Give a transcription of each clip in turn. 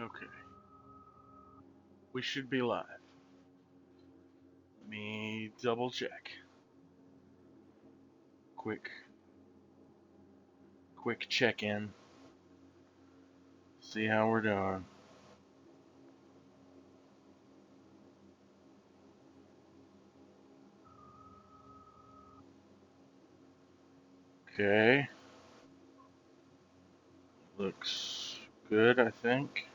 Okay. We should be live. Let me double check. Quick check in. See how we're doing. Okay. Looks good, I think.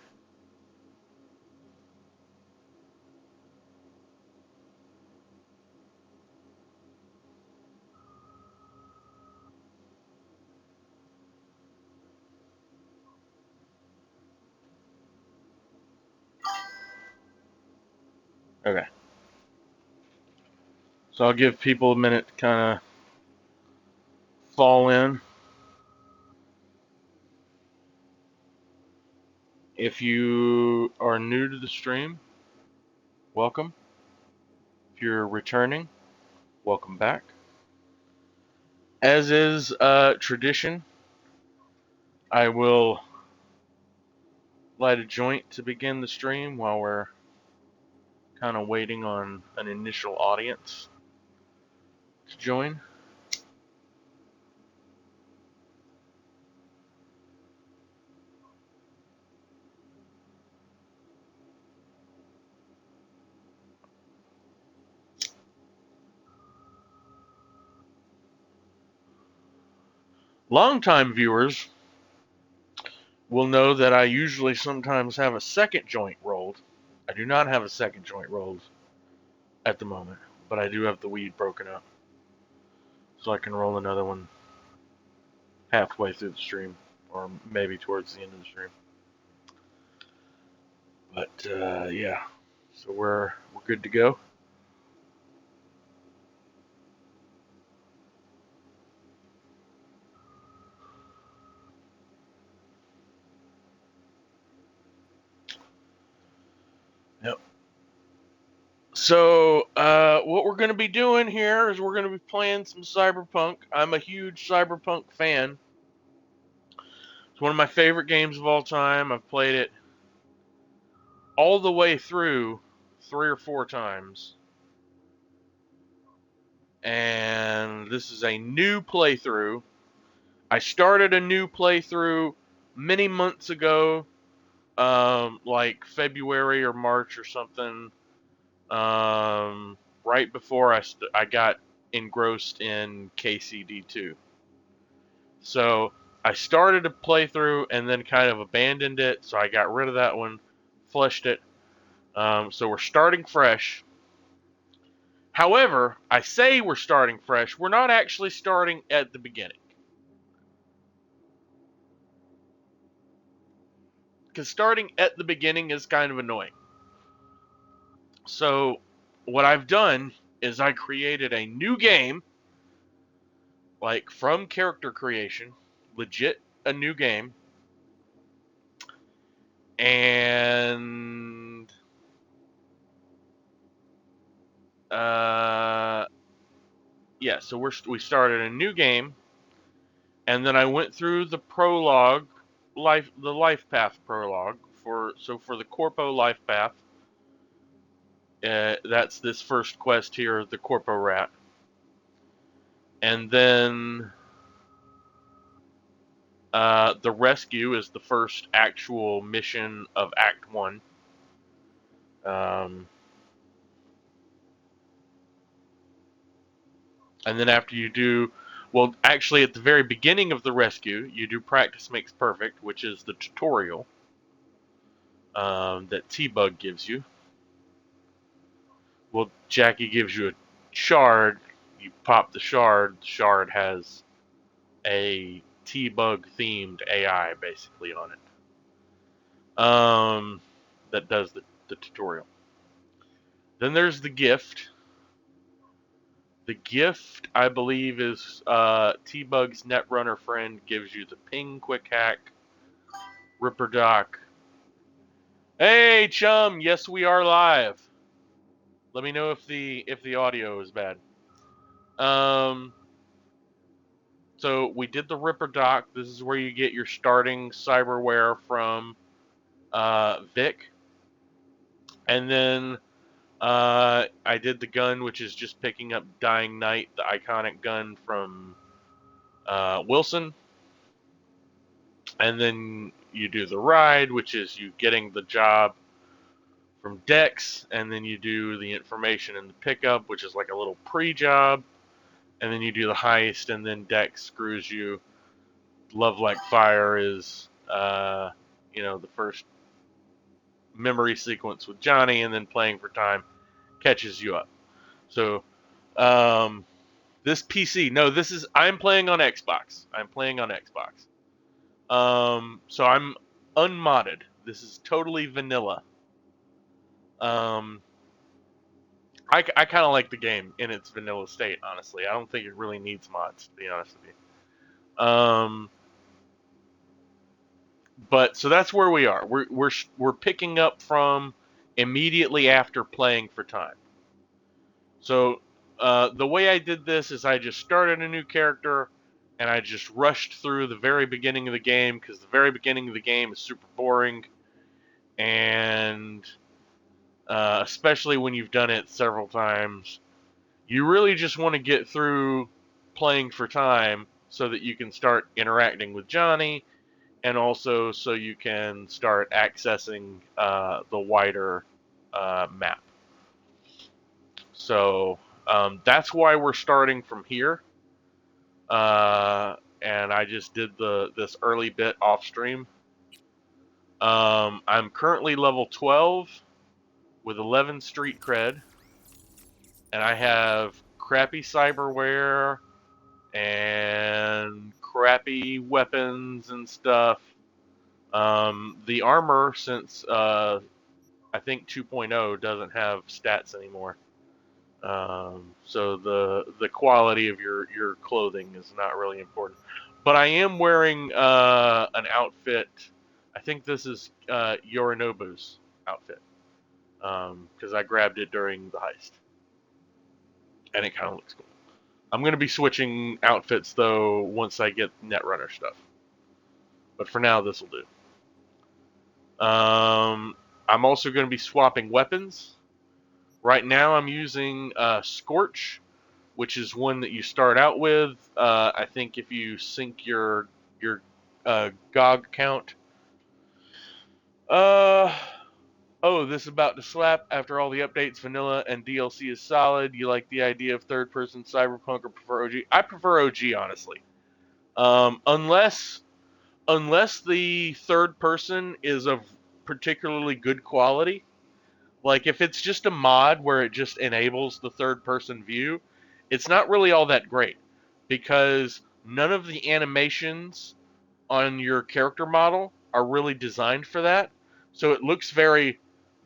Okay. So I'll give people a minute to kind of fall in. If you are new to the stream, welcome. If you're returning, welcome back. As is tradition, I will light a joint to begin the stream while we're kind of waiting on an initial audience to join. Longtime viewers will know that I usually sometimes have a second joint rolled. I do not have a second joint rolled at the moment, but I do have the weed broken up. So I can roll another one halfway through the stream, or maybe towards the end of the stream. But yeah, so we're good to go. Yep. So what we're going to be doing here is we're going to be playing some Cyberpunk. I'm a huge Cyberpunk fan. It's one of my favorite games of all time. I've played it all the way through 3 or 4 times. And this is a new playthrough. I started a new playthrough many months ago, like February or March or something, right before I got engrossed in KCD2. So I started a playthrough and then kind of abandoned it, so I got rid of that one, flushed it. So we're starting fresh. However, I say we're starting fresh. We're not actually starting at the beginning. Because starting at the beginning is kind of annoying. So, what I've done is I created a new game, like from character creation, legit a new game, and yeah, so we started a new game, and then I went through the prologue, the life path prologue for the Corpo life path. That's this first quest here, the Corpo Rat, and then the rescue is the first actual mission of Act 1. Um, and then after you do, well, actually, at the very beginning of the rescue, you do Practice Makes Perfect, which is the tutorial that T-Bug gives you. Well, Jackie gives you a shard. You pop the shard has a T-Bug themed AI basically on it. That does the tutorial. Then there's the gift. The gift, I believe, is T-Bug's Netrunner friend gives you the ping quick hack, Ripper Doc. Hey, chum! Yes, we are live. Let me know if the audio is bad. So we did the Ripper Doc. This is where you get your starting cyberware from Vic, and then I did the gun, which is just picking up Dying Knight, the iconic gun from Wilson, and then you do the ride, which is you getting the job from Dex, and then you do the information in the pickup, which is like a little pre-job, and then you do the heist, and then Dex screws you. Love Like Fire is, the first memory sequence with Johnny, and then Playing for Time catches you up. So, this PC, no, I'm playing on Xbox. So I'm unmodded. This is totally vanilla. I kind of like the game in its vanilla state, honestly. I don't think it really needs mods, to be honest with you. But so that's where we are. We're picking up from immediately after Playing for Time. So the way I did this is I just started a new character and I just rushed through the very beginning of the game because the very beginning of the game is super boring, and especially when you've done it several times, you really just want to get through Playing for Time so that you can start interacting with Johnny, and also so you can start accessing the wider map. So that's why we're starting from here. And I just did this early bit off stream. I'm currently level 12 with 11 street cred, and I have crappy cyberware and crappy weapons and stuff. The armor, since I think 2.0 doesn't have stats anymore, so the quality of your clothing is not really important. But I am wearing an outfit. I think this is Yorinobu's outfit, because I grabbed it during the heist, and it kind of looks cool. I'm going to be switching outfits, though, once I get Netrunner stuff. But for now, this will do. I'm also going to be swapping weapons. Right now, I'm using Scorch, which is one that you start out with. I think if you sync your GOG count. This is about to slap. After all the updates, vanilla and DLC is solid. You like the idea of third-person Cyberpunk or prefer OG? I prefer OG, honestly. Unless the third person is of particularly good quality. Like if it's just a mod where it just enables the third person view, it's not really all that great because none of the animations on your character model are really designed for that. So it looks very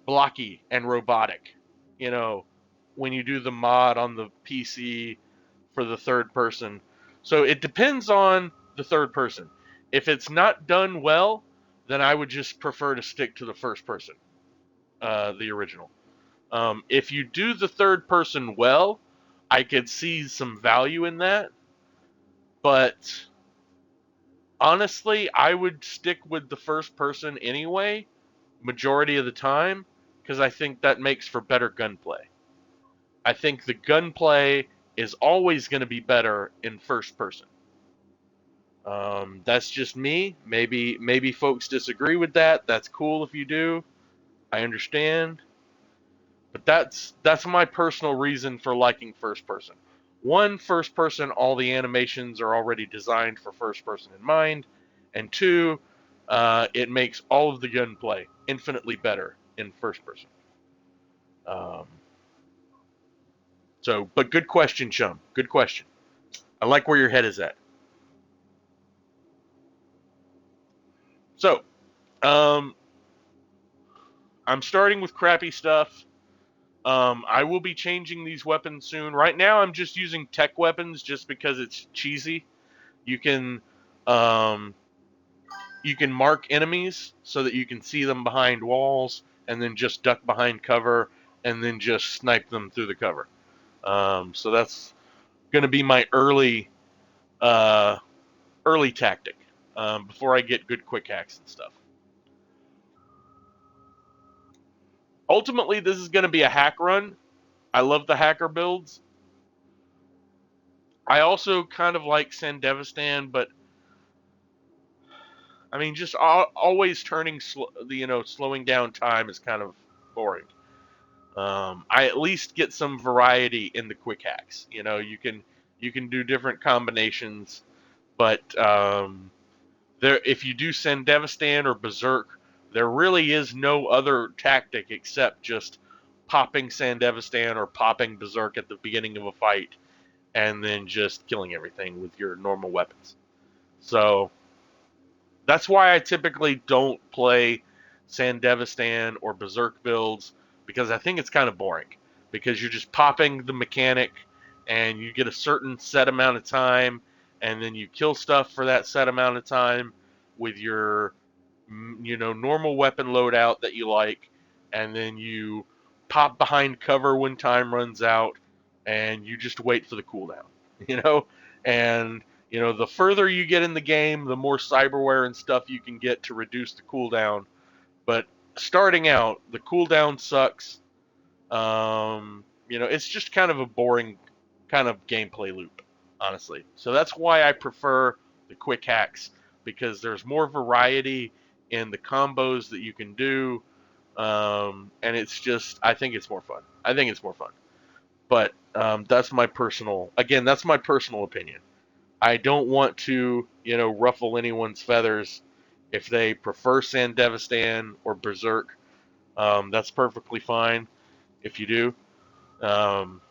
blocky and robotic, when you do the mod on the PC for the third person. So it depends on the third person. If it's not done well, then I would just prefer to stick to the first person, the original. If you do the third person well, I could see some value in that. But honestly, I would stick with the first person anyway, majority of the time, because I think that makes for better gunplay. I think the gunplay is always going to be better in first person. That's just me. Maybe folks disagree with that. That's cool if you do. I understand. But that's my personal reason for liking first person. One, first person, all the animations are already designed for first person in mind, and two, it makes all of the gunplay infinitely better in first person. But good question, Chum. Good question. I like where your head is at. So, I'm starting with crappy stuff. I will be changing these weapons soon. Right now, I'm just using tech weapons just because it's cheesy. You can mark enemies so that you can see them behind walls, and then just duck behind cover, and then just snipe them through the cover. So that's going to be my early tactic before I get good quick hacks and stuff. Ultimately, this is going to be a hack run. I love the hacker builds. I also kind of like Sandevistan, but I mean, just always turning, slowing down time is kind of boring. I at least get some variety in the quick hacks. You can do different combinations, but there, if you do Sandevistan or Berserk, there really is no other tactic except just popping Sandevistan or popping Berserk at the beginning of a fight, and then just killing everything with your normal weapons. So that's why I typically don't play Sandevistan or Berserk builds, because I think it's kind of boring. Because you're just popping the mechanic and you get a certain set amount of time, and then you kill stuff for that set amount of time with your normal weapon loadout that you like, and then you pop behind cover when time runs out, and you just wait for the cooldown. You know, and the further you get in the game, the more cyberware and stuff you can get to reduce the cooldown. But starting out, the cooldown sucks. It's just kind of a boring kind of gameplay loop, honestly. So that's why I prefer the quick hacks, because there's more variety in the combos that you can do. And it's just, I think it's more fun. I think it's more fun. But that's my personal opinion. I don't want to, ruffle anyone's feathers if they prefer Sandevistan or Berserk. That's perfectly fine if you do. Um,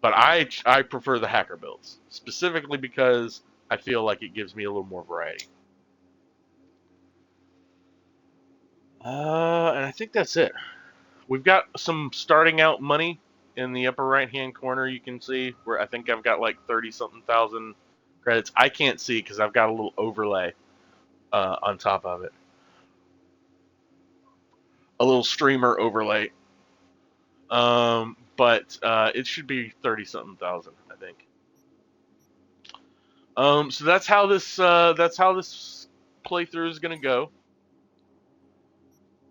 but I prefer the hacker builds, specifically because I feel like it gives me a little more variety. And I think that's it. We've got some starting out money in the upper right hand corner. You can see where I think I've got like 30 something thousand credits. I can't see because I've got a little overlay on top of it, a little streamer overlay. But it should be 30 something thousand, I think. So that's how this playthrough is gonna go.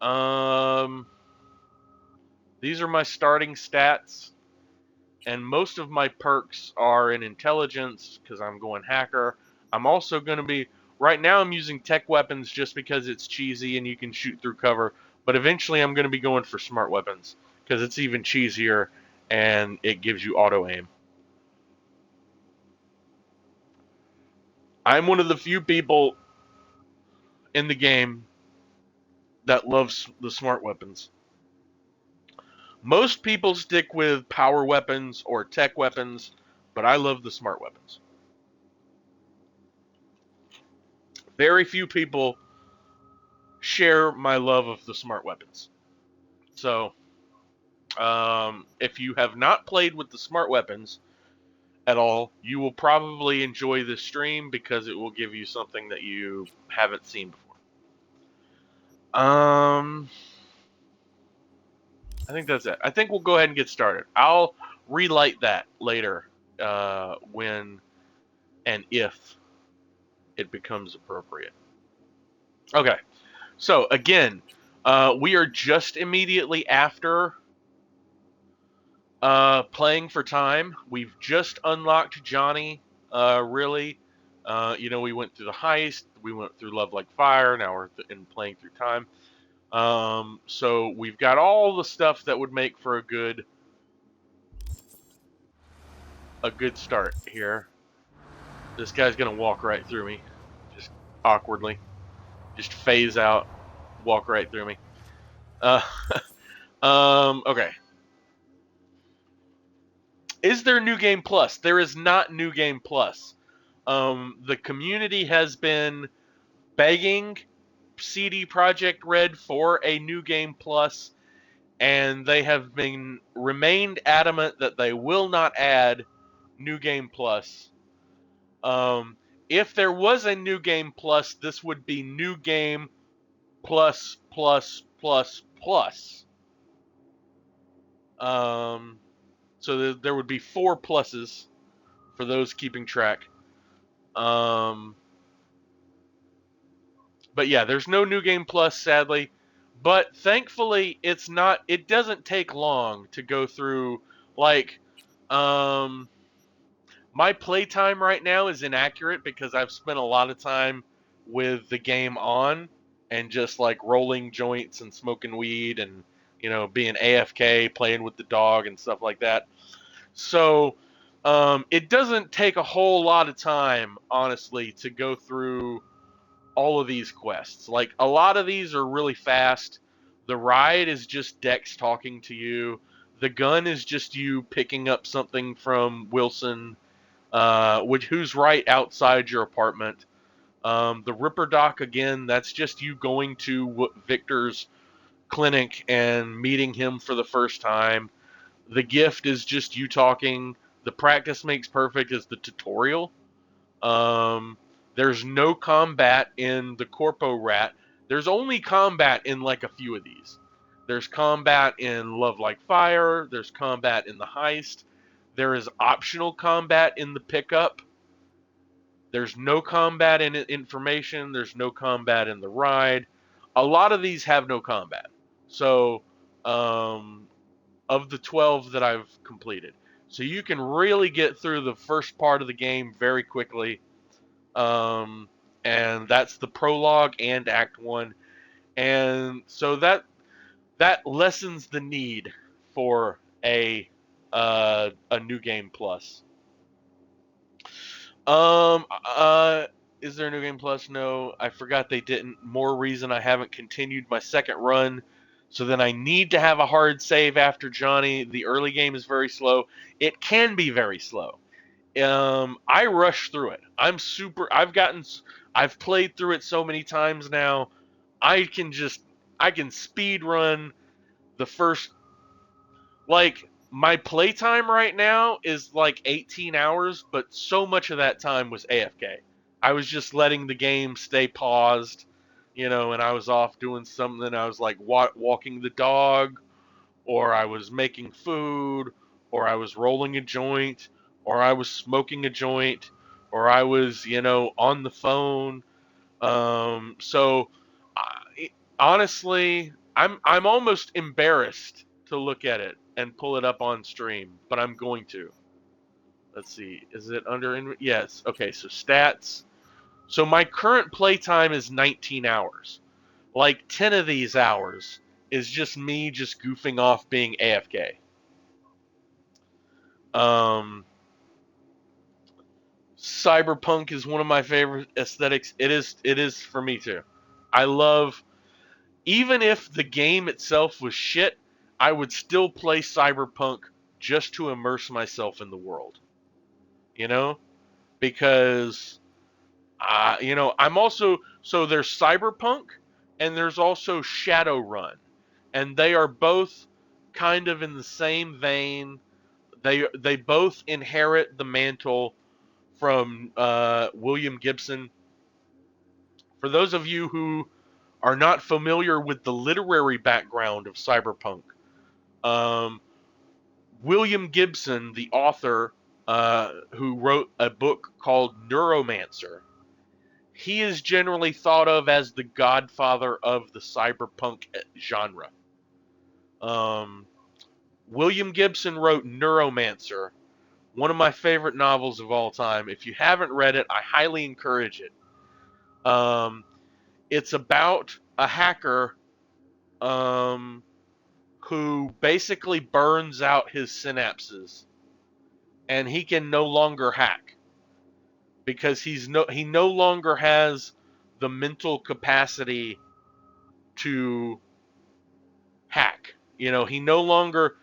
Um, these are my starting stats, and most of my perks are in intelligence because I'm going hacker. I'm also going to be right now. I'm using tech weapons just because it's cheesy and you can shoot through cover. But eventually, I'm going to be going for smart weapons because it's even cheesier and it gives you auto aim. I'm one of the few people in the game that loves the smart weapons. Most people stick with power weapons or tech weapons, but I love the smart weapons. Very few people share my love of the smart weapons. So, if you have not played with the smart weapons at all, you will probably enjoy this stream because it will give you something that you haven't seen before. I think that's it. I think we'll go ahead and get started. I'll relight that later when and if it becomes appropriate. Okay. So again, we are just immediately after playing for time. We've just unlocked Johnny. Really, we went through the heist. We went through Love Like Fire. Now we're playing through time. So we've got all the stuff that would make for a good start here. This guy's gonna walk right through me, just awkwardly, just phase out, walk right through me. Uh, okay. Is there New Game Plus? There is not New Game Plus. The community has been begging CD Projekt Red for a New Game Plus, and they have remained adamant that they will not add New Game Plus. If there was a New Game Plus, this would be New Game Plus Plus Plus Plus. So there would be 4 pluses for those keeping track. But yeah, there's no New Game Plus, sadly. But thankfully, it's not. It doesn't take long to go through. Like, um, my playtime right now is inaccurate because I've spent a lot of time with the game on and just like rolling joints and smoking weed and being AFK, playing with the dog and stuff like that. So it doesn't take a whole lot of time, honestly, to go through all of these quests. Like a lot of these are really fast. The ride is just Dex talking to you. The gun is just you picking up something from Wilson, who's right outside your apartment. The Ripper Doc again, that's just you going to Victor's clinic and meeting him for the first time. The gift is just you talking. The practice makes perfect is the tutorial. Um, there's no combat in the Corpo Rat. There's only combat in like a few of these. There's combat in Love Like Fire. There's combat in the Heist. There is optional combat in the Pickup. There's no combat in Information. There's no combat in the Ride. A lot of these have no combat. So, um, of the 12 that I've completed. So you can really get through the first part of the game very quickly. Um, and that's the prologue and Act 1. And so that lessens the need for a new game plus. Um, uh, is there a new game plus? No, I forgot they didn't. More reason I haven't continued my second run. So then I need to have a hard save after Johnny. The early game is very slow. It can be very slow. I rush through it. I've played through it so many times now. I can just, I can speed run the first, like, my playtime right now is like 18 hours, but so much of that time was AFK. I was just letting the game stay paused, and I was off doing something. I was like walking the dog, or I was making food, or I was rolling a joint, or I was smoking a joint, or I was, on the phone. So, honestly, I'm almost embarrassed to look at it and pull it up on stream, but I'm going to. Let's see, is it under? Yes. Okay, so stats. So my current playtime is 19 hours. Like 10 of these hours is just me just goofing off being AFK. Um, Cyberpunk is one of my favorite aesthetics. It is for me too. I love, even if the game itself was shit, I would still play Cyberpunk just to immerse myself in the world. You know? Because I'm also, so there's Cyberpunk and there's also Shadowrun. And they are both kind of in the same vein. They both inherit the mantle from William Gibson. For those of you who are not familiar with the literary background of Cyberpunk, um, William Gibson, the author who wrote a book called Neuromancer, he is generally thought of as the godfather of the cyberpunk genre. Um, William Gibson wrote Neuromancer, one of my favorite novels of all time. If you haven't read it, I highly encourage it. Um, it's about a hacker um, who basically burns out his synapses, and he can no longer hack because he no longer has the mental capacity to hack. He no longer,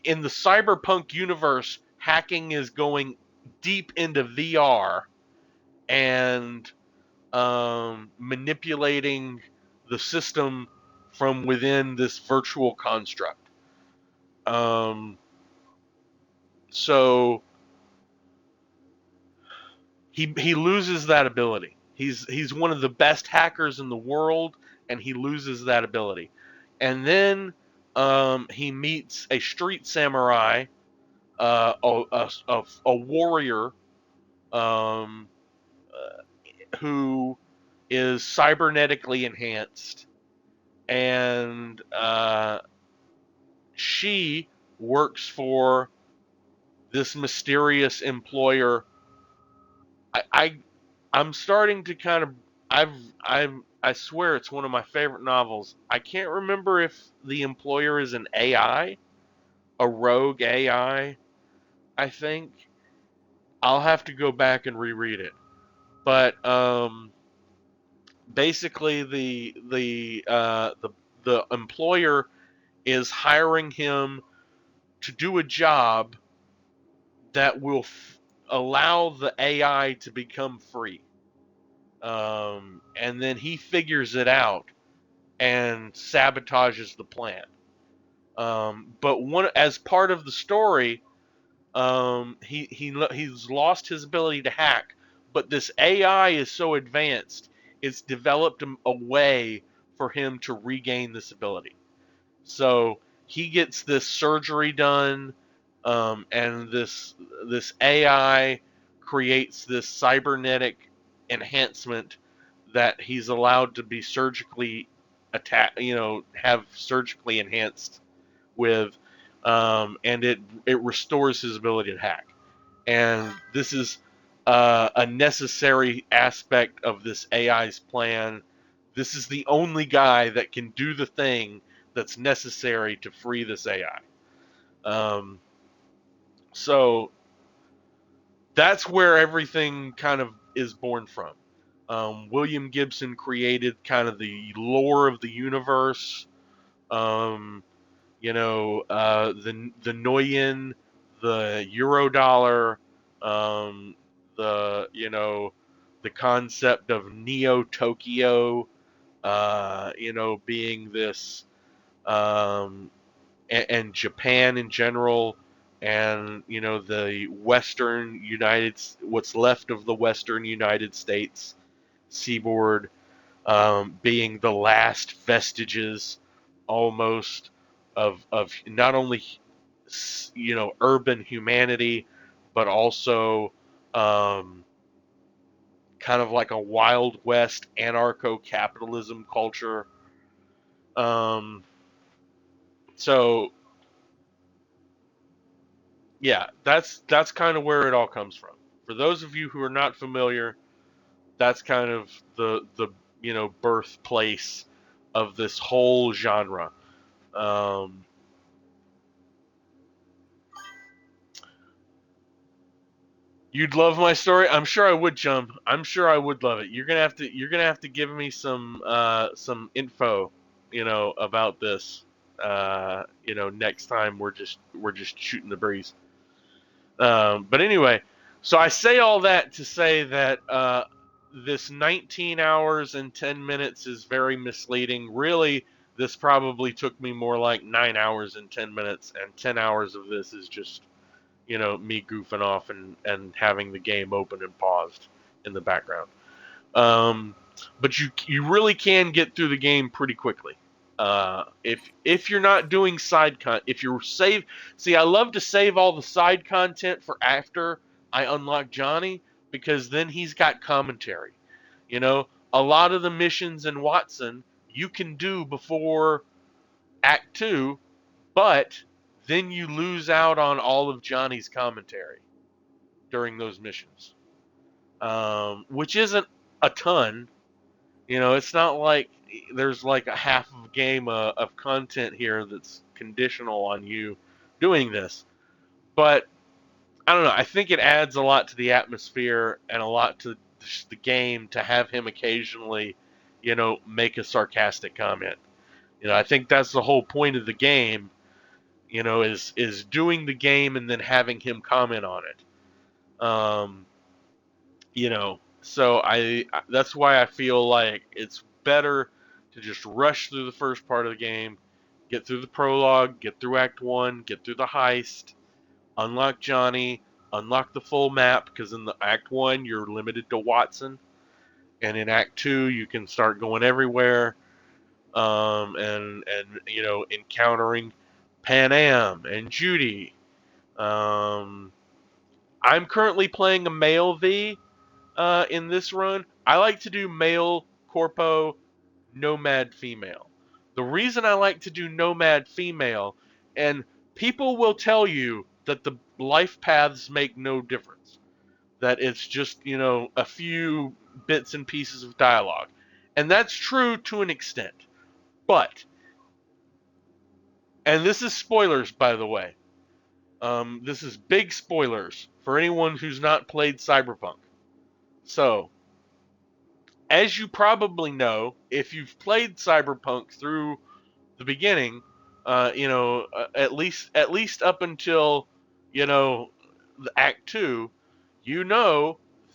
in the cyberpunk universe, hacking is going deep into VR and manipulating the system from within this virtual construct. Um, so he loses that ability. He's one of the best hackers in the world, and he loses that ability. And then he meets a street samurai, a warrior, um, who is cybernetically enhanced, and she works for this mysterious employer. I, I I'm starting to kind of I've I swear it's one of my favorite novels. I can't remember if the employer is an AI, a rogue AI. I think I'll have to go back and reread it. But basically the employer is hiring him to do a job that will allow the AI to become free. And then he figures it out and sabotages the plan. But one as part of the story, he's lost his ability to hack. But this AI is so advanced, it's developed a way for him to regain this ability. So he gets this surgery done, and this AI creates this cybernetic enhancement that he's allowed to be surgically have surgically enhanced with, and it restores his ability to hack. And this is a necessary aspect of this AI's plan. This is the only guy that can do the thing that's necessary to free this AI. So that's where everything kind of is born from. William Gibson created kind of the lore of the universe. Um, the Noyen, the Eurodollar, um, the concept of Neo Tokyo, being this, and Japan in general, and the what's left of the Western United States seaboard, being the last vestiges, almost, of not only urban humanity, but also, um, kind of like a Wild West anarcho-capitalism culture. Um, so yeah, that's kind of where it all comes from. For those of you who are not familiar, that's kind of the birthplace of this whole genre. Um, you'd love my story. I'm sure I would, chum. I'm sure I would love it. You're gonna have to give me some info, about this. Next time we're just shooting the breeze. But anyway, so I say all that to say that this 19 hours and 10 minutes is very misleading. Really, this probably took me more like 9 hours and 10 minutes, and 10 hours of this is just, me goofing off and having the game open and paused in the background. Um, but you really can get through the game pretty quickly. If you're not doing side content, if you're see, I love to save all the side content for after I unlock Johnny, because then he's got commentary. A lot of the missions in Watson you can do before Act Two, but then you lose out on all of Johnny's commentary during those missions, which isn't a ton. It's not like there's like a half of game of content here that's conditional on you doing this. But I don't know. I think it adds a lot to the atmosphere and a lot to the game to have him occasionally, make a sarcastic comment. I think that's the whole point of the game. Is doing the game and then having him comment on it. So that's why I feel like it's better to just rush through the first part of the game, get through the prologue, get through Act 1, get through the heist, unlock Johnny, unlock the full map, because in the Act 1 you're limited to Watson, and in Act 2 you can start going everywhere, and encountering Panam and Judy. Um, I'm currently playing a male V, in this run. I like to do male corpo, nomad female. The reason I like to do Nomad female, and people will tell you that the life paths make no difference, that it's just, a few bits and pieces of dialogue. And that's true to an extent. But, and this is spoilers, by the way, this is big spoilers for anyone who's not played Cyberpunk. So, as you probably know, if you've played Cyberpunk through the beginning, at least up until the Act 2,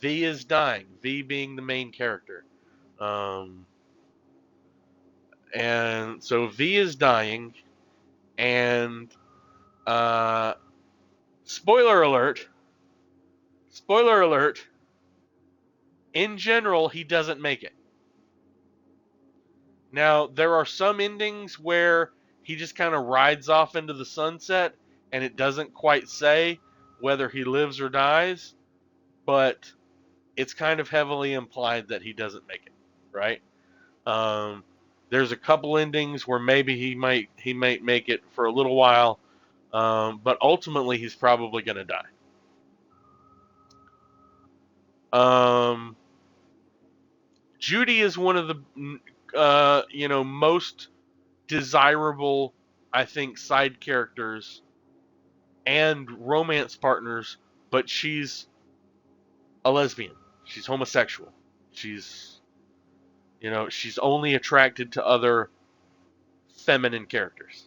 V is dying. V being the main character, um, and so V is dying, and uh, spoiler alert. Spoiler alert. In general, he doesn't make it. Now, there are some endings where he just kind of rides off into the sunset and it doesn't quite say whether he lives or dies, but it's kind of heavily implied that he doesn't make it, right? Um, there's a couple endings where maybe he might make it for a little while, but ultimately he's probably going to die. Um, Judy is one of the most desirable, I think, side characters and romance partners, but she's a lesbian. She's homosexual. She's only attracted to other feminine characters.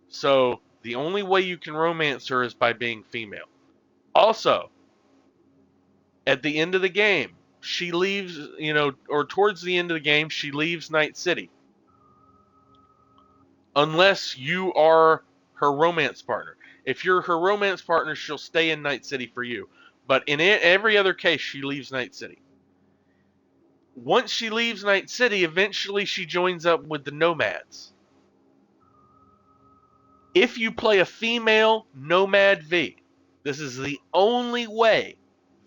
So the only way you can romance her is by being female. Also, at the end of the game, she leaves, or towards the end of the game, she leaves Night City. Unless you are her romance partner. If you're her romance partner, she'll stay in Night City for you. But in every other case, she leaves Night City. Once she leaves Night City, eventually she joins up with the Nomads. If you play a female Nomad V, this is the only way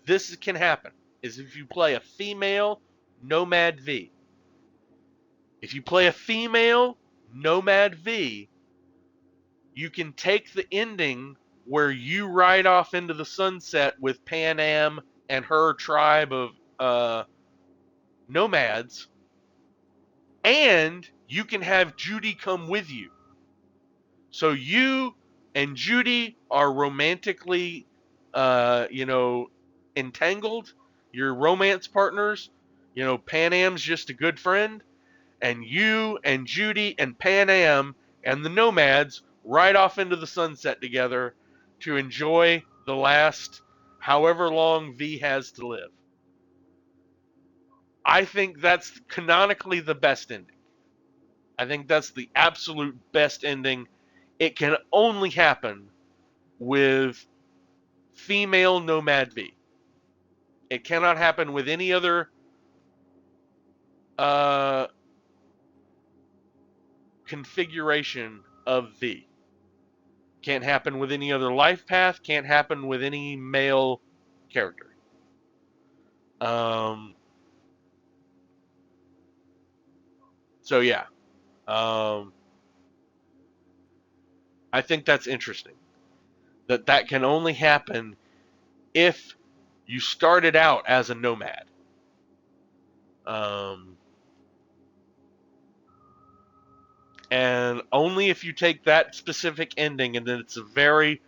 this can happen, is if you play a female Nomad V. If you play a female Nomad V, you can take the ending where you ride off into the sunset with Panam and her tribe of nomads, and you can have Judy come with you. So you and Judy are romantically, entangled. You're romance partners. Panam's just a good friend, and you and Judy and Panam and the nomads ride off into the sunset together to enjoy the last however long V has to live. I think that's canonically the best ending. I think that's the absolute best ending. It can only happen with female Nomad V. It cannot happen with any other uh, configuration of V. Can't happen with any other life path. Can't happen with any male character. Um, so yeah, um, I think that's interesting. That can only happen if you started out as a nomad. Um, and only if you take that specific ending and then it's a very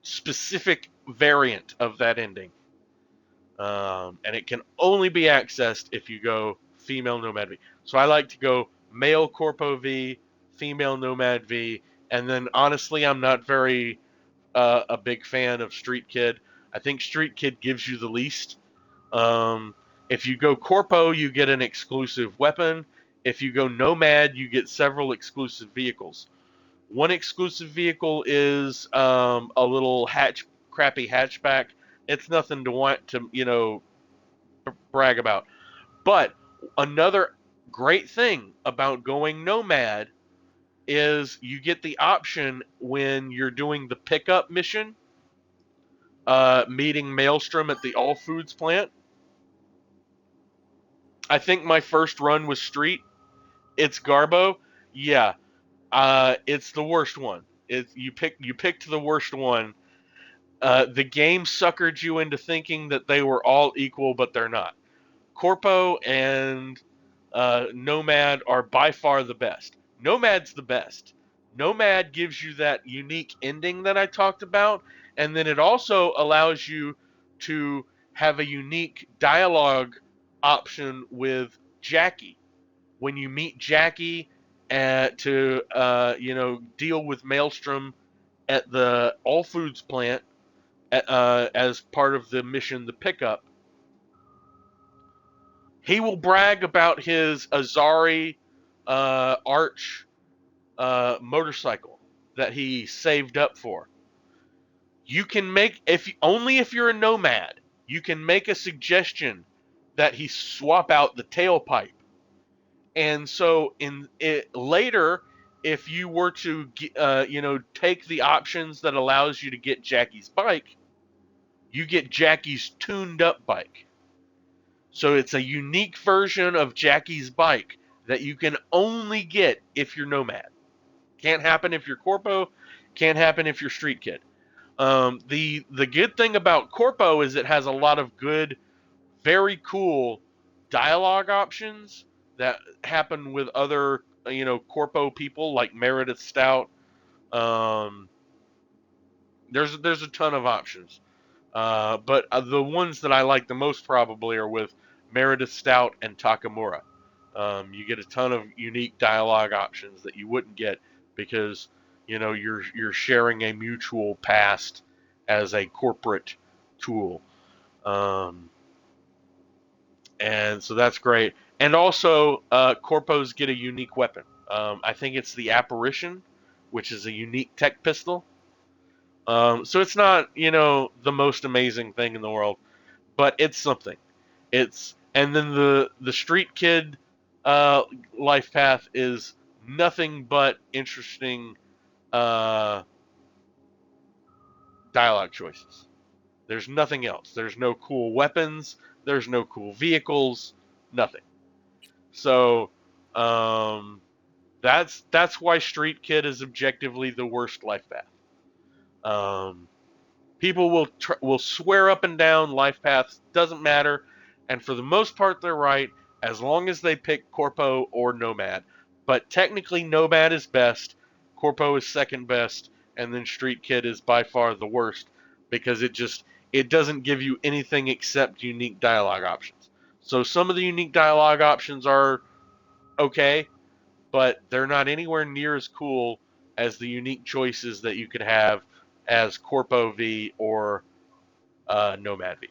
specific variant of that ending. And it can only be accessed if you go female Nomad V. So I like to go male Corpo V, female Nomad V, and then honestly, I'm not very a big fan of Street Kid. I think Street Kid gives you the least. If you go Corpo, you get an exclusive weapon. If you go Nomad, you get several exclusive vehicles. One exclusive vehicle is a little crappy hatchback. It's nothing to want to, brag about. But another great thing about going Nomad is you get the option when you're doing the pickup mission, meeting Maelstrom at the All Foods plant. I think my first run was Street. It's Garbo. Yeah, it's the worst one. You picked the worst one. The game suckered you into thinking that they were all equal, but they're not. Corpo and Nomad are by far the best. Nomad's the best. Nomad gives you that unique ending that I talked about, and then it also allows you to have a unique dialogue option with Jackie. When you meet Jackie to deal with Maelstrom at the All Foods plant as part of the mission, the pickup, he will brag about his Azari Arch motorcycle that he saved up for. You can make if you're a nomad, you can make a suggestion that he swap out the tailpipe. And so in it later, if you were to take the options that allows you to get Jackie's bike, you get Jackie's tuned up bike. So it's a unique version of Jackie's bike that you can only get if you're Nomad. Can't happen if you're Corpo. Can't happen if you're Street Kid. The good thing about Corpo is it has a lot of good, very cool dialogue options that happen with other Corpo people like Meredith Stout. Um, there's a ton of options. But the ones that I like the most probably are with Meredith Stout and Takamura. You get a ton of unique dialogue options that you wouldn't get because you're sharing a mutual past as a corporate tool, um, and so that's great. And also, corpos get a unique weapon. I think it's the apparition, which is a unique tech pistol. So it's not the most amazing thing in the world, but it's something. It's and then the street kid uh, life path is nothing but interesting uh, dialogue choices. There's nothing else. There's no cool weapons. There's no cool vehicles. Nothing. So um, that's why Street Kid is objectively the worst life path. Um, People will swear up and down life paths doesn't matter, and for the most part they're right as long as they pick Corpo or Nomad. But technically Nomad is best, Corpo is second best, and then Street Kid is by far the worst because it doesn't give you anything except unique dialogue options. So some of the unique dialogue options are okay, but they're not anywhere near as cool as the unique choices that you could have as Corpo V or Nomad V.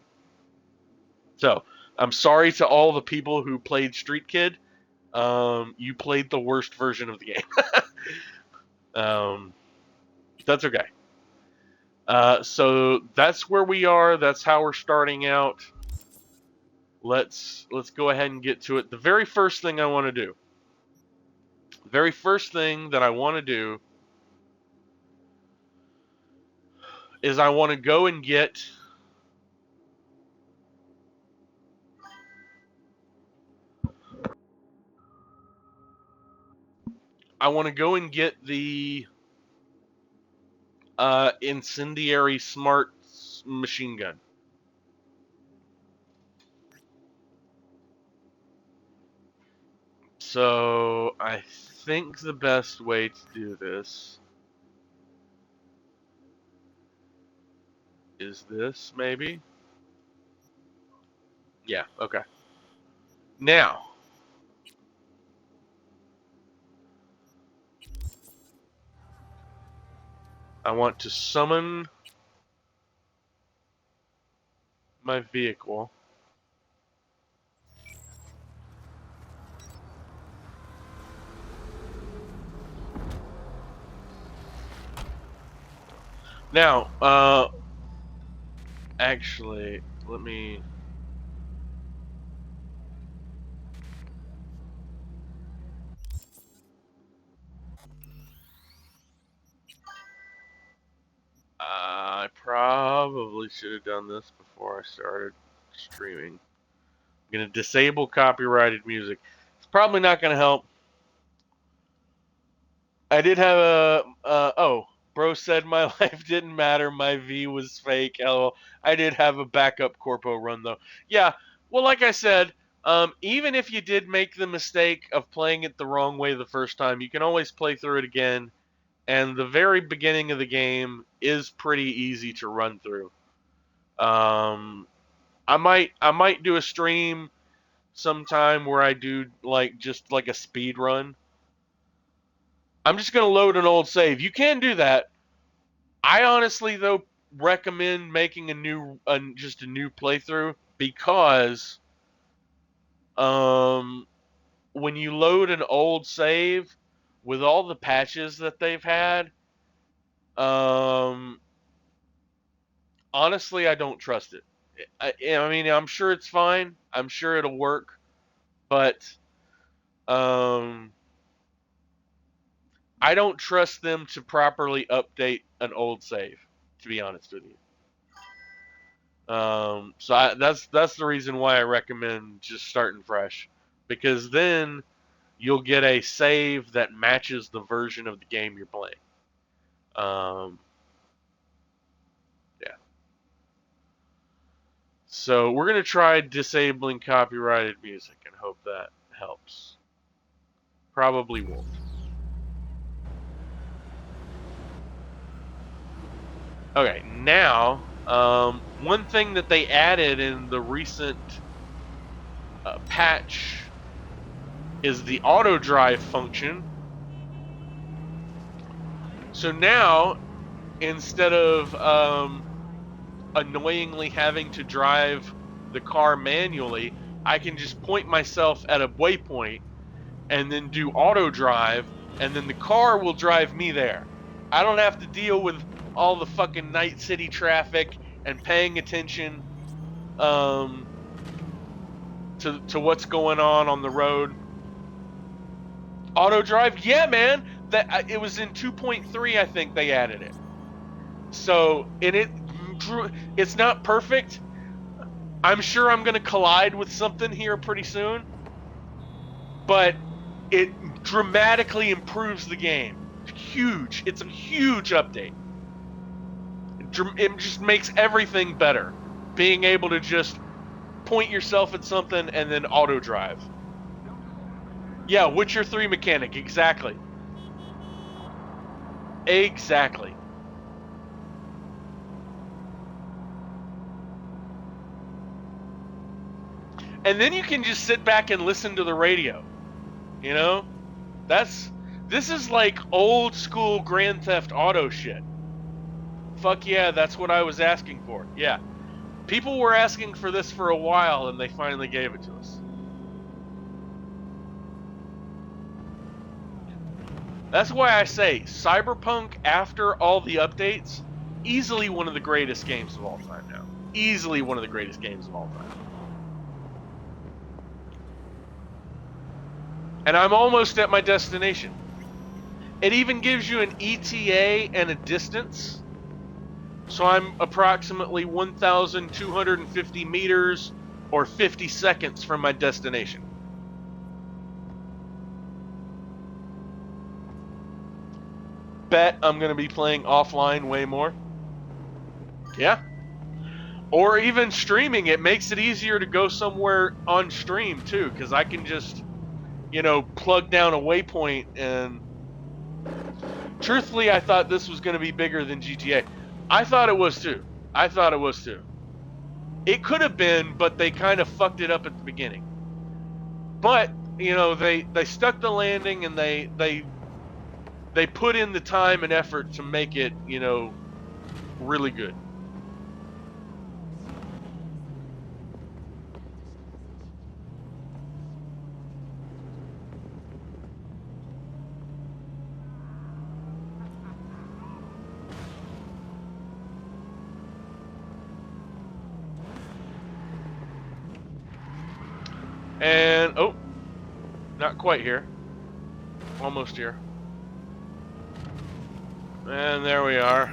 So I'm sorry to all the people who played Street Kid. You played the worst version of the game. um, that's okay. So that's where we are. That's how we're starting out. Let's go ahead and get to it. The very first thing I want to do. The very first thing that I want to do is I want to go and get the incendiary smart machine gun. So I think the best way to do this is this, maybe? Yeah, okay. Now, I want to summon my vehicle. Now, actually, let me. I probably should have done this before I started streaming. I'm going to disable copyrighted music. It's probably not going to help. I did have a oh, bro said my life didn't matter. My V was fake. LOL. I did have a backup corpo run though. Yeah. Well, like I said, even if you did make the mistake of playing it the wrong way the first time, you can always play through it again. And the very beginning of the game is pretty easy to run through. I might do a stream sometime where I do like just like a speed run. I'm just gonna load an old save. You can do that. I honestly though recommend making just a new playthrough because um when you load an old save with all the patches that they've had, um honestly I don't trust it. I mean I'm sure it's fine. I'm sure it'll work, but um I don't trust them to properly update an old save, to be honest with you. That's the reason why I recommend just starting fresh, because then you'll get a save that matches the version of the game you're playing. Um, yeah. So we're gonna try disabling copyrighted music and hope that helps. Probably won't. Okay, now one thing that they added in the recent patch is the auto drive function. So now, instead of annoyingly having to drive the car manually, I can just point myself at a waypoint and then do auto drive, and then the car will drive me there. I don't have to deal with all the fucking night city traffic and paying attention to what's going on the road. Auto drive, yeah, man. That it was in 2.3, I think they added it. So it's not perfect. I'm sure I'm gonna collide with something here pretty soon, but it dramatically improves the game. Huge. It's a huge update. It just makes everything better. Being able to just point yourself at something and then auto drive. Yeah, Witcher 3 mechanic, exactly. Exactly. And then you can just sit back and listen to the radio. You know? This is like old school Grand Theft Auto shit. Fuck yeah, that's what I was asking for. Yeah. People were asking for this for a while and they finally gave it to us. That's why I say Cyberpunk, after all the updates, easily one of the greatest games of all time now. Easily one of the greatest games of all time. And I'm almost at my destination. It even gives you an ETA and a distance. So I'm approximately 1,250 meters or 50 seconds from my destination. Bet I'm going to be playing offline way more. Yeah. Or even streaming. It makes it easier to go somewhere on stream too, because I can just, plug down a waypoint. And truthfully, I thought this was going to be bigger than GTA. I thought it was too. It could have been, but they kind of fucked it up at the beginning. But they stuck the landing and they put in the time and effort to make it really good. And oh, not quite here. Almost here. And there we are.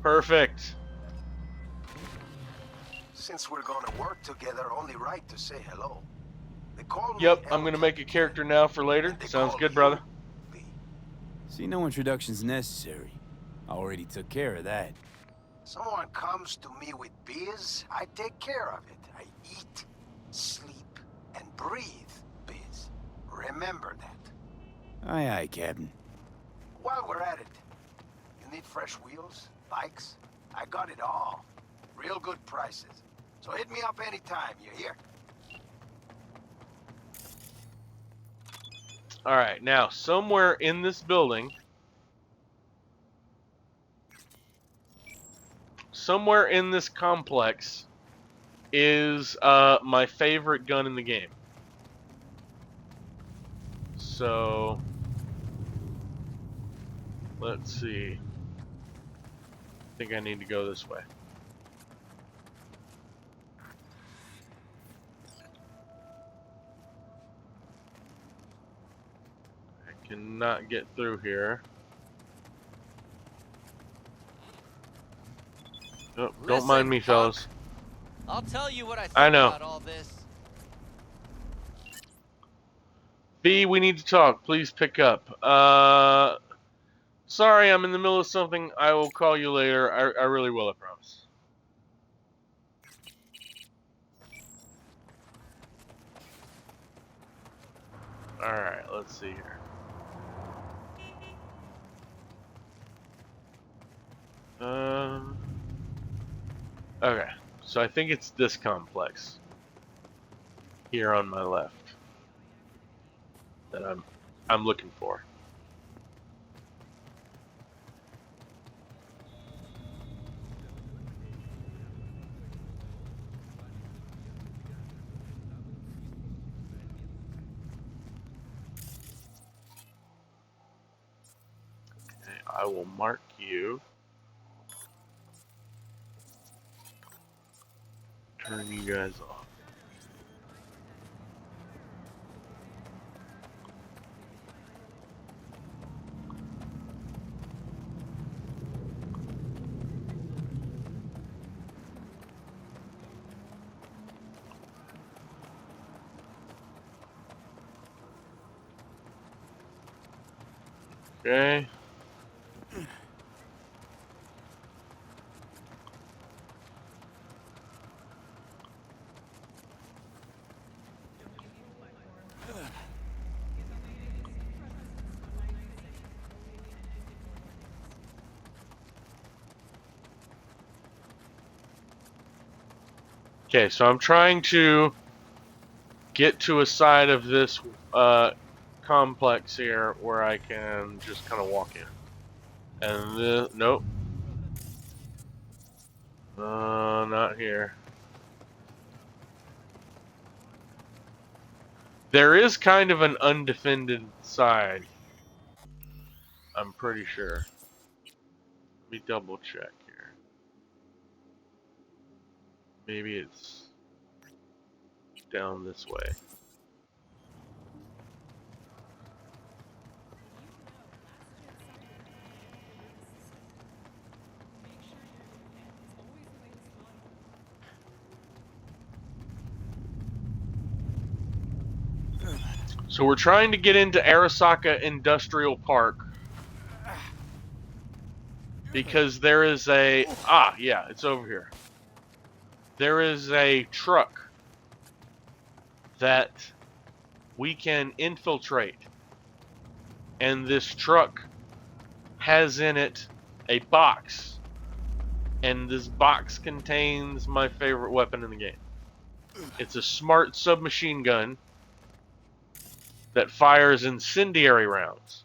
Perfect. Since we're gonna work together, only right to say hello. They call me Yep, I'm gonna make a character now for later. Sounds good, brother. The See, no introduction's necessary. Already took care of that. Someone comes to me with biz, I take care of it. I eat, sleep, and breathe biz. Remember that. Aye, aye, Captain. While we're at it, you need fresh wheels, bikes? I got it all. Real good prices. So hit me up anytime, you hear? Alright, now, somewhere in this building, somewhere in this complex, is my favorite gun in the game. So, let's see. I think I need to go this way. I cannot get through here. Oh, don't Listen, mind me, punk. fellas. I'll tell you what I think I know. about all this. B, we need to talk. Please pick up. Sorry, I'm in the middle of something. I will call you later. I really will, I promise. Alright, let's see here. Okay, so I think it's this complex here on my left that I'm looking for. Okay, I will mark you. Turn you guys off. Okay. Okay, so I'm trying to get to a side of this complex here where I can just kind of walk in. And nope. Not here. There is kind of an undefended side. I'm pretty sure. Let me double check here. Maybe it's down this way. So we're trying to get into Arasaka Industrial Park because there is a yeah, it's over here. There is a truck that we can infiltrate, and this truck has in it a box, and this box contains my favorite weapon in the game. It's a smart submachine gun that fires incendiary rounds.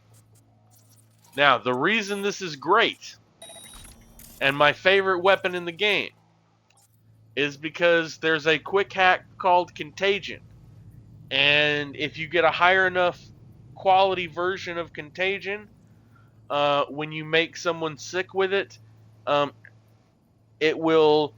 Now, the reason this is great and my favorite weapon in the game is because there's a quick hack called Contagion. And if you get a higher enough quality version of Contagion, when you make someone sick with it, it will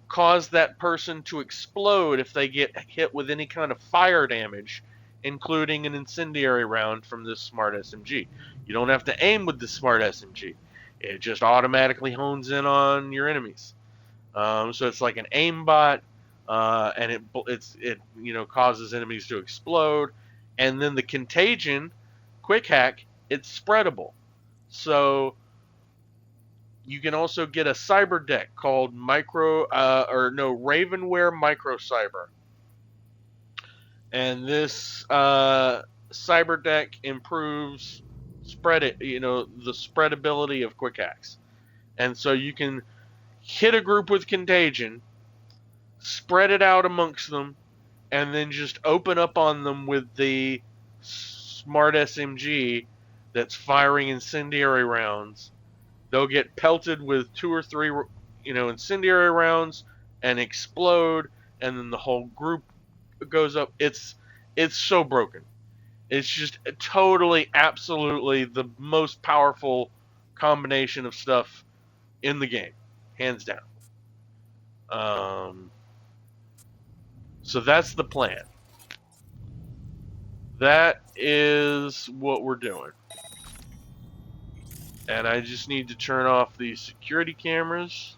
cause that person to explode if they get hit with any kind of fire damage, including an incendiary round from this smart SMG. You don't have to aim with the smart SMG. It just automatically hones in on your enemies. So it's like an aimbot, and it causes enemies to explode. And then the Contagion quick hack, it's spreadable. So you can also get a cyber deck called Ravenware Micro Cyber. And this cyber deck improves the spreadability of quick acts. And so you can hit a group with contagion, spread it out amongst them, and then just open up on them with the smart SMG that's firing incendiary rounds. They'll get pelted with 2 or 3, incendiary rounds and explode, and then the whole group goes up. It's so broken. It's just totally, absolutely the most powerful combination of stuff in the game, hands down. So that's the plan. That is what we're doing. And I just need to turn off the security cameras,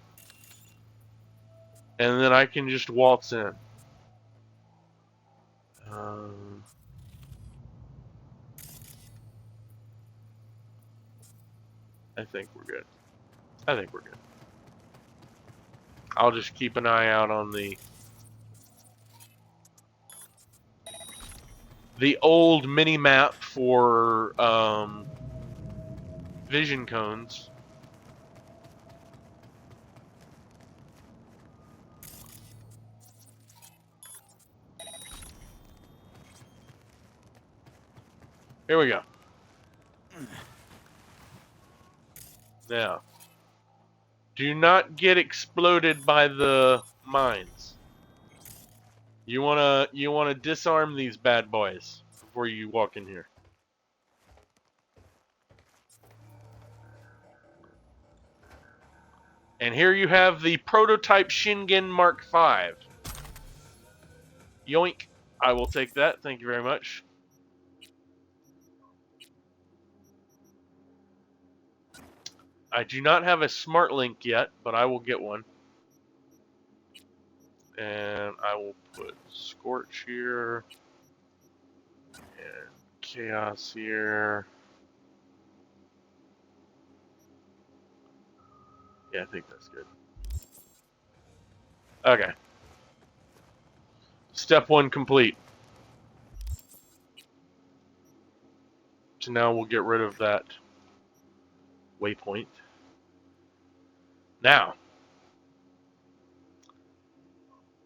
and then I can just waltz in. I think we're good. I'll just keep an eye out on the old mini map for vision cones. Here we go. Now, do not get exploded by the mines. You wanna disarm these bad boys before you walk in here. And here you have the prototype Shingen Mark V. Yoink. I will take that. Thank you very much. I do not have a smart link yet, but I will get one. And I will put Scorch here. And Chaos here. Yeah, I think that's good. Okay. Step 1 complete. So now we'll get rid of that waypoint. Now,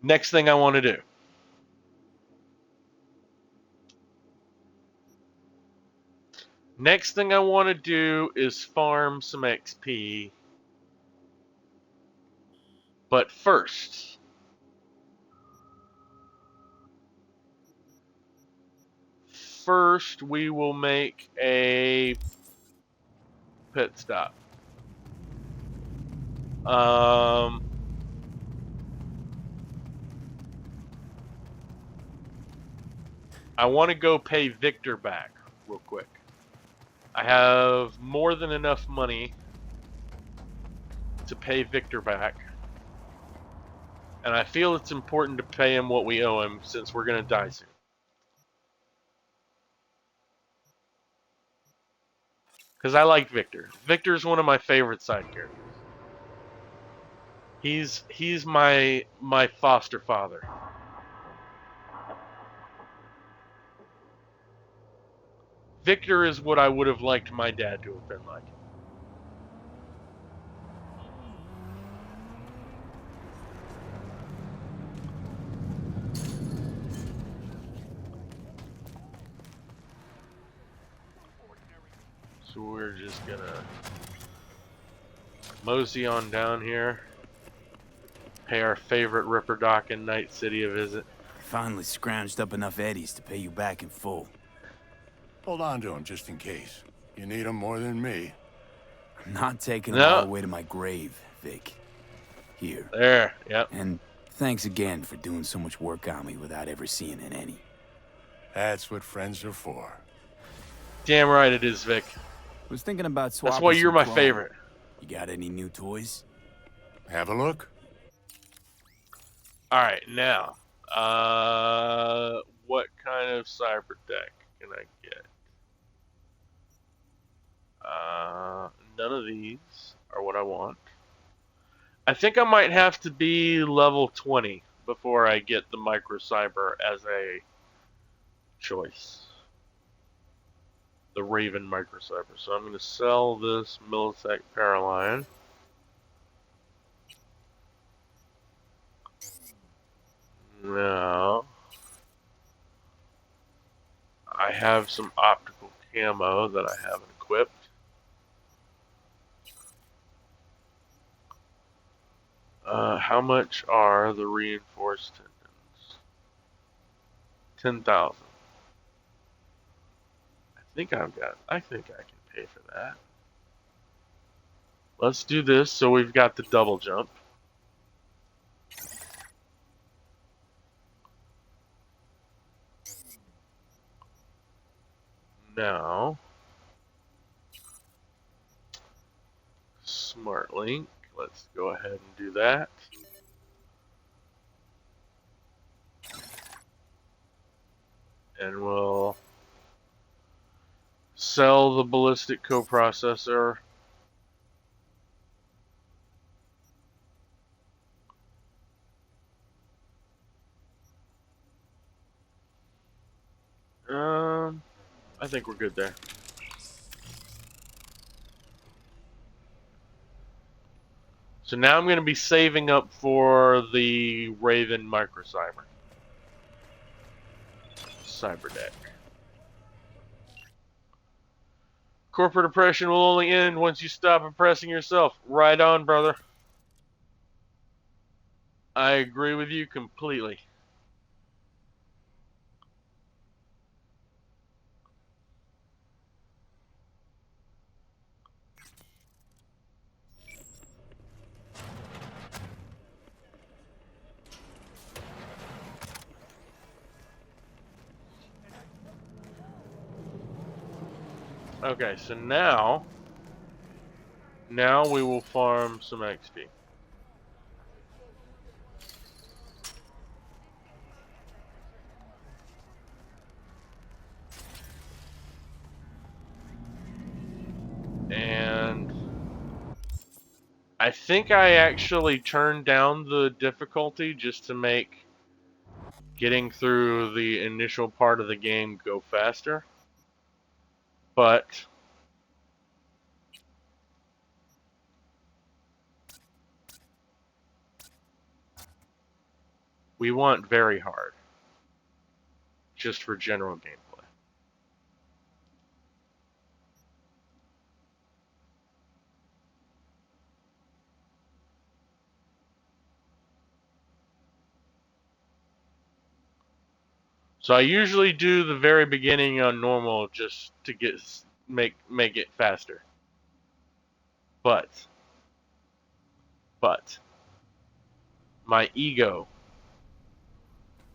next thing I want to do. Next thing I want to do is farm some XP. But first, we will make a pit stop. I want to go pay Victor back real quick. I have more than enough money to pay Victor back. And I feel it's important to pay him what we owe him since we're going to die soon. Because I like Victor. Victor's one of my favorite side characters. He's my foster father. Victor is what I would have liked my dad to have been like. So we're just gonna mosey on down here, pay our favorite Ripperdoc and Night City a visit. Finally scrounged up enough eddies to pay you back in full. Hold on to him just in case. You need him more than me. I'm not taking them all the way to my grave, Vic. Here. There, yep. And thanks again for doing so much work on me without ever seeing an any. That's what friends are for. Damn right it is, Vic. Was thinking about swapping. That's why you're my clone. favorite. You got any new toys? Have a look. All right, now, what kind of cyber deck can I get? None of these are what I want. I think I might have to be level 20 before I get the microcyber as a choice. The Raven microcyber. So I'm going to sell this Militech Paraline. Now, I have some optical camo that I haven't equipped. How much are the reinforced tendons? 10,000. I think I can pay for that. Let's do this so we've got the double jump. Now, Smart Link. Let's go ahead and do that. And we'll sell the ballistic coprocessor. I think we're good there. So now I'm going to be saving up for the Raven microcyber. Cyberdeck. Corporate oppression will only end once you stop oppressing yourself. Right on, brother. I agree with you completely. Okay, so now we will farm some XP. And I think I actually turned down the difficulty just to make getting through the initial part of the game go faster. But we want very hard, just for general gameplay. So I usually do the very beginning on normal just to make it faster. But my ego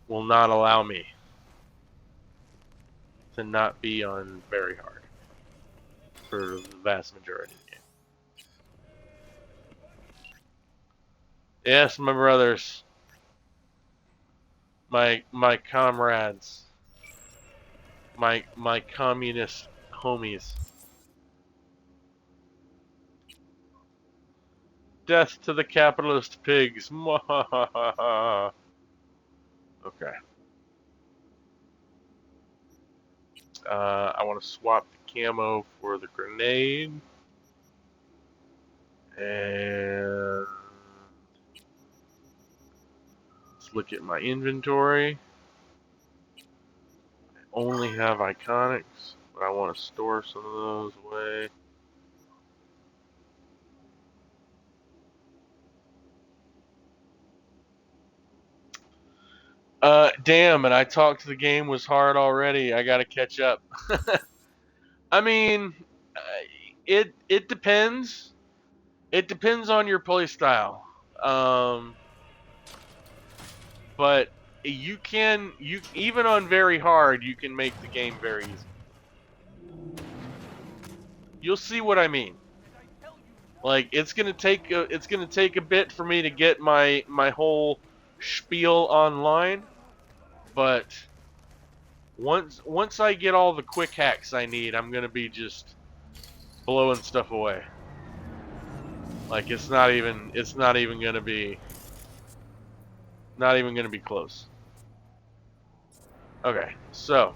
will not allow me to not be on very hard for the vast majority of the game. Yes, my brothers. My comrades. My communist homies. Death to the capitalist pigs. Okay. I want to swap the camo for the grenade. And let's look at my inventory. I only have iconics, but I want to store some of those away. Damn, and I talked the game was hard already. I gotta catch up. I mean, it depends. It depends on your playstyle. But you even on very hard, you can make the game very easy. You'll see what I mean. Like it's gonna take a bit for me to get my whole spiel online. But once I get all the quick hacks I need, I'm gonna be just blowing stuff away. Like it's not even gonna be close. Okay, so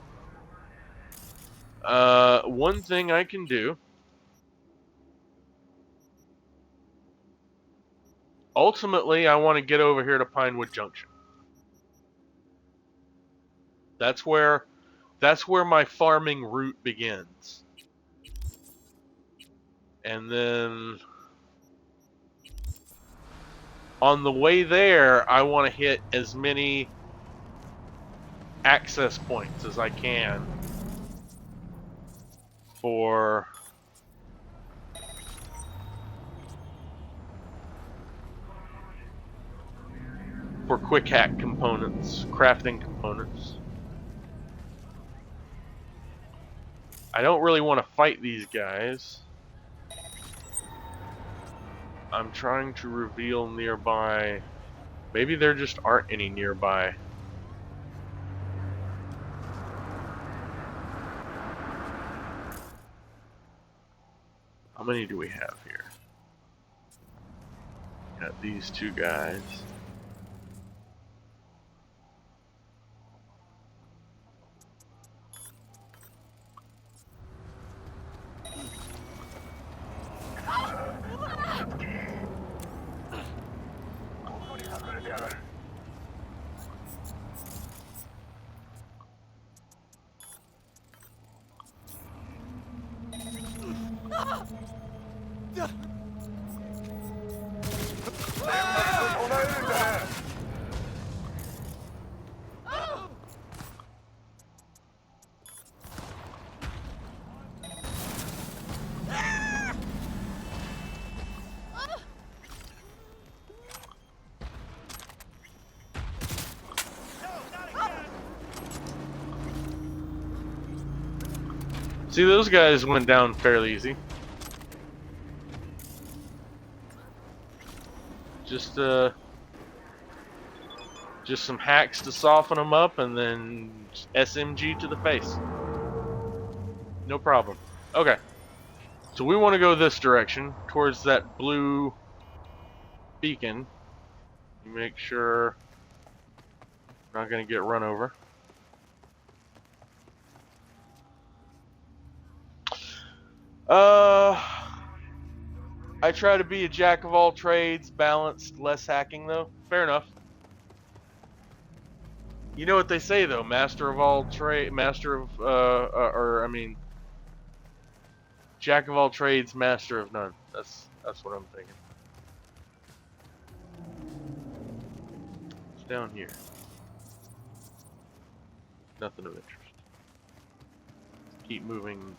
one thing I can do. Ultimately, I want to get over here to Pinewood Junction. That's where my farming route begins. And then on the way there, I want to hit as many access points as I can for quick hack components, crafting components. I don't really want to fight these guys. I'm trying to reveal nearby. Maybe there just aren't any nearby. How many do we have here? Got these two guys. See, those guys went down fairly easy. Just some hacks to soften them up, and then SMG to the face. No problem. Okay. So we want to go this direction, towards that blue beacon. Make sure I'm not going to get run over. I try to be a jack of all trades, balanced, less hacking though. Fair enough. You know what they say though, master of all trade, jack of all trades, master of none. That's what I'm thinking. It's down here. Nothing of interest. Keep moving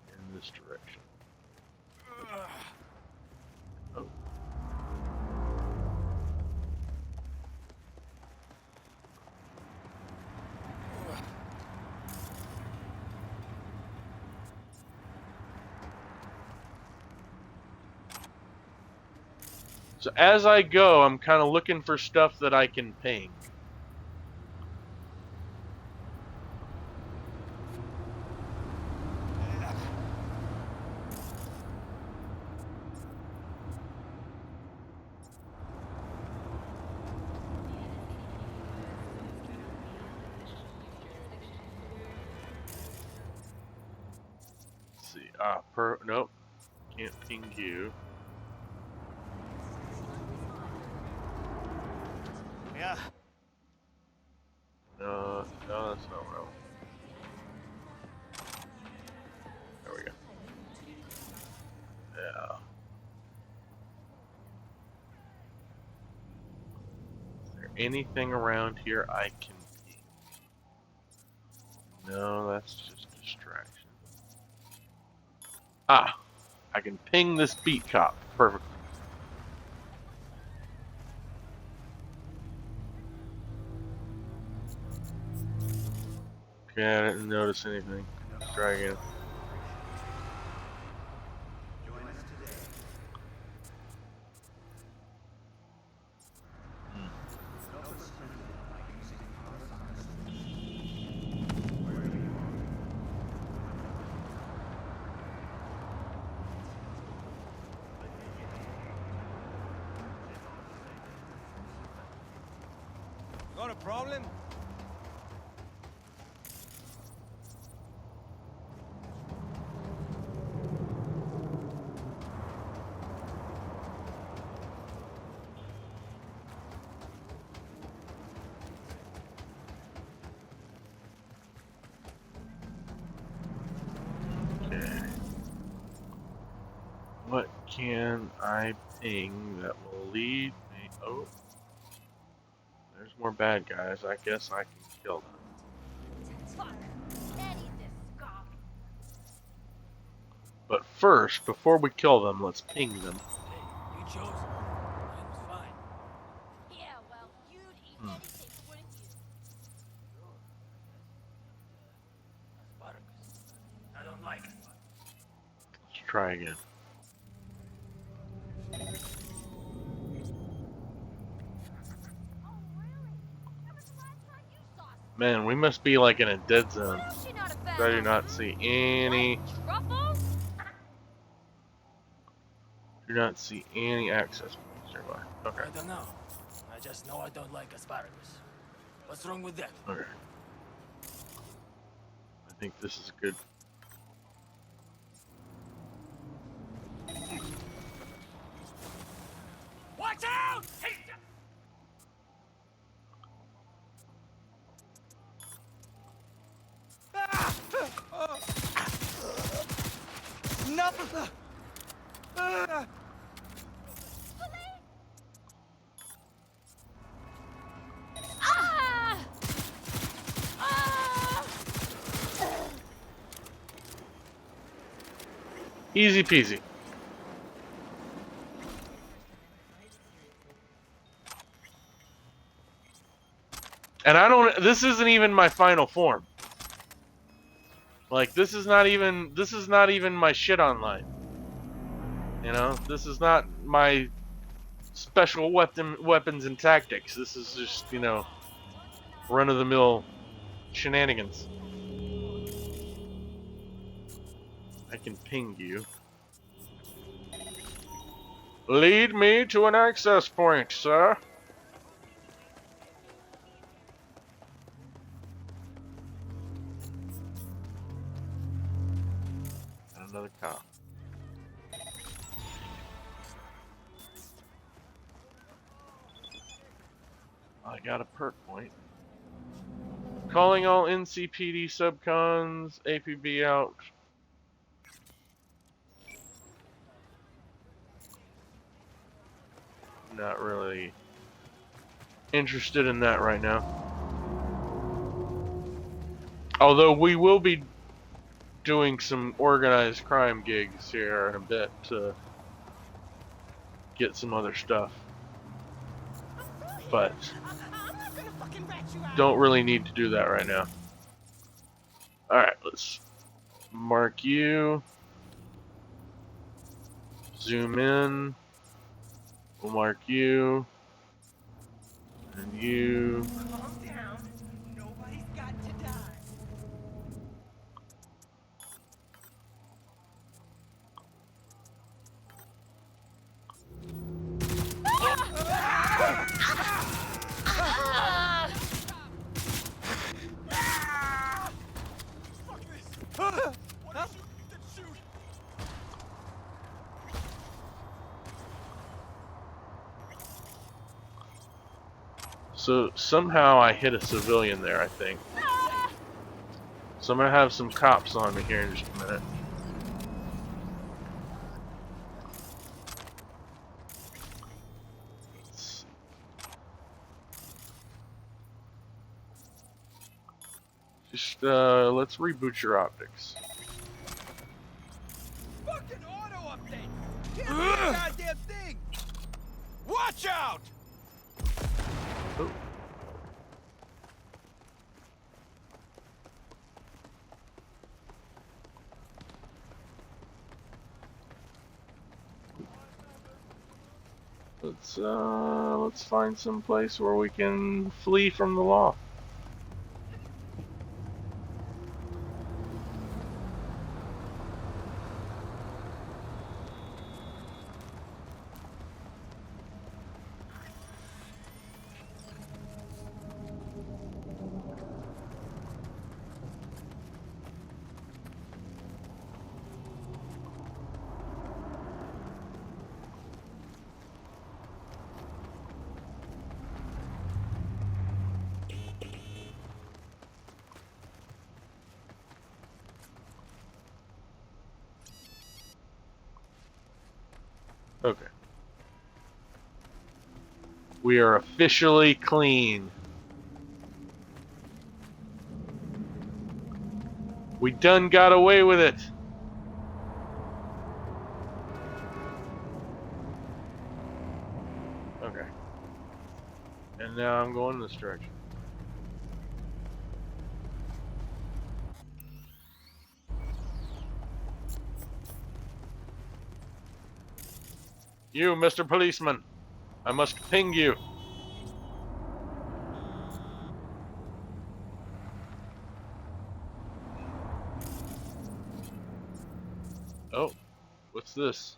in this direction. Oh. So as I go, I'm kind of looking for stuff that I can ping. Nope. Can't ping you. Yeah. No, that's not what I want. There we go. Yeah. Is there anything around here I can ping? No, that's just distraction. Ah, I can ping this beat cop. Perfect. Okay, I didn't notice anything. Let's try again. Got a problem? Okay. What can I ping that will lead me? Oh, there's more bad guys. I guess I can kill them. Fuck. Eddie this scum. But first, before we kill them, let's ping them. Hey, you chose. Mine was fine. Yeah, well, you'd eat anything, wouldn't you? Spartacus. I don't like it. Let's try again. Oh, really? When was the last time you saw some? Man, we must be like in a dead zone. Well, she not a bad I do little not fruit. see any. What? Truffles? Do not see any access points nearby. Okay. I don't know. I just know I don't like asparagus. What's wrong with that? Okay. I think this is good. Watch out! No! Ah! Ah! Easy peasy. And I don't. This isn't even my final form. Like this is not even my shit online. You know, this is not my special weapons and tactics. This is just, you know, run of the mill shenanigans. I can ping you. Lead me to an access point, sir. And another cop. I got a perk point. Calling all NCPD subcons, APB out. Not really interested in that right now. Although we will be doing some organized crime gigs here in a bit to get some other stuff. But don't really need to do that right now. Alright, let's mark you. Zoom in. We'll mark you. And you. Calm down. Nobody's got to die. So somehow I hit a civilian there, I think. So I'm gonna have some cops on me here in just a minute. Let's reboot your optics. Fucking auto update! Can't do a goddamn thing! Watch out! Oh. Let's find some place where we can flee from the law. Okay. We are officially clean. We done got away with it. Okay. And now I'm going this direction. You, Mr. Policeman. I must ping you. Oh, what's this?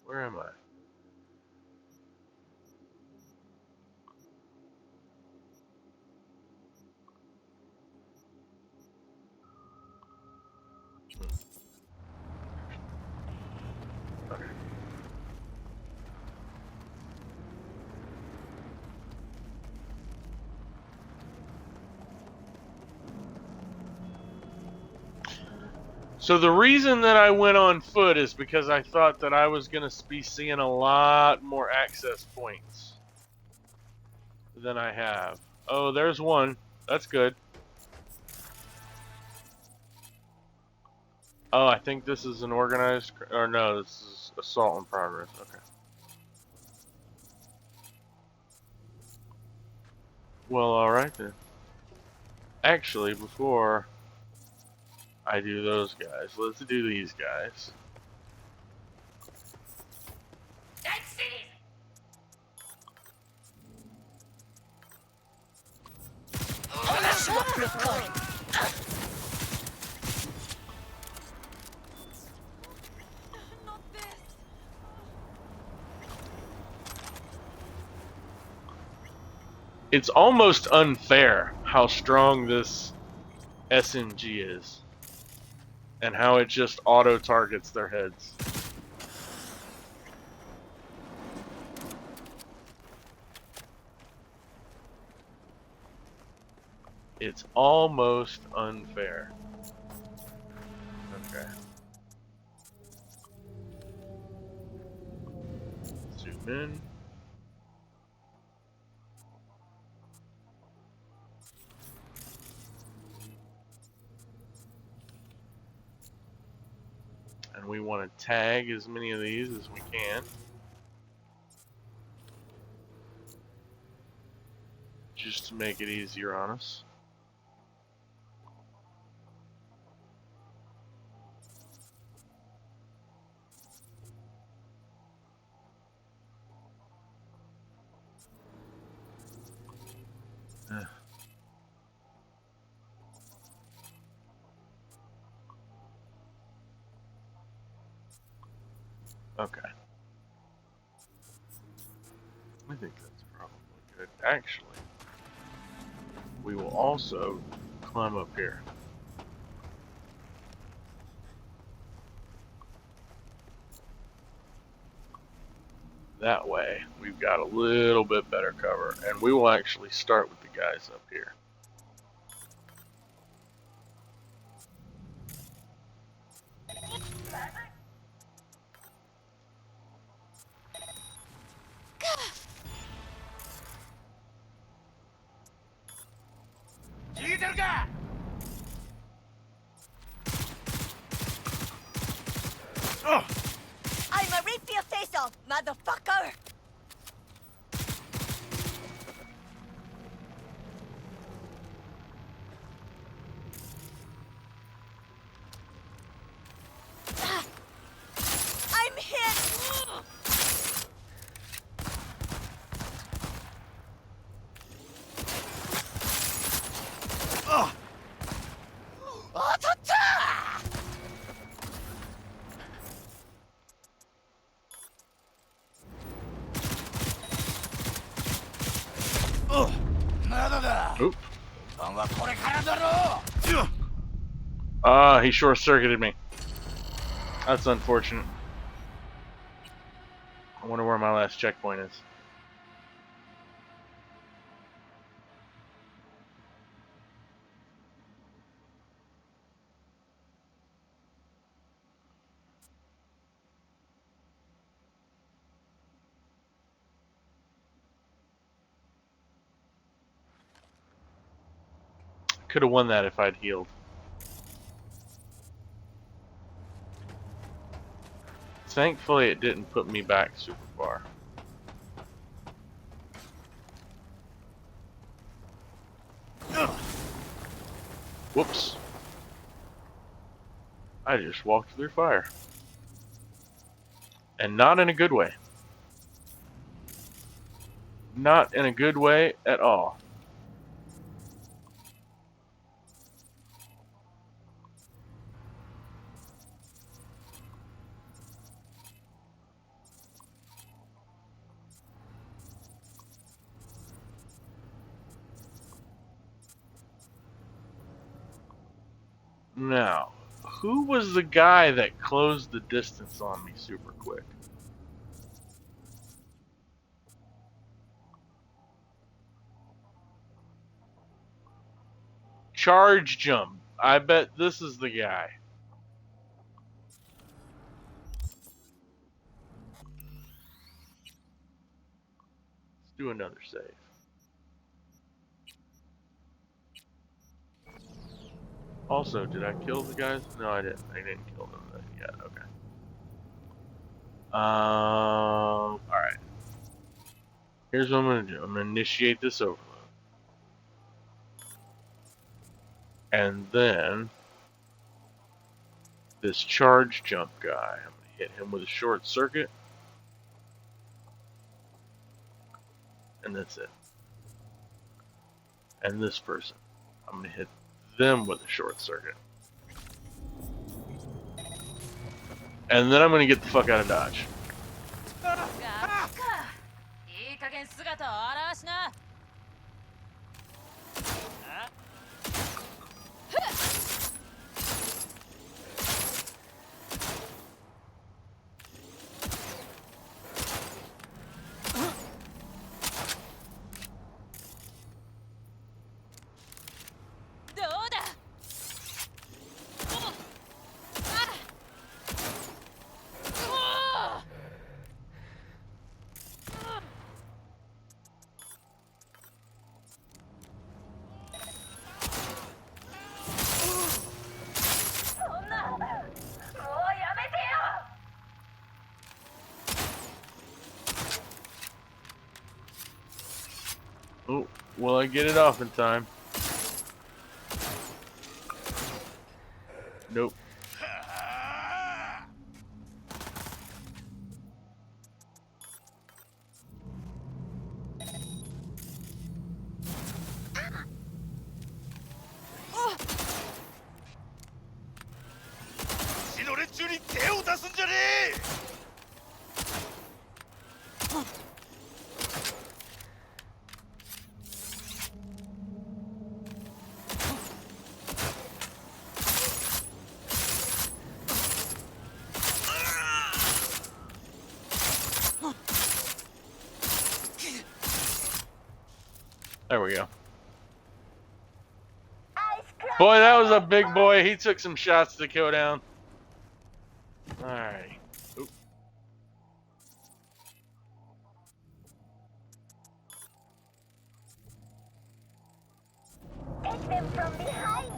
Where am I? Okay. So the reason that I went on foot is because I thought that I was going to be seeing a lot more access points than I have. Oh, there's one. That's good. Oh, I think this is an organized... Or no, this is assault in progress. Okay. Well, alright then. Actually, before I do those guys, let's do these guys. Not this. It's almost unfair how strong this SMG is. And how it just auto-targets their heads. It's almost unfair. Okay. Zoom in. And we want to tag as many of these as we can. Just to make it easier on us. Okay. I think that's probably good. Actually, we will also climb up here. That way, we've got a little bit better cover. And we will actually start with the guys up here. I'ma rip your face off, motherfucker! I'm hit! Oop. Ah, he short-circuited me. That's unfortunate. I wonder where my last checkpoint is. Could have won that if I'd healed. Thankfully, it didn't put me back super far. Whoops. I just walked through fire. And not in a good way. Not in a good way at all. Now, who was the guy that closed the distance on me super quick? Charge jump. I bet this is the guy. Let's do another save. Also, did I kill the guys? No, I didn't. I didn't kill them yet. Okay. Alright. Here's what I'm gonna do. I'm gonna initiate this overload. And then this charge jump guy, I'm gonna hit him with a short circuit. And that's it. And this person, I'm gonna hit them with a short circuit. And then I'm gonna get the fuck out of Dodge. いい加減姿を現しな。どうだ。Oh, will I get it off in time? Nope. There we go. Boy, that was a big boy. He took some shots to go down. Alright. Oop. Take them from behind.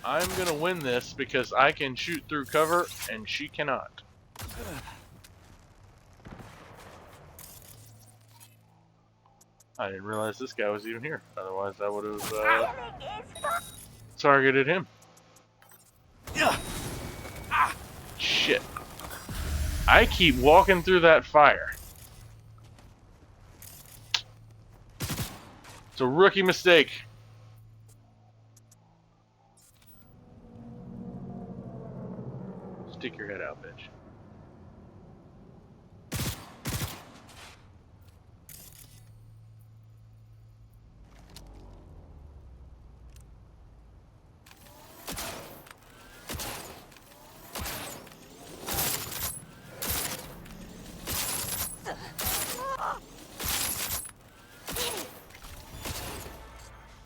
I'm gonna win this because I can shoot through cover and she cannot. I didn't realize this guy was even here. Otherwise, I would have targeted him. Shit. I keep walking through that fire. It's a rookie mistake. Stick your head out, bitch.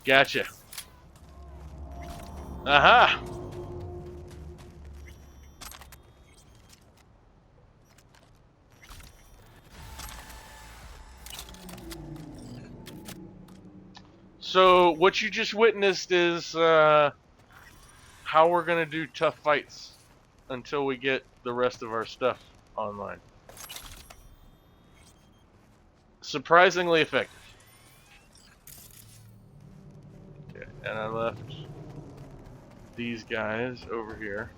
Gotcha. Aha! So what you just witnessed is how we're gonna do tough fights until we get the rest of our stuff online. Surprisingly effective. Okay, and I left these guys over here.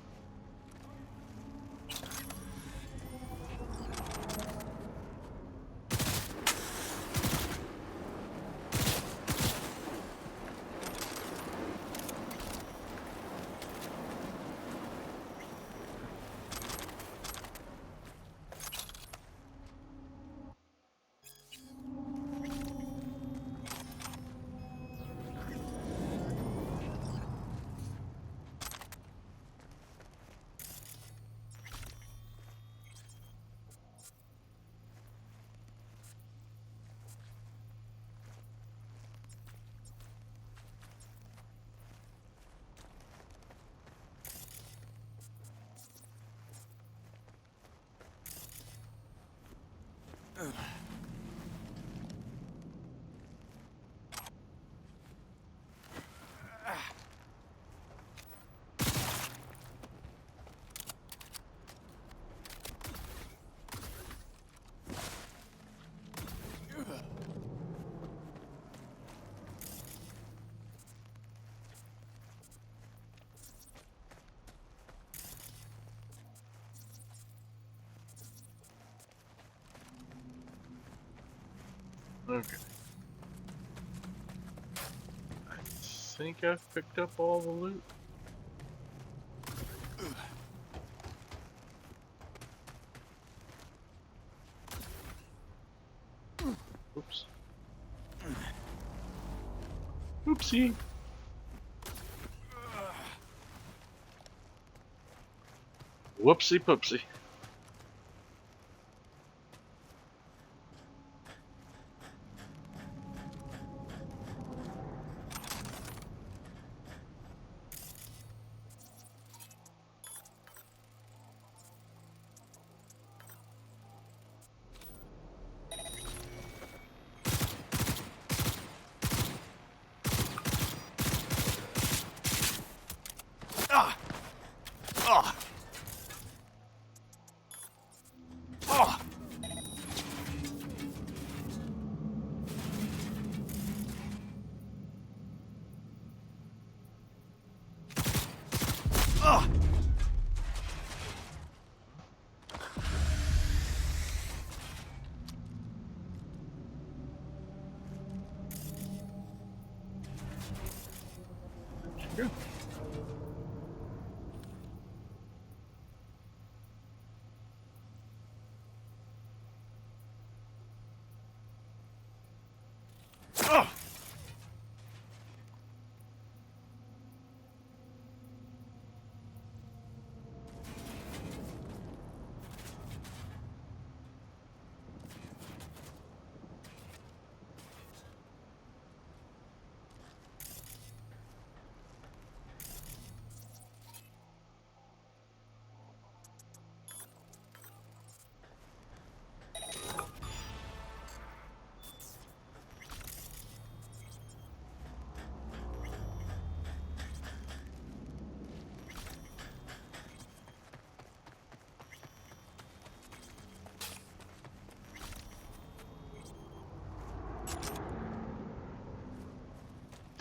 Okay. I think I've picked up all the loot. Oops. Oopsie. Whoopsie poopsie.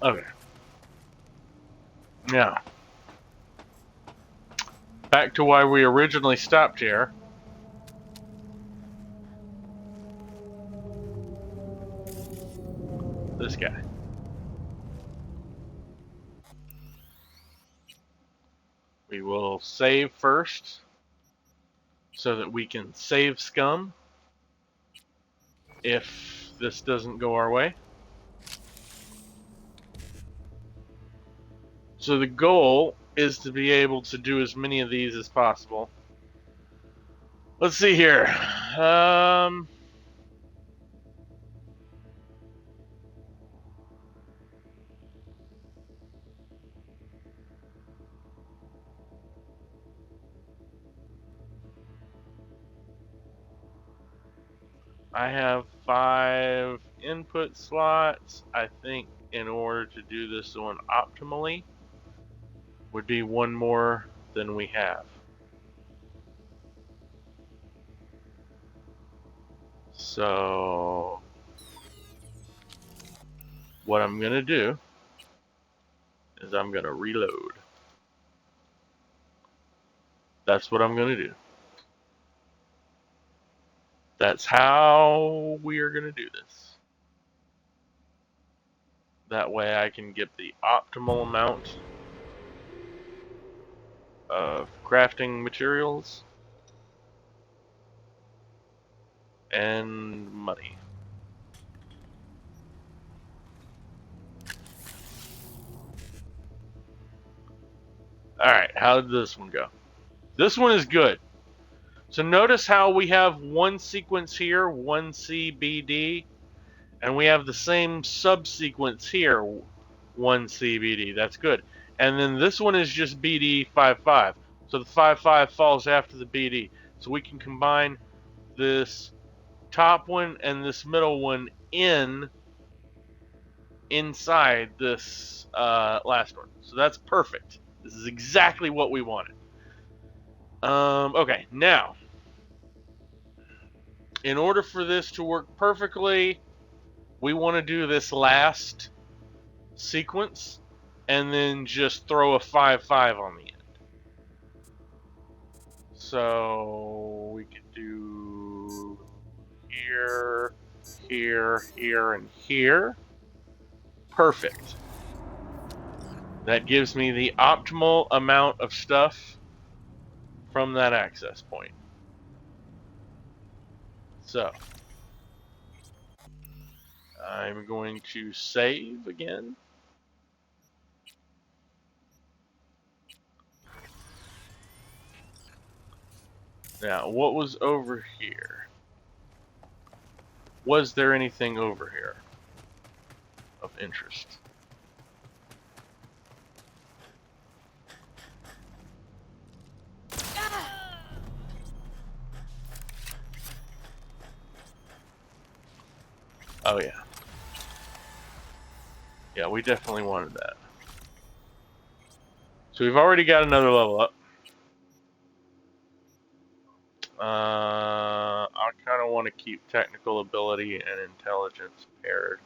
Okay. Now, back to why we originally stopped here. This guy. We will save first so that we can save scum if this doesn't go our way. So the goal is to be able to do as many of these as possible. Let's see here. I have 5 input slots. I think in order to do this one optimally would be one more than we have. So what I'm going to do is I'm going to reload. That's what I'm going to do. That's how we are going to do this. That way I can get the optimal amount of crafting materials and money. Alright, how did this one go? This one is good. So notice how we have one sequence here, 1CBD, and we have the same subsequence here, 1CBD. That's good. And then this one is just BD55. So the 55 falls after the BD. So we can combine this top one and this middle one inside this last one. So that's perfect. This is exactly what we wanted. Okay, now, in order for this to work perfectly, we want to do this last sequence and then just throw a 5-5 on the end. So we could do here, here, here, and here. Perfect. That gives me the optimal amount of stuff from that access point. So I'm going to save again. Now, what was over here? Was there anything over here of interest? Oh yeah. Yeah, we definitely wanted that. So we've already got another level up. I kind of want to keep technical ability and intelligence paired.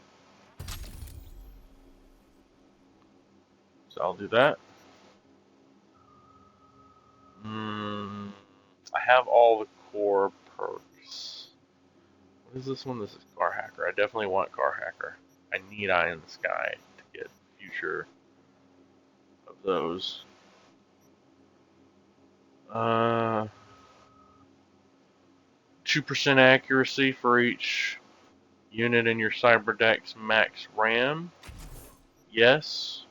So I'll do that. I have all the core perks. What is this one? This is Car Hacker. I definitely want Car Hacker. I need Eye in the Sky to get future of those. 2% accuracy for each unit in your Cyberdex max RAM. Yes.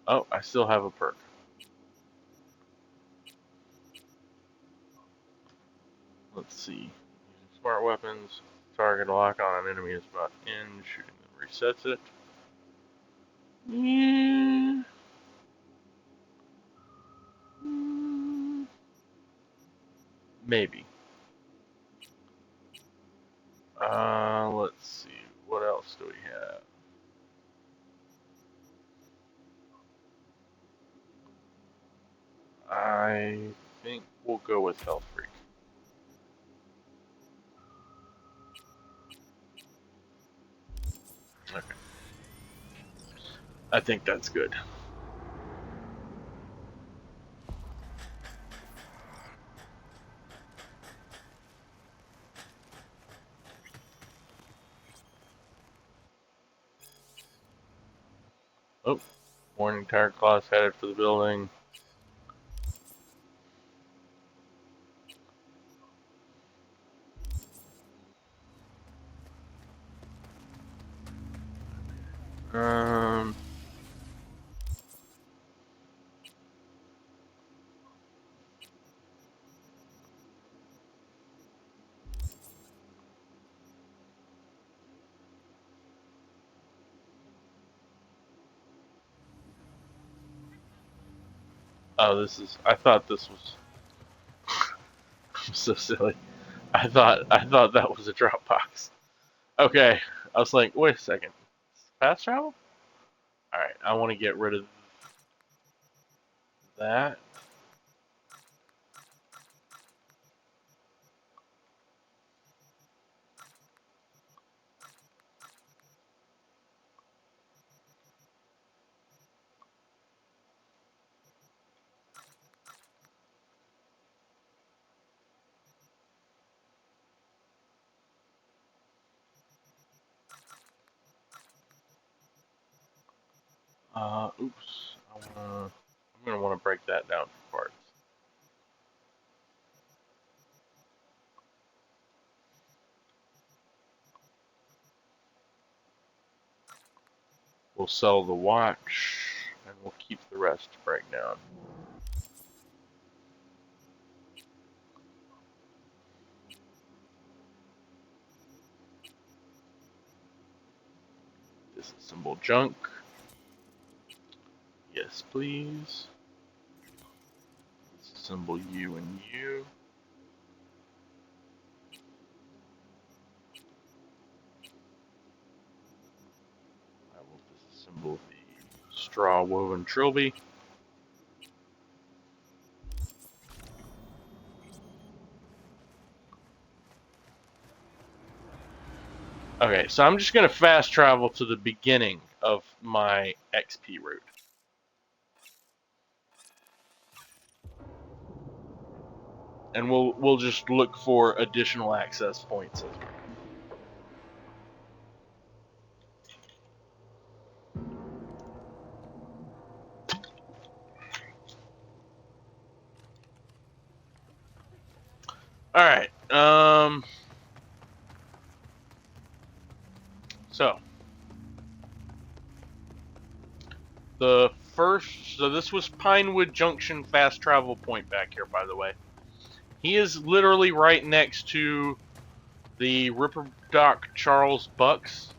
Oh, I still have a perk. Let's see. Smart weapons. Target lock on an enemy is about in. Shooting them resets it. Yeah. Maybe. Let's see. What else do we have? I think we'll go with Health Freak. Okay. I think that's good. Oh, Morning Tire Claws headed for the building. Um, Oh, this is. I thought this was. I'm so silly. I thought that was a Dropbox. Okay, I was like, wait a second. Fast travel? All right, I want to get rid of that. Oops. I'm gonna want to break that down for parts. We'll sell the watch, and we'll keep the rest to break down. Disassemble junk. Yes, please. Disassemble you and you. I will disassemble the straw woven trilby. Okay, so I'm just going to fast travel to the beginning of my XP route. And we'll just look for additional access points. All right. So the first, so this was Pinewood Junction fast travel point back here, by the way. He is literally right next to the Ripperdoc Charles Bucks.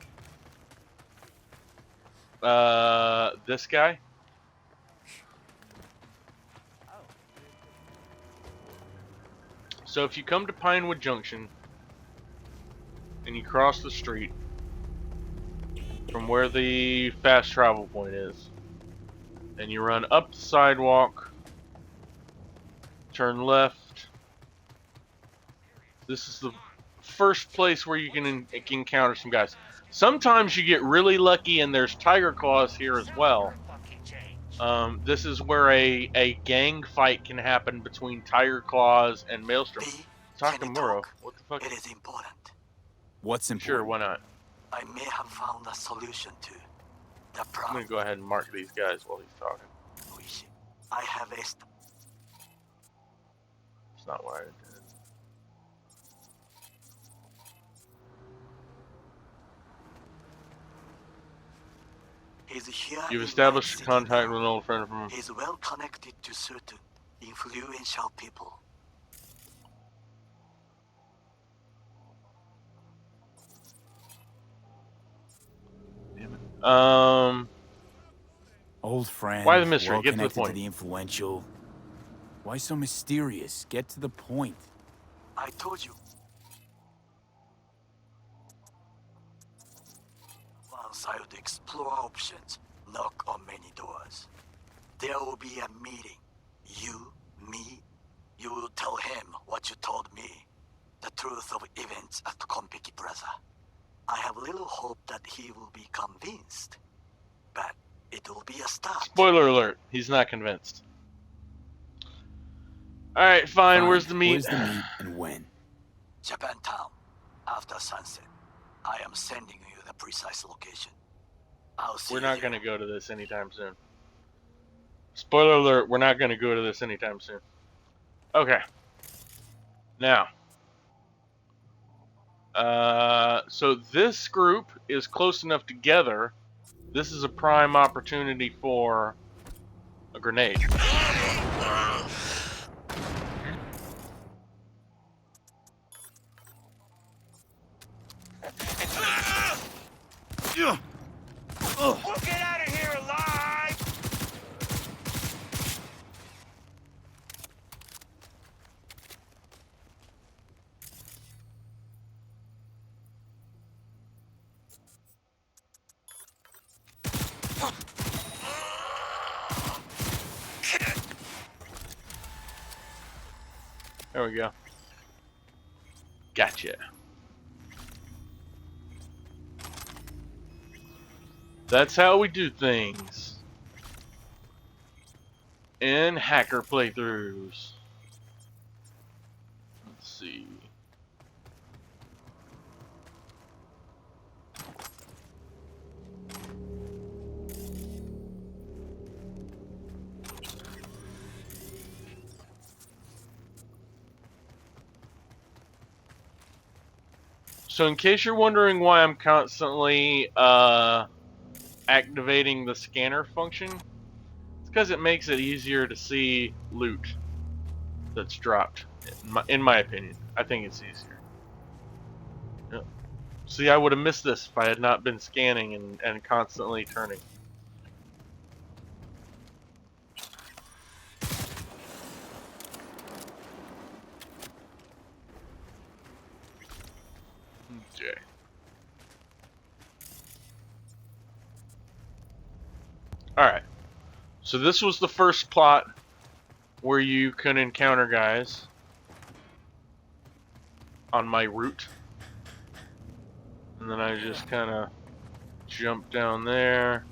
This guy. So if you come to Pinewood Junction and you cross the street from where the fast travel point is, and you run up the sidewalk, turn left. This is the first place where you can encounter some guys. Sometimes you get really lucky and there's tiger claws here as well. This is where a gang fight can happen between tiger claws and Maelstrom. Takamura, what the fuck? It is important. What's important? Sure, why not? I may have found a solution to the I'm problem. gonna go ahead and mark these guys while he's talking. I have a It's not what I did. He's here. You've established contact with an old friend from. He's well connected to certain influential people. Old friend. Why the mystery? Well Get to the connected point. the influential. Why so mysterious? Get to the point. I told you. Once I would explore options, knock on many doors. There will be a meeting. You, me, you will tell him what you told me. The truth of events at Konpeki Plaza. I have little hope that he will be convinced. But it will be a start. Spoiler alert, he's not convinced. Alright, fine, where's the meet? Where's the meet and when? Japantown. After sunset. I am sending you the precise location. I'll see We're you not there. gonna go to this anytime soon. Spoiler alert, we're not gonna go to this anytime soon. Okay. Now. So this group is close enough together. This is a prime opportunity for a grenade. We'll get out of here alive! There we go. Gotcha. That's how we do things in hacker playthroughs. Let's see. So in case you're wondering why I'm constantly activating the scanner function, it's because it makes it easier to see loot that's dropped, in my opinion. I think it's easier. Yep. See, I would have missed this if I had not been scanning and constantly turning. Okay. Alright. So this was the first plot where you can encounter guys on my route. And then I just kind of jump down there.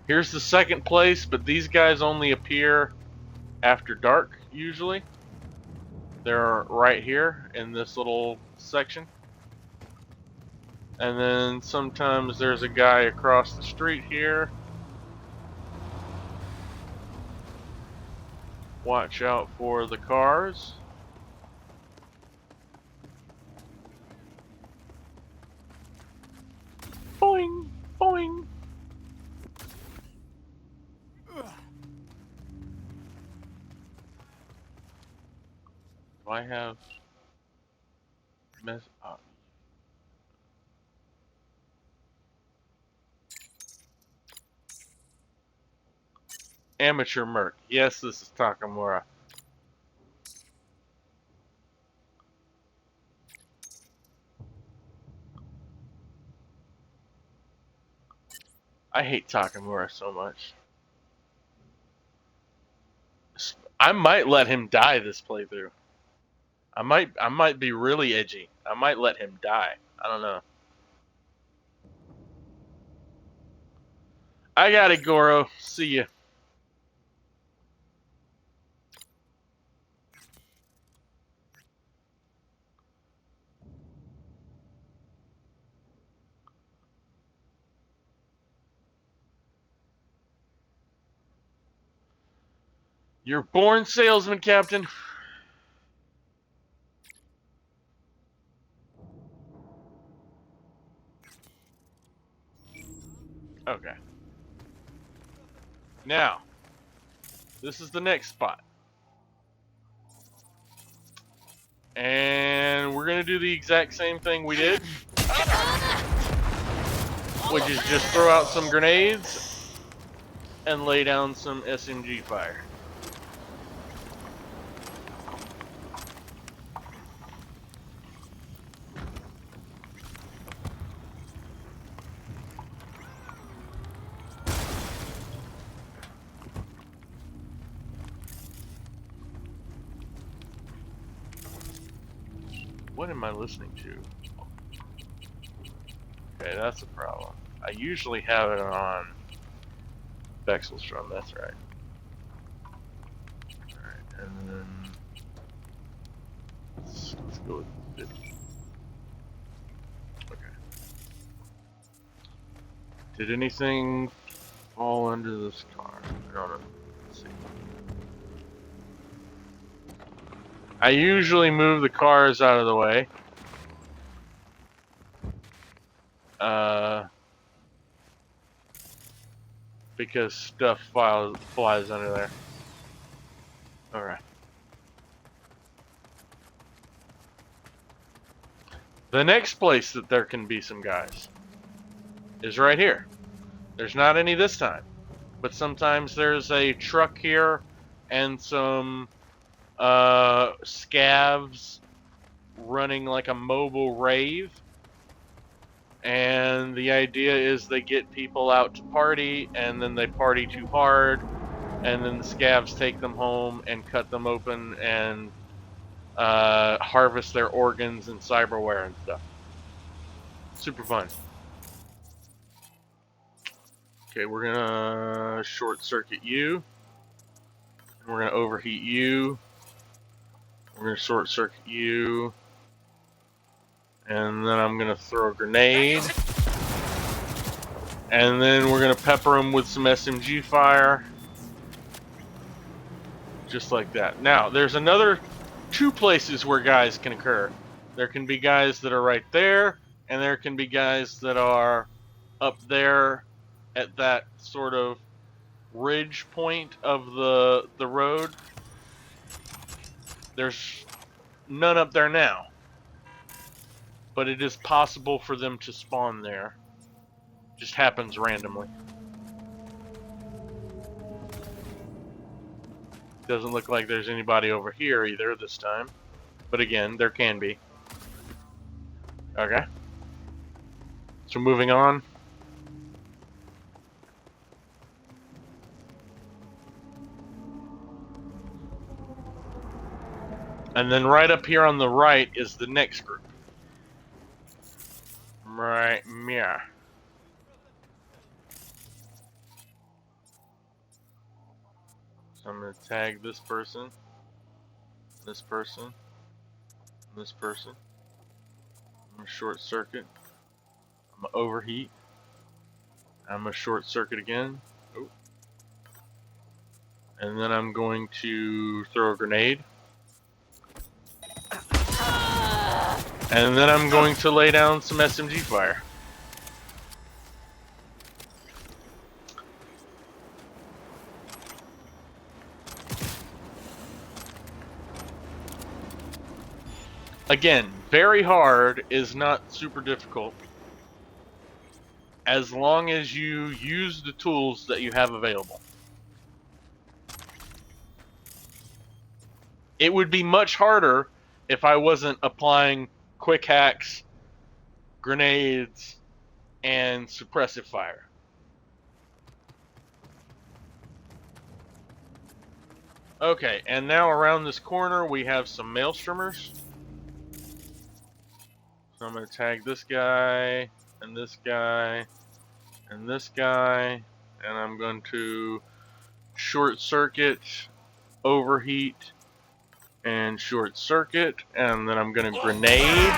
Here's the second place, but these guys only appear after dark, usually. They're right here in this little section. And then sometimes there's a guy across the street here. Watch out for the cars. Boing, boing. Do I have mess up? Amateur Merc. Yes, this is Takamura. I hate Takamura so much. I might let him die this playthrough. I might be really edgy. I might let him die. I don't know. I got it, Goro. See ya. You're born salesman, Captain. Okay. Now, this is the next spot. And we're going to do the exact same thing we did, which is just throw out some grenades and lay down some SMG fire. What am I listening to? Okay, that's a problem. I usually have it on Bexelstrom, that's right. Alright, and then let's go with 50. Okay. Did anything fall under this car? I don't know. Let's see. I usually move the cars out of the way. Because stuff flies under there. Alright. The next place that there can be some guys is right here. There's not any this time. But sometimes there's a truck here and some scavs running like a mobile rave, and the idea is they get people out to party, and then they party too hard, and then the scavs take them home and cut them open and harvest their organs and cyberware and stuff. Super fun. Okay, we're gonna short circuit you. We're gonna overheat you. We're gonna short circuit you. And then I'm gonna throw a grenade. And then we're gonna pepper them with some SMG fire. Just like that. Now, there's another 2 places where guys can occur. There can be guys that are right there, and there can be guys that are up there at that sort of ridge point of the road. There's none up there now, but it is possible for them to spawn there. Just happens randomly. Doesn't look like there's anybody over here either this time, but again, there can be. Okay, so moving on. And then right up here on the right is the next group. Right here. So I'm going to tag this person, this person, this person. I'm going to short circuit. I'm going to overheat. I'm going to short circuit again. Oh. And then I'm going to throw a grenade. And then I'm going to lay down some SMG fire. Again, very hard is not super difficult, as long as you use the tools that you have available. It would be much harder if I wasn't applying quick hacks, grenades, and suppressive fire. Okay, and now around this corner we have some maelstromers. So I'm going to tag this guy, and this guy, and this guy, and I'm going to short circuit, overheat, and short circuit, and then I'm going to grenade,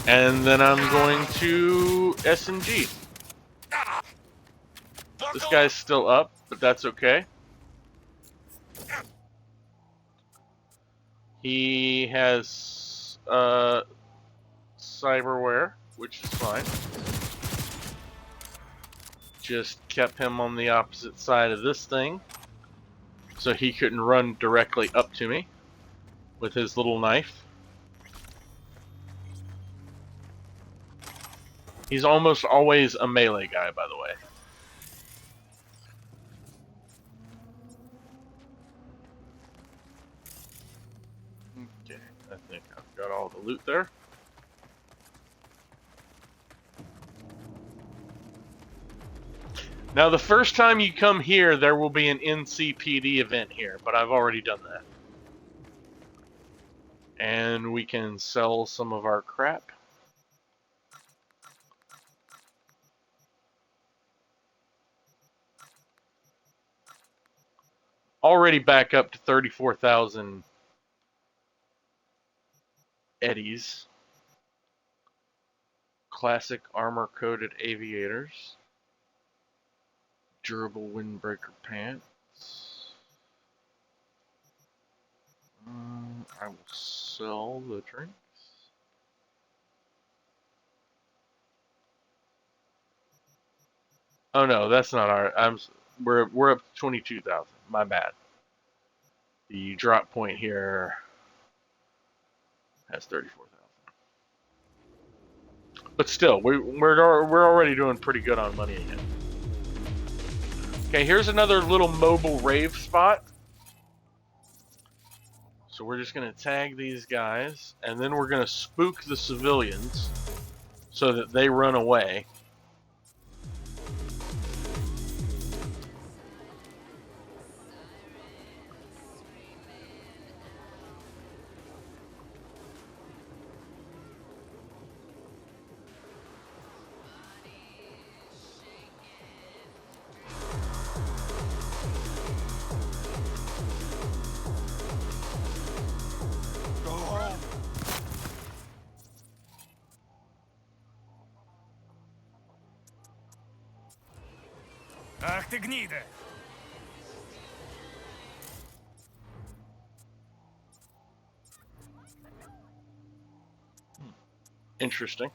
and then I'm going to SMG. This guy's still up, but that's okay. He has cyberware, which is fine. Just kept him on the opposite side of this thing, so he couldn't run directly up to me with his little knife. He's almost always a melee guy, by the way. Okay, I think I've got all the loot there. Now, the first time you come here, there will be an NCPD event here, but I've already done that. And we can sell some of our crap. Already back up to 34,000 eddies. Classic armor-coated aviators. Durable windbreaker pants. I will sell the drinks. Oh no, that's not our. We're up to 22,000. My bad. The drop point here has 34,000. But still, we're already doing pretty good on money again. Okay, here's another little mobile rave spot. So we're just going to tag these guys, and then we're going to spook the civilians so that they run away. Ах ты гнида! Interesting.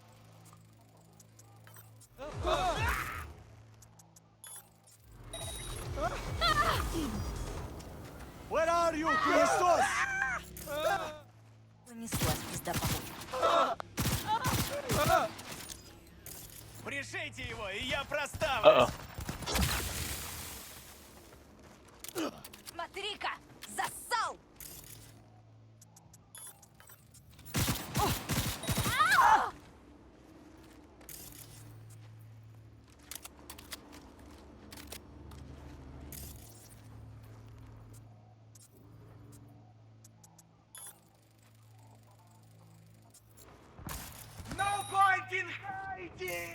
Where are you, Христос? Понеслась пизда по Пришейте его, и я проставлюсь! Uh-oh. Смотри-ка! Зассал! No point in hiding!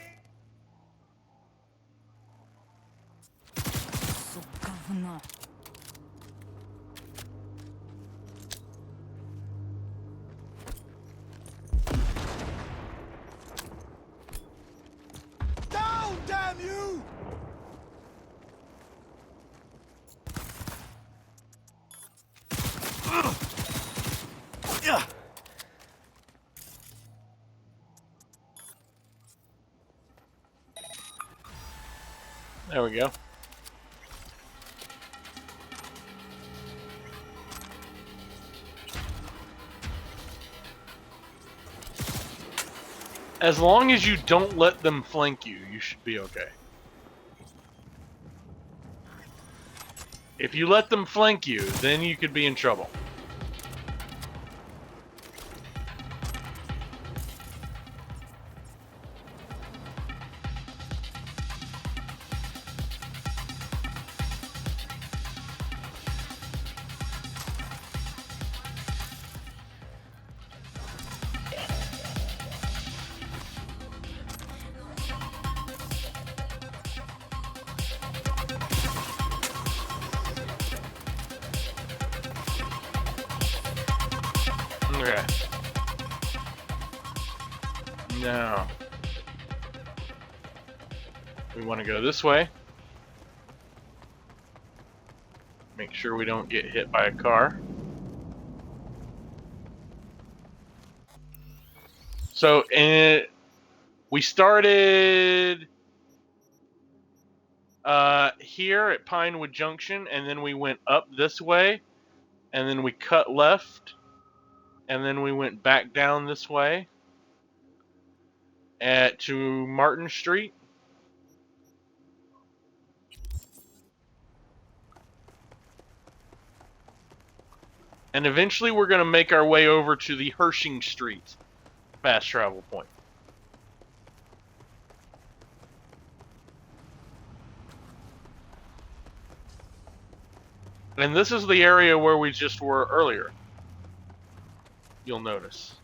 Сука, говно. Down, damn you! There we go. As long as you don't let them flank you, you should be okay. If you let them flank you, then you could be in trouble. Okay. Now, we want to go this way. Make sure we don't get hit by a car. So, we started here at Pinewood Junction, and then we went up this way, and then we cut left, and then we went back down this way to Martin Street. And eventually we're going to make our way over to the Hershing Street fast travel point. And this is the area where we just were earlier. You'll notice.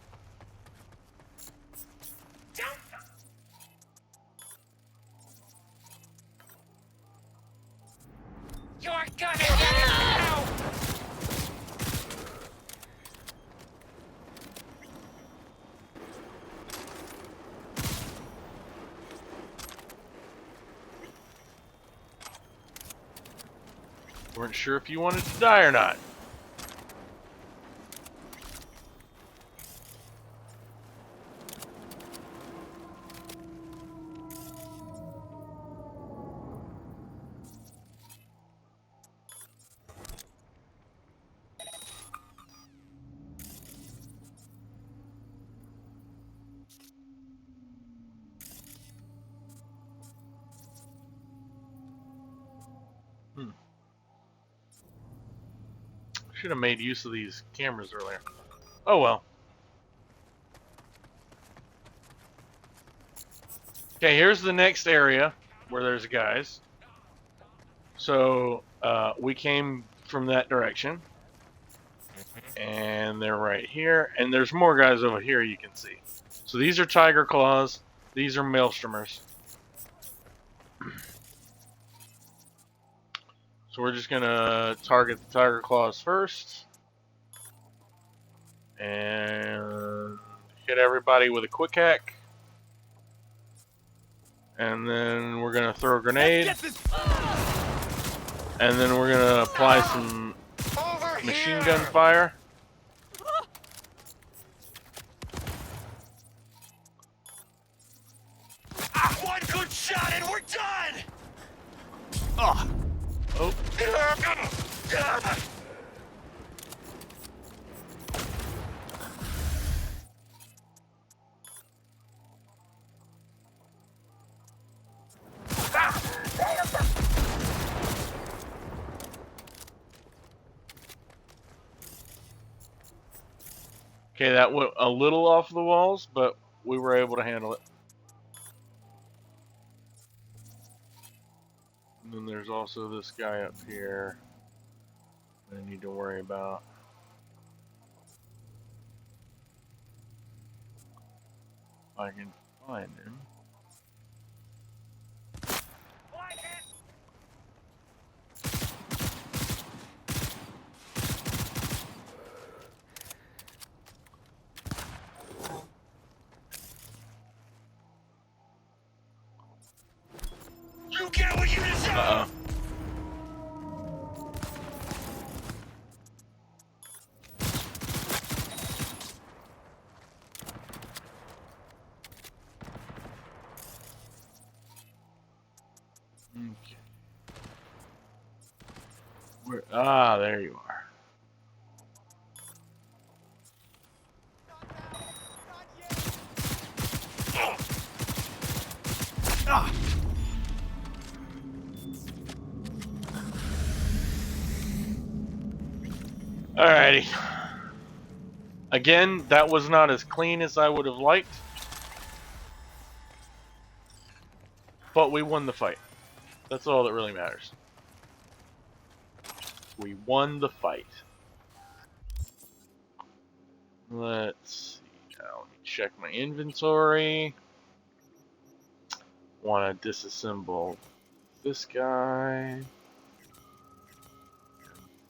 You're gonna get it now! Weren't sure if you wanted to die or not. Should have made use of these cameras earlier. Oh well. Okay, here's the next area where there's guys. So we came from that direction. And they're right here. And there's more guys over here you can see. So these are Tiger Claws. These are Maelstromers. So we're just gonna target the Tiger Claws first. And hit everybody with a quick hack. And then we're gonna throw a grenade. Get this! And then we're gonna apply some machine gun fire. One good shot and we're done! Oh. Okay, that went a little off the walls, but we were able to handle it. And then there's also this guy up here I need to worry about. If I can find him. You get what you deserve! Uh-oh. Okay. Where? Ah, there you are. Alrighty. Again, that was not as clean as I would have liked. But we won the fight. That's all that really matters. We won the fight. Let's see. Now, let me check my inventory. Want to disassemble this guy.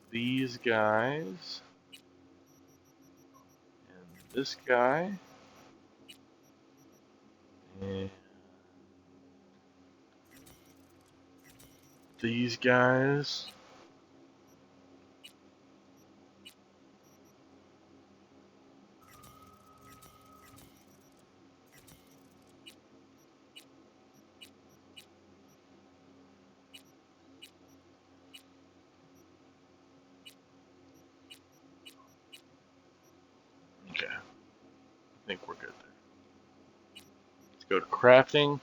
These guys. And this guy. And these guys. Okay. I think we're good there. Let's go to crafting.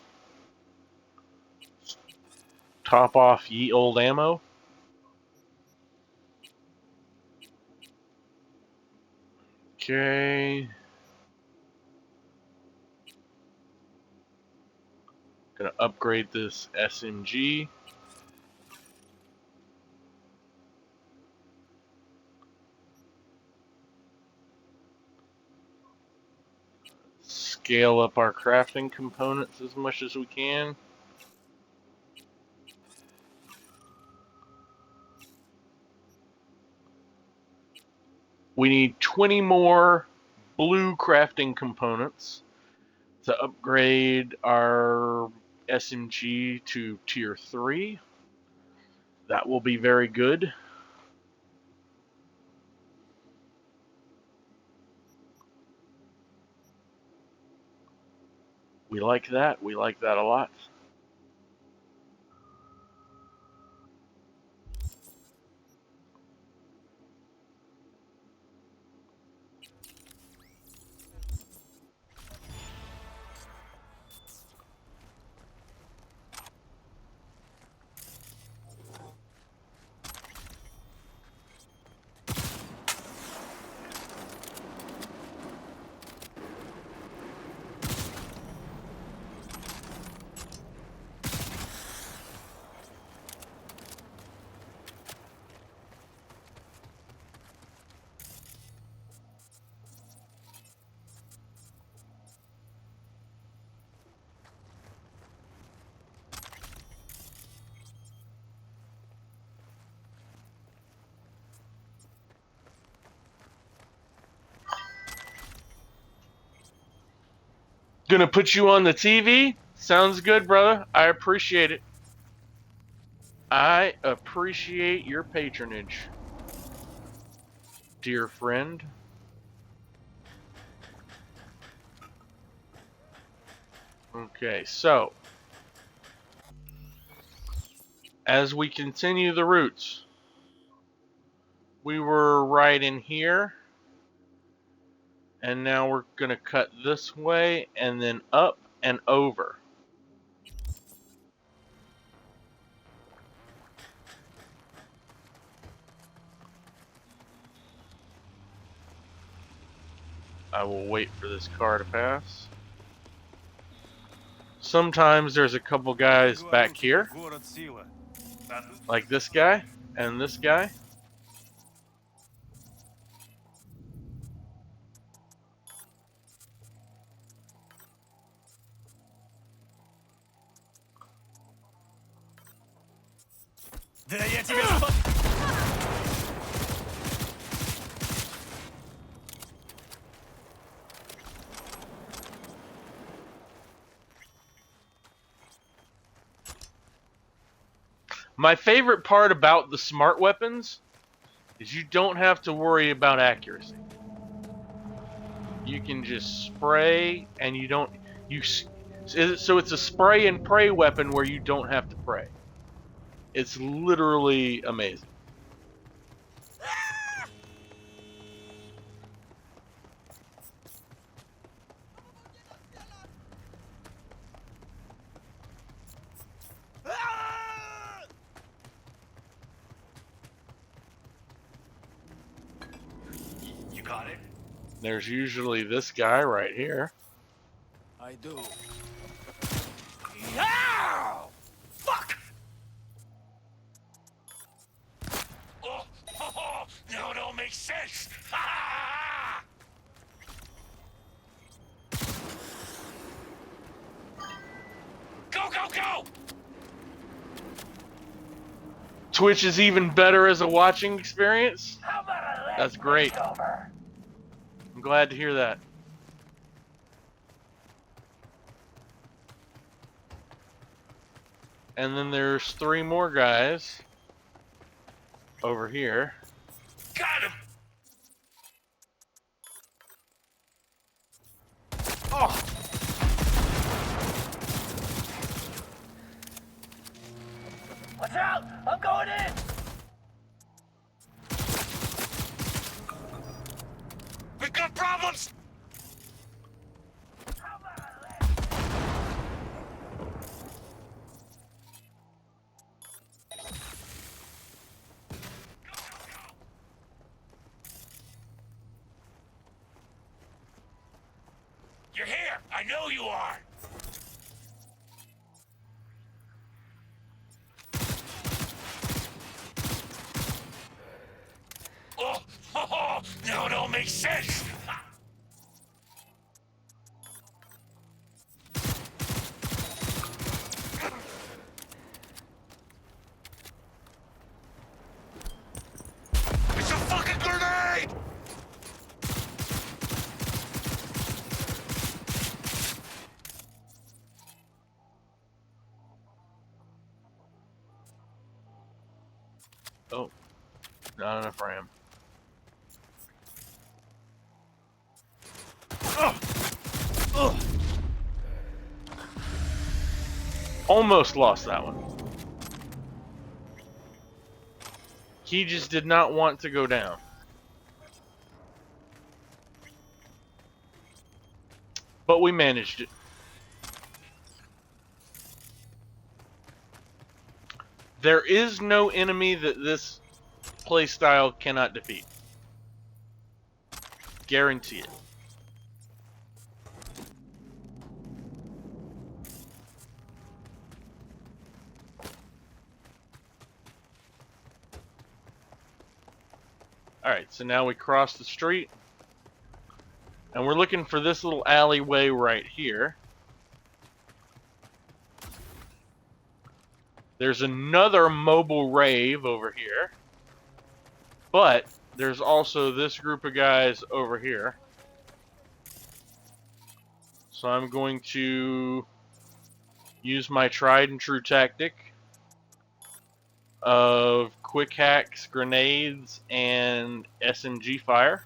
Top off ye old ammo. Okay. Gonna upgrade this SMG. Scale up our crafting components as much as we can. We need 20 more blue crafting components to upgrade our SMG to tier 3. That will be very good. We like that. We like that a lot. Gonna put you on the TV? Sounds good, brother. I appreciate it. I appreciate your patronage, dear friend. Okay, so as we continue the routes, we were right in here, and now we're going to cut this way and then up and over. I will wait for this car to pass. Sometimes there's a couple guys back here, like this guy and this guy. Да я тебя спа... My favorite part about the smart weapons is you don't have to worry about accuracy. You can just spray and you don't... So it's a spray and pray weapon where you don't have to pray. It's literally amazing. You got it? There's usually this guy right here. I do. Ow! Fuck! No, it don't make sense. Go, go, go! Twitch is even better as a watching experience? That's great. I'm glad to hear that. And then there's 3 more guys over here. Got him! Oh! Watch out! I'm going in! We've got problems! You're here! I know you are! Oh, no, it don't make sense! It's a fucking grenade! Oh, not enough RAM. Almost lost that one. He just did not want to go down. But we managed it. There is no enemy that this playstyle cannot defeat. Guarantee it. Alright, so now we cross the street. And we're looking for this little alleyway right here. There's another mobile rave over here. But there's also this group of guys over here. So I'm going to use my tried and true tactic of quick hacks, grenades, and SMG fire.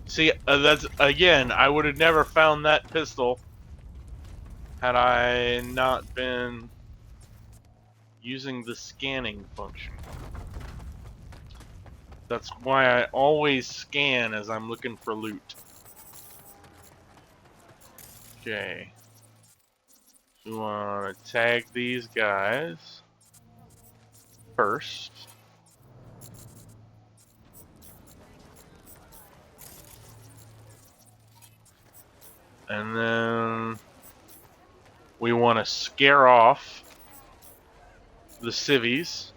See, that's again, I would have never found that pistol had I not been using the scanning function. That's why I always scan as I'm looking for loot. Okay. So we want to tag these guys first. And then we want to scare off the civvies.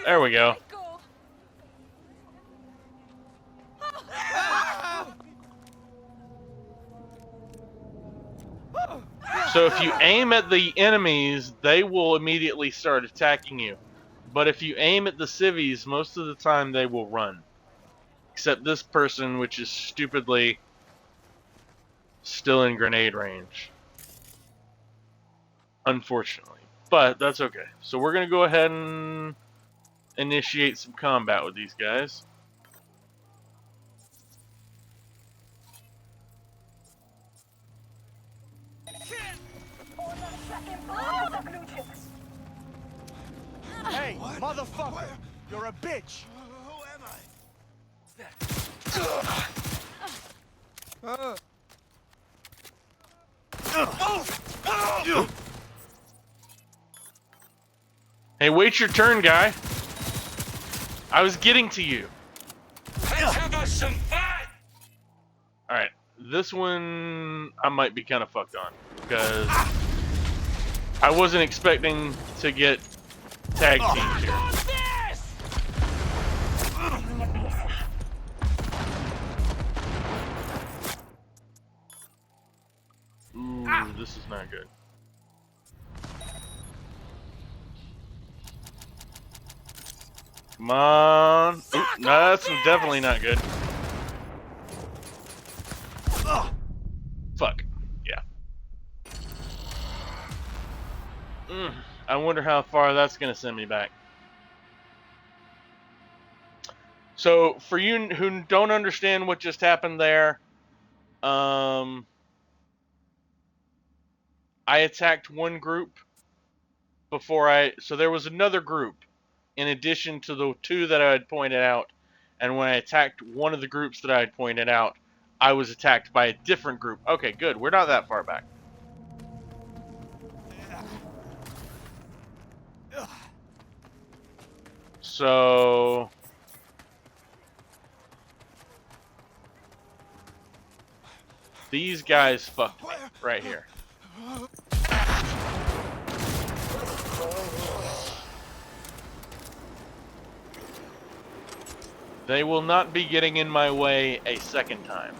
There we go. So if you aim at the enemies, they will immediately start attacking you. But if you aim at the civvies, most of the time they will run. Except this person, which is stupidly still in grenade range. Unfortunately. But that's okay. So we're going to go ahead and initiate some combat with these guys. Hey, motherfucker! You're a bitch! Who am I? Hey, wait your turn, guy. I was getting to you. Let's have some fun! Alright, this one I might be kind of fucked on. Because I wasn't expecting to get tag teamed here. Ooh, this is not good. Come on. Ooh, no, that's definitely not good. Fuck. Yeah. I wonder how far that's going to send me back. So, for you who don't understand what just happened there, I attacked one group before so there was another group in addition to the two that I had pointed out, and when I attacked one of the groups that I had pointed out, I was attacked by a different group. Okay, good. We're not that far back. So these guys fucked me right here. They will not be getting in my way a second time.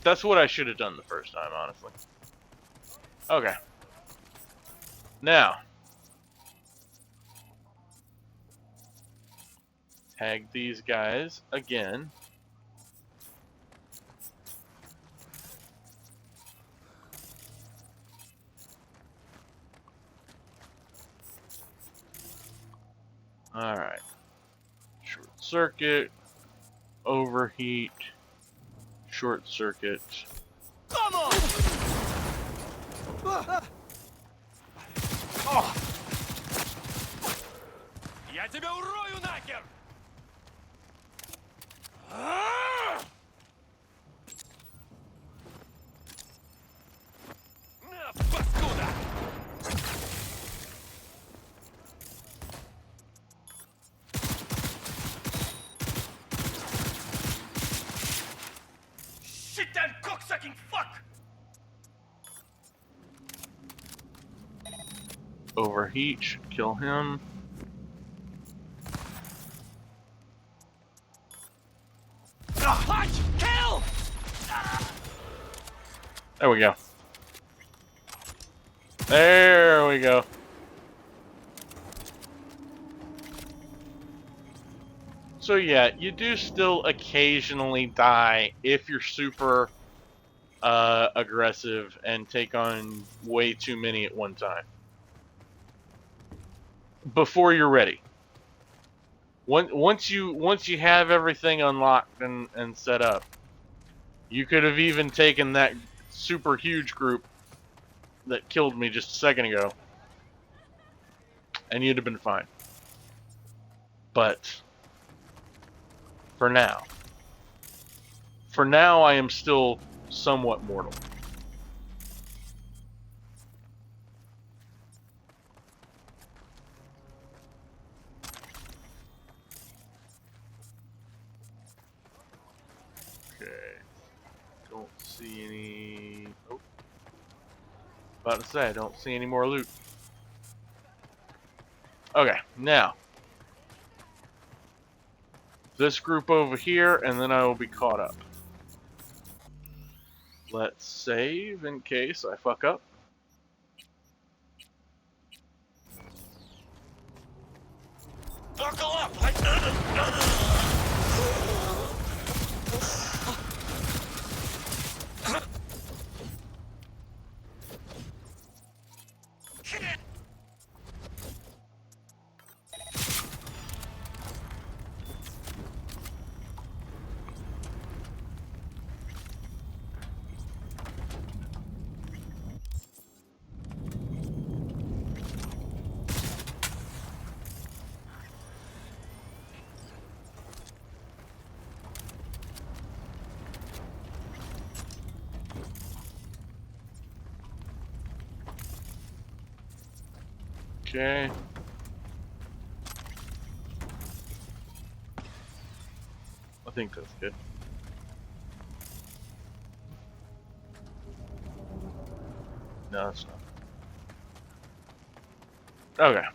That's what I should have done the first time, honestly. Okay. Now. Tag these guys again. Alright. Short circuit. Overheat. Short circuit. Come on! Я тебя урою нахер! Shit, that cocksucking fuck! Overheat should kill him. Punch! Kill! There we go. There we go. So yeah, you do still occasionally die if you're super aggressive and take on way too many at one time. Before you're ready. Once you have everything unlocked and set up, you could have even taken that super huge group that killed me just a second ago, and you'd have been fine. But for now I am still somewhat mortal. Okay. Don't see any... Oh. About to say, I don't see any more loot. Okay, now. This group over here, and then I will be caught up. Let's save in case I fuck up. Buckle up! Okay. I think that's good. No, it's not. Okay.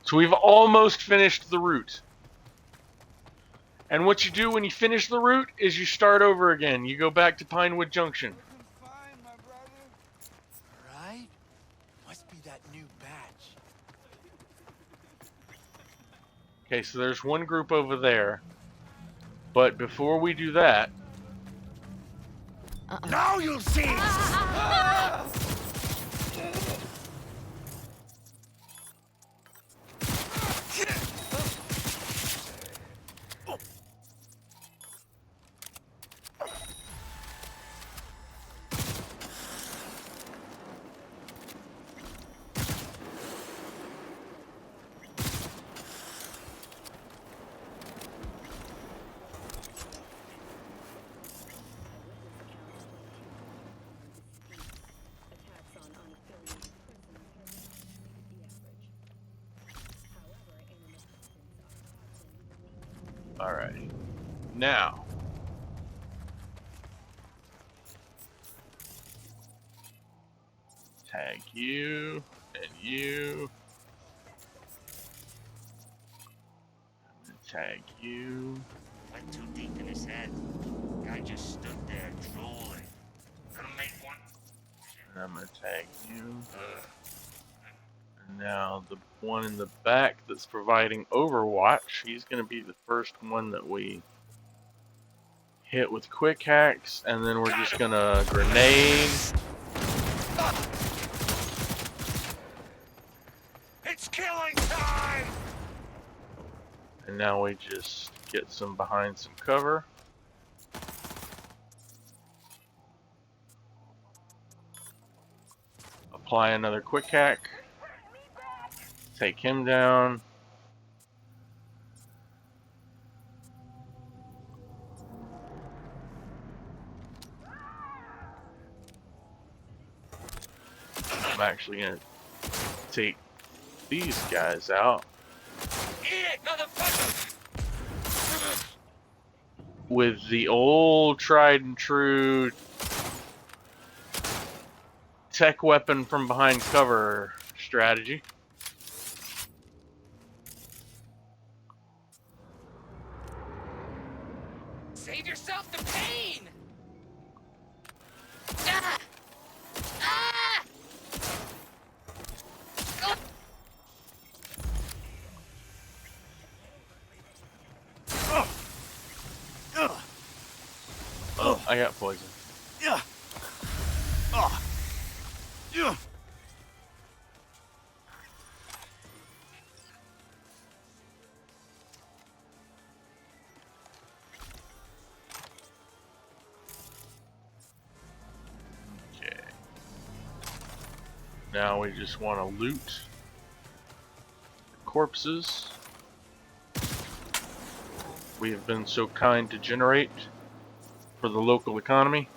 So we've almost finished the route. And what you do when you finish the route is you start over again. You go back to Pinewood Junction. Fine, my brother. Right? Must be that new batch. Okay, so there's one group over there. But before we do that... Now you'll see! Alright. Now. Tag you, and you. Tag you. Went too deep in his head. Guy just stood there drooling. Gonna make one. And I'm gonna tag you. And now the one in the back that's providing Overwatch, he's gonna be the first one that we hit with quick hacks, and then we're just gonna grenade. It's killing time! And now we just get some behind some cover. Apply another quick hack. Take him down. I'm actually gonna take these guys out Eat it, motherfucker! with the old tried and true tech weapon from behind cover strategy. Save yourself the pain! Ah! Ah! Oh, I got poison. Okay. Now we just want to loot the corpses we have been so kind to generate for the local economy.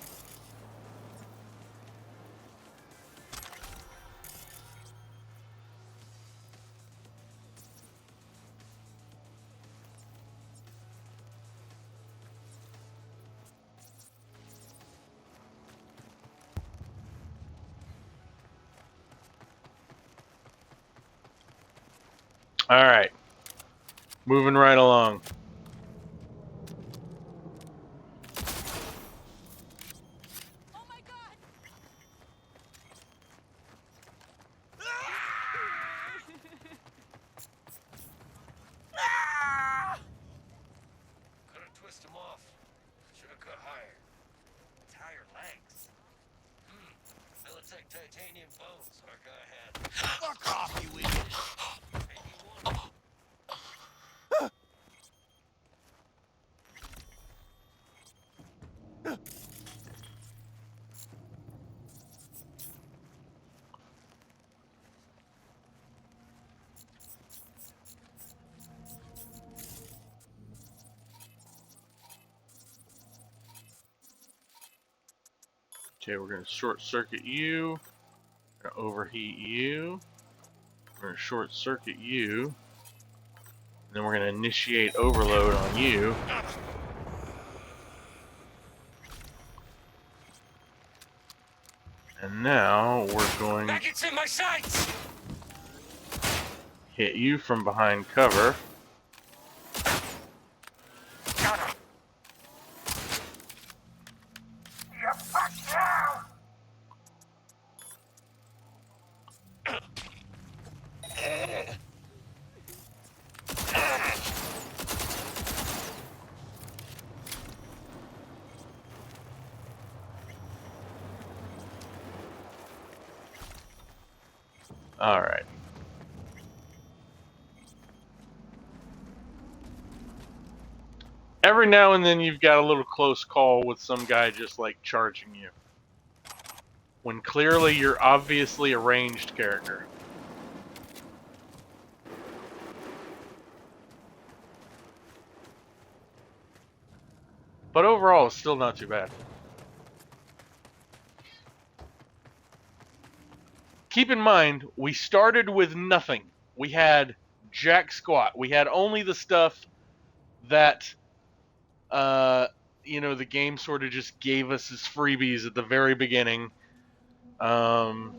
Alright. Moving right along. Oh my god! Could've twisted him off. Should've cut higher. Tire legs. They look like titanium bones our guy had. Fuck off, you idiot! Maybe one. Okay, we're going to short circuit you. We're going to overheat you. We're going to short circuit you. And then we're going to initiate overload on you. And now we're going to Maggots in my sights! hit you from behind cover. Got him! You fuck down! Alright. Every now and then you've got a little close call with some guy just like charging you, when clearly you're obviously a ranged character. But overall, it's still not too bad. Keep in mind, we started with nothing. We had jack squat. We had only the stuff that, you know, the game sort of just gave us as freebies at the very beginning. And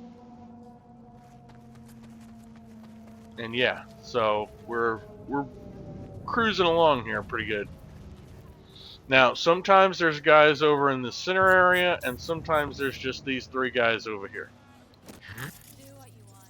yeah, so we're cruising along here pretty good. Now, sometimes there's guys over in the center area, and sometimes there's just these three guys over here. Do what you want.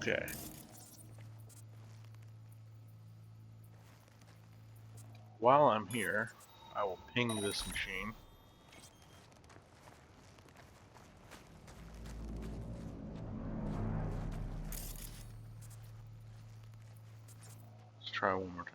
Okay. While I'm here, I will ping this machine. Let's try one more time.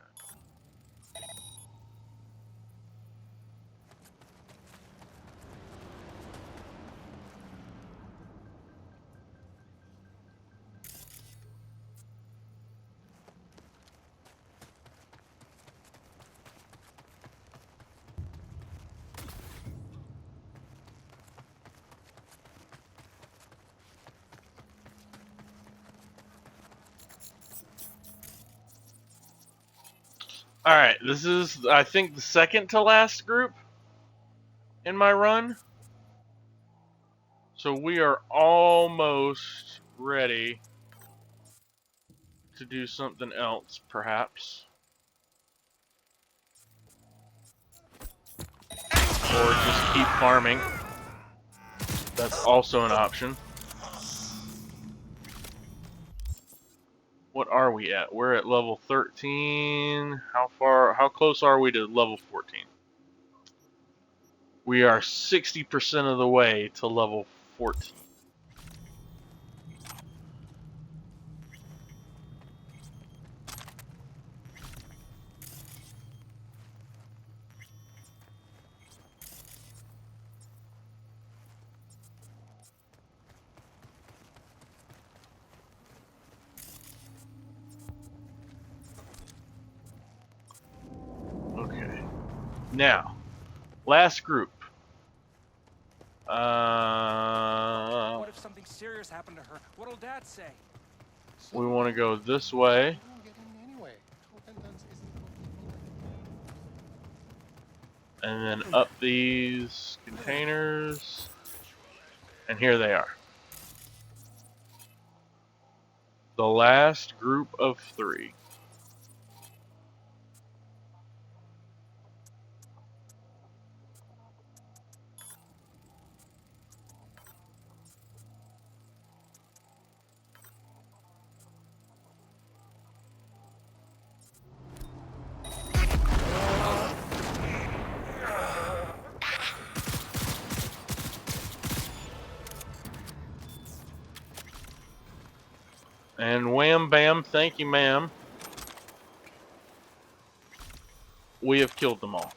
Alright, this is, I think, the second to last group in my run. So we are almost ready to do something else, perhaps. Or just keep farming. That's also an option. What are we at? We're at level 13. How close are we to level 14? We are 60% of the way to level 14. Okay. Now, last group. What if something serious happened to her? What'll Dad say? We want to go this way. And then up these containers. And here they are. The last group of 3. And wham bam, thank you ma'am. We have killed them all.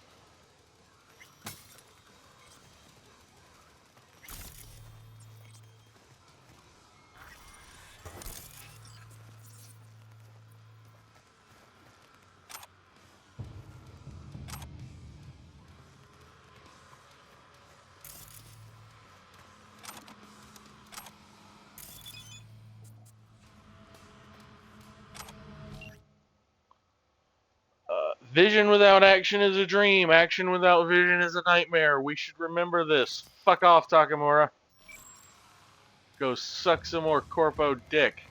Vision without action is a dream. Action without vision is a nightmare. We should remember this. Fuck off, Takamura. Go suck some more corpo dick.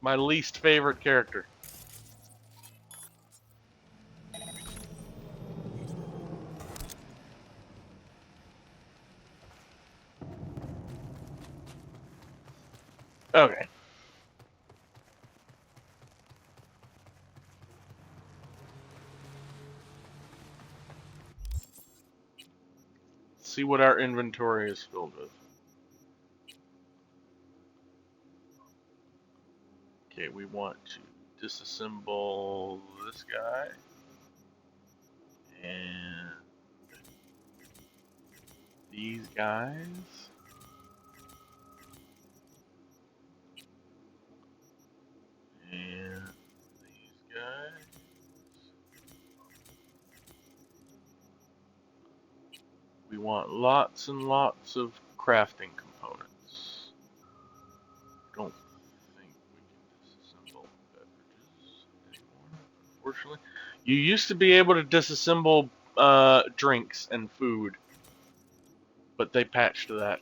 My least favorite character. Okay. See what our inventory is filled with. Okay, we want to disassemble this guy. And these guys. And these guys. We want lots and lots of crafting components. Don't think we can disassemble beverages anymore, unfortunately. You used to be able to disassemble drinks and food, but they patched that,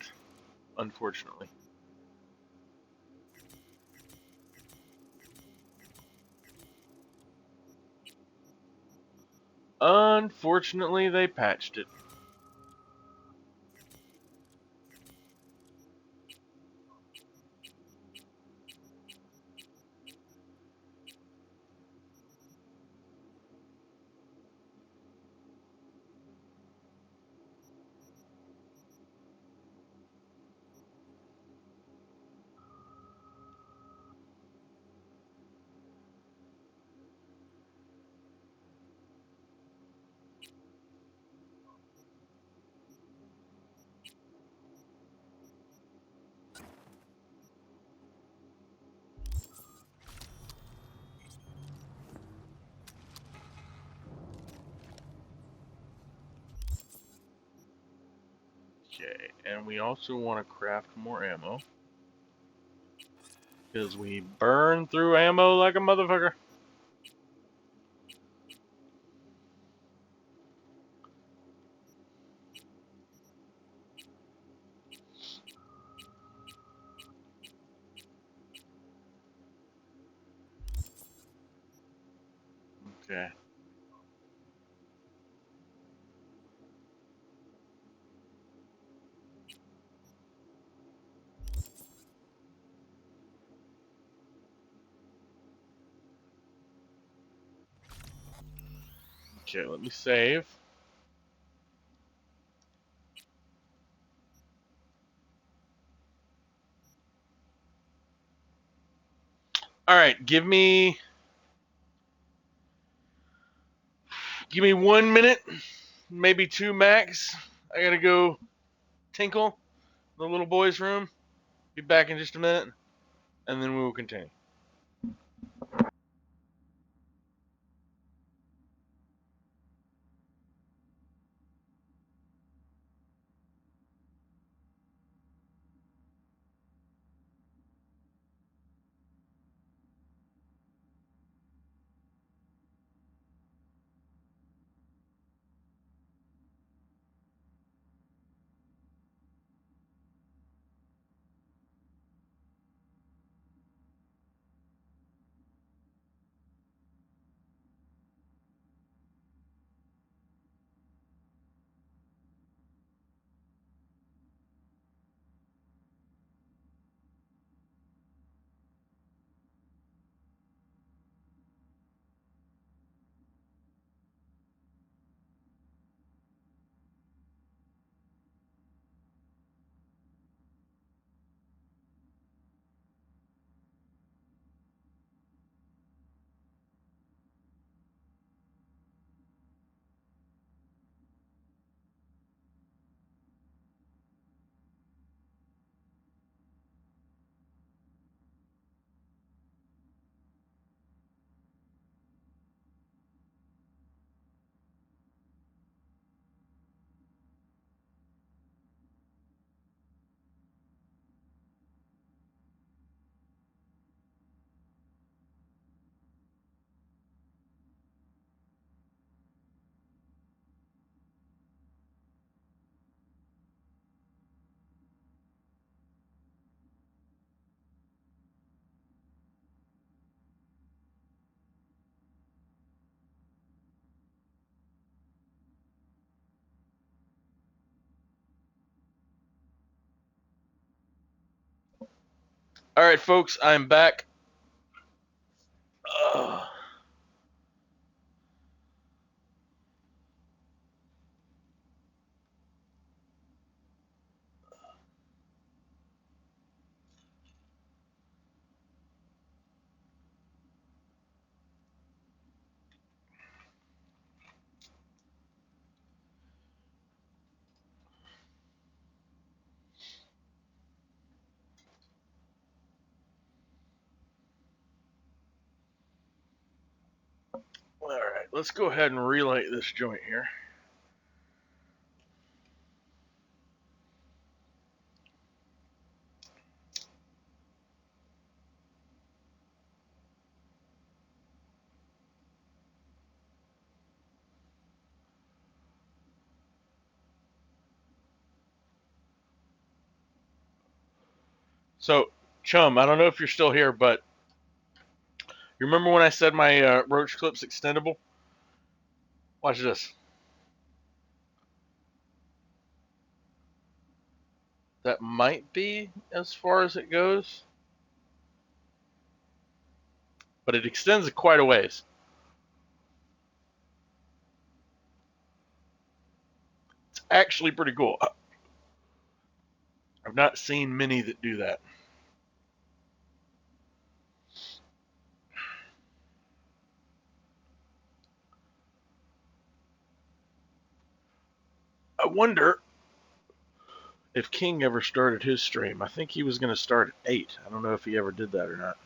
unfortunately. Unfortunately, they patched it. Okay, and we also want to craft more ammo. Because we burn through ammo like a motherfucker. Okay. Okay, let me save. Alright, give me 1 minute, maybe 2 max. I gotta go tinkle the little boy's room. Be back in just a minute, and then we will continue. Alright, folks, I'm back. Ugh. Alright, let's go ahead and relight this joint here. So, Chum, I don't know if you're still here, but you remember when I said my roach clip's extendable? Watch this. That might be as far as it goes, but it extends quite a ways. It's actually pretty cool. I've not seen many that do that. I wonder if King ever started his stream. I think he was going to start at 8. I don't know if he ever did that or not.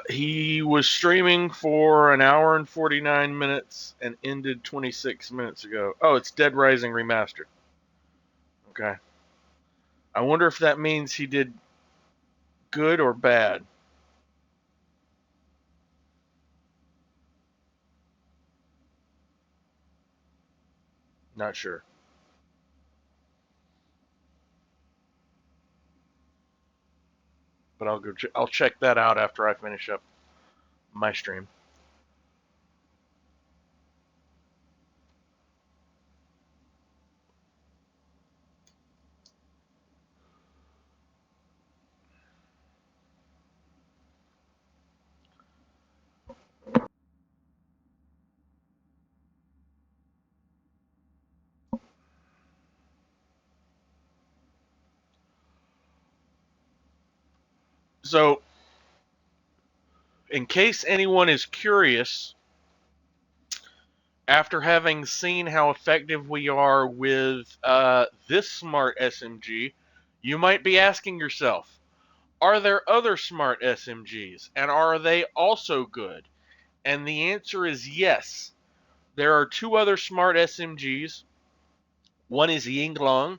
He was streaming for an hour and 49 minutes and ended 26 minutes ago. Oh, it's Dead Rising Remastered. Okay. I wonder if that means he did good or bad. Not sure. But I'll check that out after I finish up my stream. So, in case anyone is curious, after having seen how effective we are with this smart SMG, you might be asking yourself, are there other smart SMGs, and are they also good? And the answer is yes. There are two other smart SMGs. One is Yinglong,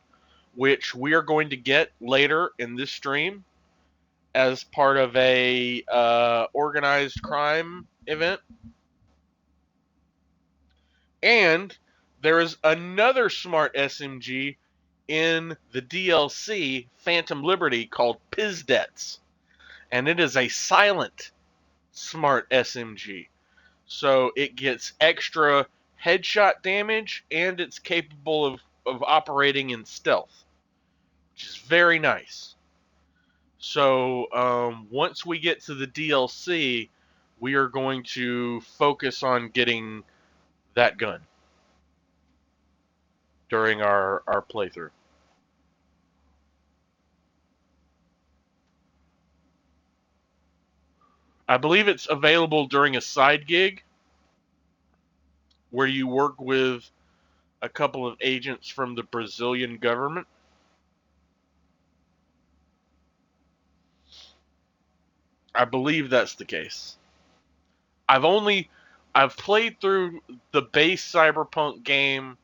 which we are going to get later in this stream as part of a organized crime event. And there is another smart SMG in the DLC Phantom Liberty called Pizdets. And it is a silent smart SMG. So it gets extra headshot damage and it's capable of operating in stealth, which is very nice. So once we get to the DLC, we are going to focus on getting that gun during our playthrough. I believe it's available during a side gig where you work with a couple of agents from the Brazilian government. I believe that's the case. I've played through the base Cyberpunk game.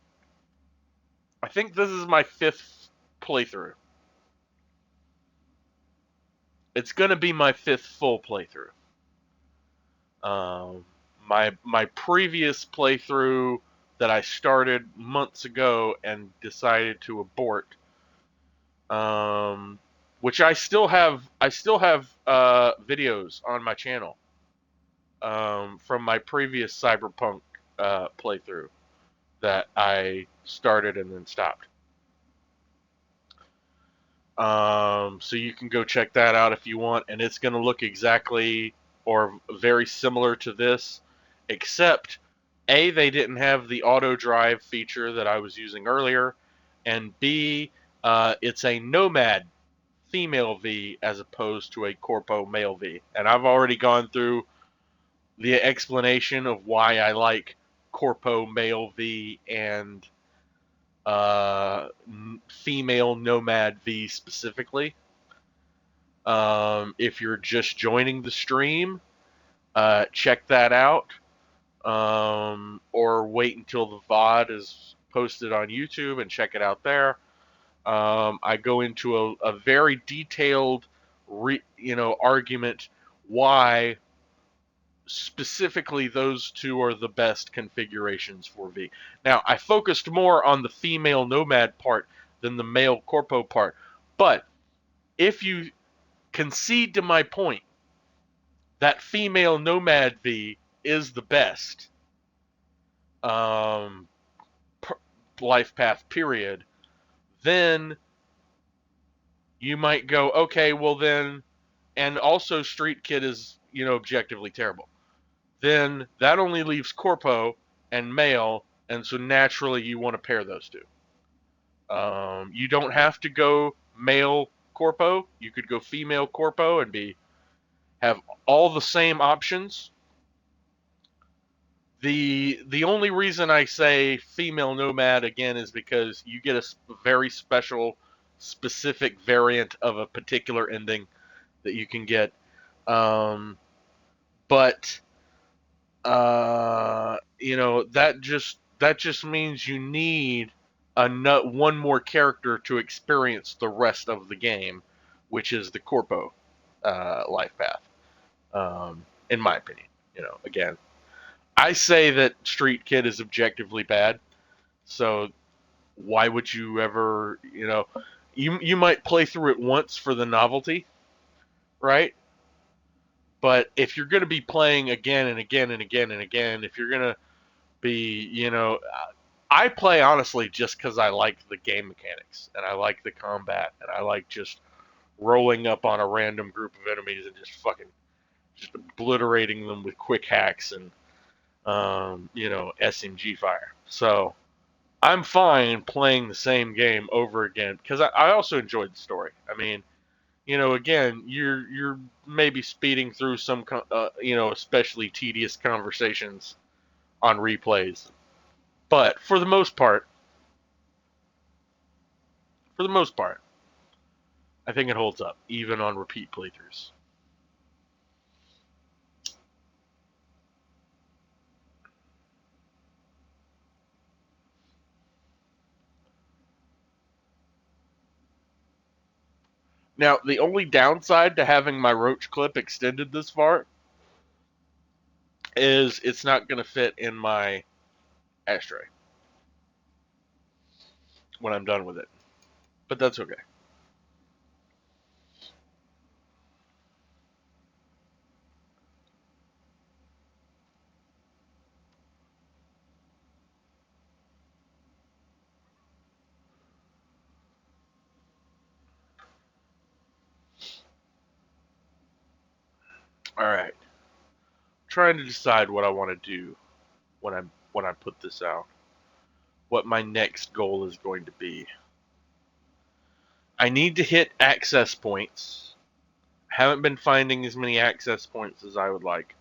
I think this is my 5th playthrough. It's going to be my 5th full playthrough. My previous playthrough that I started months ago and decided to abort, which I still have videos on my channel from my previous Cyberpunk playthrough that I started and then stopped. So you can go check that out if you want, and it's going to look exactly or very similar to this, except A, they didn't have the auto drive feature that I was using earlier, and B, it's a Nomad female V as opposed to a Corpo male V. And I've already gone through the explanation of why I like Corpo male V and female Nomad V specifically. If you're just joining the stream, check that out. Or wait until the VOD is posted on YouTube and check it out there. I go into a very detailed, argument why specifically those two are the best configurations for V. Now, I focused more on the female Nomad part than the male Corpo part, but if you concede to my point that female Nomad V is the best life path period, then you might go, okay, well then, and also Street Kid is, objectively terrible. Then that only leaves Corpo and male, and so naturally you want to pair those two. You don't have to go male Corpo. You could go female Corpo and have all the same options. The only reason I say female Nomad again is because you get a very special, specific variant of a particular ending that you can get. but that just means you need one more character to experience the rest of the game, which is the Corpo life path. In my opinion, again, I say that Street Kid is objectively bad, so why would you ever, you might play through it once for the novelty, right? But if you're going to be playing again and again and again and again, if you're going to be, I play honestly just because I like the game mechanics and I like the combat and I like just rolling up on a random group of enemies and just obliterating them with quick hacks and SMG fire. So I'm fine playing the same game over again because I also enjoyed the story. I mean, again, you're maybe speeding through some especially tedious conversations on replays, but for the most part, I think it holds up even on repeat playthroughs. Now, the only downside to having my roach clip extended this far is it's not going to fit in my ashtray when I'm done with it. But that's okay. All right. Trying to decide what I want to do when I put this out. What my next goal is going to be. I need to hit access points. Haven't been finding as many access points as I would like.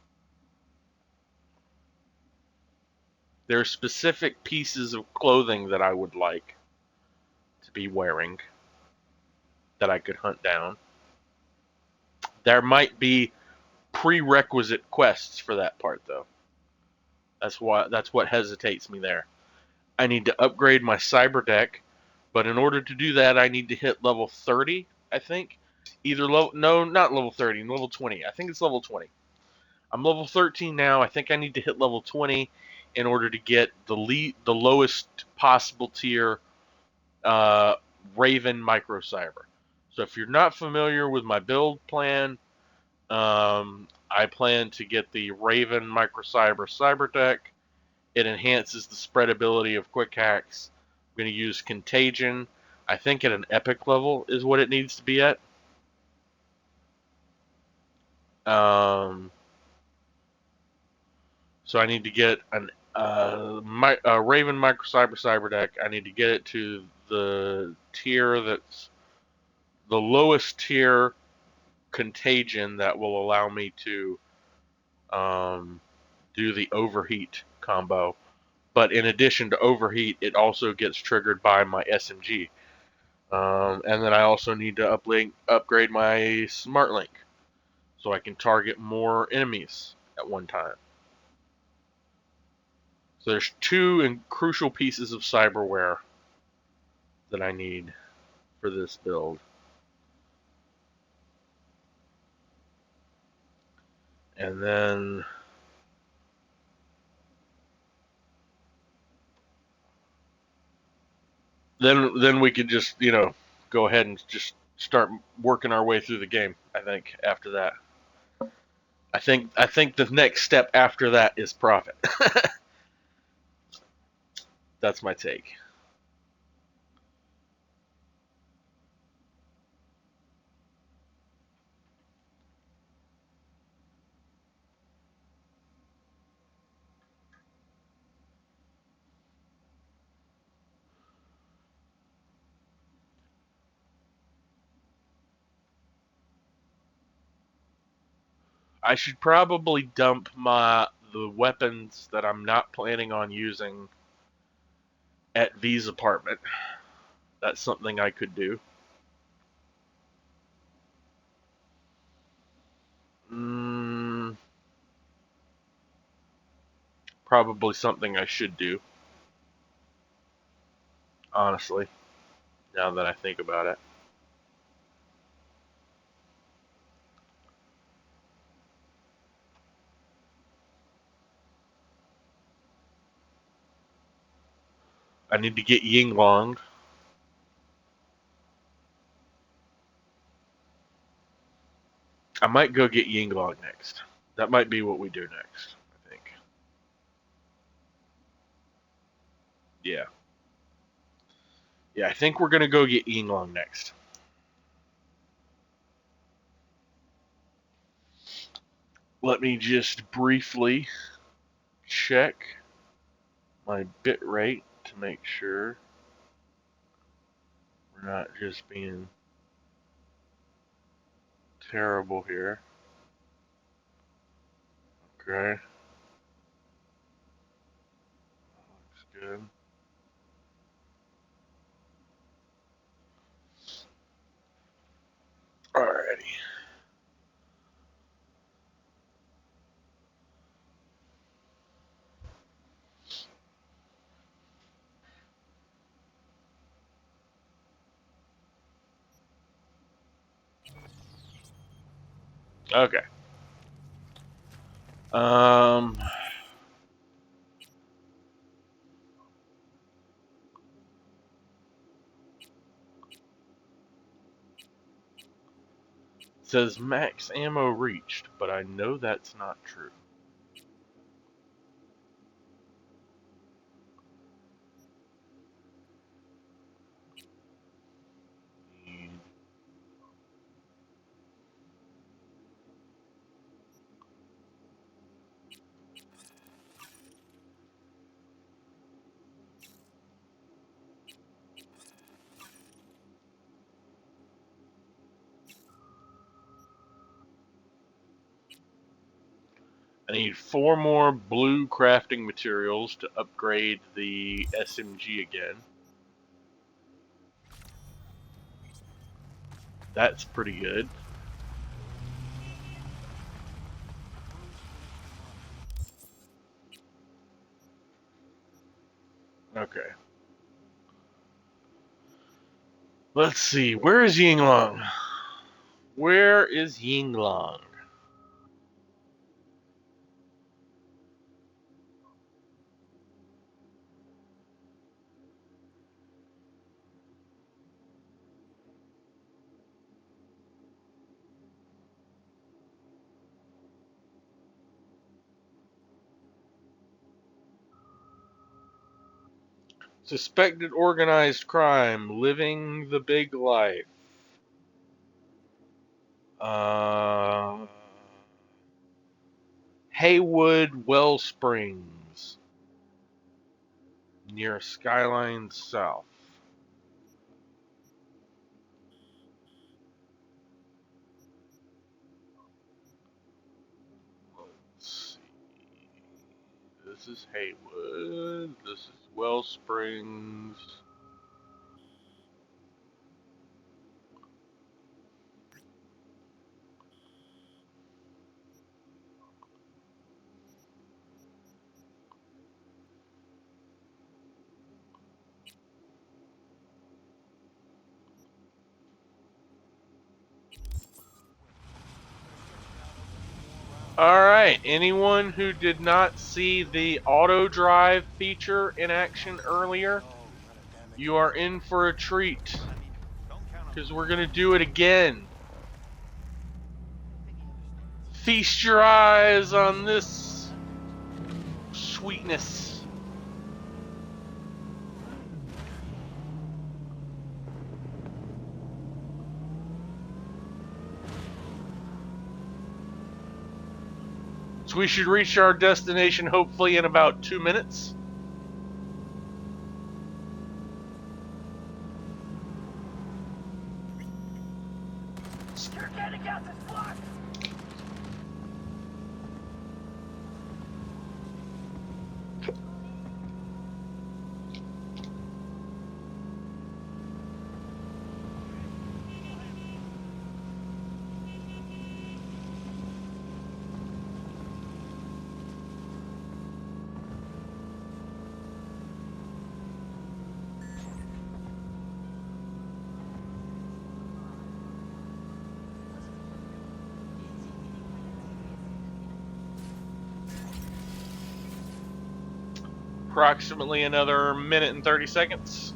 There are specific pieces of clothing that I would like to be wearing that I could hunt down. There might be prerequisite quests for that part though. That's what hesitates me there. I need to upgrade my cyber deck, but in order to do that I need to hit level 30, I think. Not level 30, level 20. I think it's level 20. I'm level 13 now. I think I need to hit level 20 in order to get the lowest possible tier Raven Micro Cyber. So if you're not familiar with my build plan, I plan to get the Raven Micro Cyber deck. It enhances the spreadability of quick hacks. I'm going to use Contagion. I think at an epic level is what it needs to be at. So I need to get a Raven Micro Cyber deck. I need to get it to the tier that's the lowest tier Contagion that will allow me to do the Overheat combo. But in addition to Overheat, it also gets triggered by my SMG. And then I also need to upgrade my Smart Link so I can target more enemies at one time. So there's two crucial pieces of cyberware that I need for this build. And then we could just, go ahead and just start working our way through the game, I think, after that. I think the next step after that is profit. That's my take. I should probably dump the weapons that I'm not planning on using at V's apartment. That's something I could do. Probably something I should do, honestly, now that I think about it. I need to get Yinglong. I might go get Yinglong next. That might be what we do next, I think. Yeah. Yeah, I think we're going to go get Yinglong next. Let me just briefly check my bit rate to make sure we're not just being terrible here. Okay. Looks good. Alrighty. Okay. Um, it says max ammo reached, but I know that's not true. I need 4 more blue crafting materials to upgrade the SMG again. That's pretty good. Okay. Let's see. Where is Yinglong? Where is Yinglong? Suspected organized crime, living the big life. Haywood Wellsprings, near Skyline South. Let's see. This is Haywood. This is Wellsprings. Alright, anyone who did not see the auto drive feature in action earlier, you are in for a treat. Because we're going to do it again. Feast your eyes on this sweetness. So we should reach our destination hopefully in about 2 minutes. You're getting out this block! approximately another minute and 30 seconds.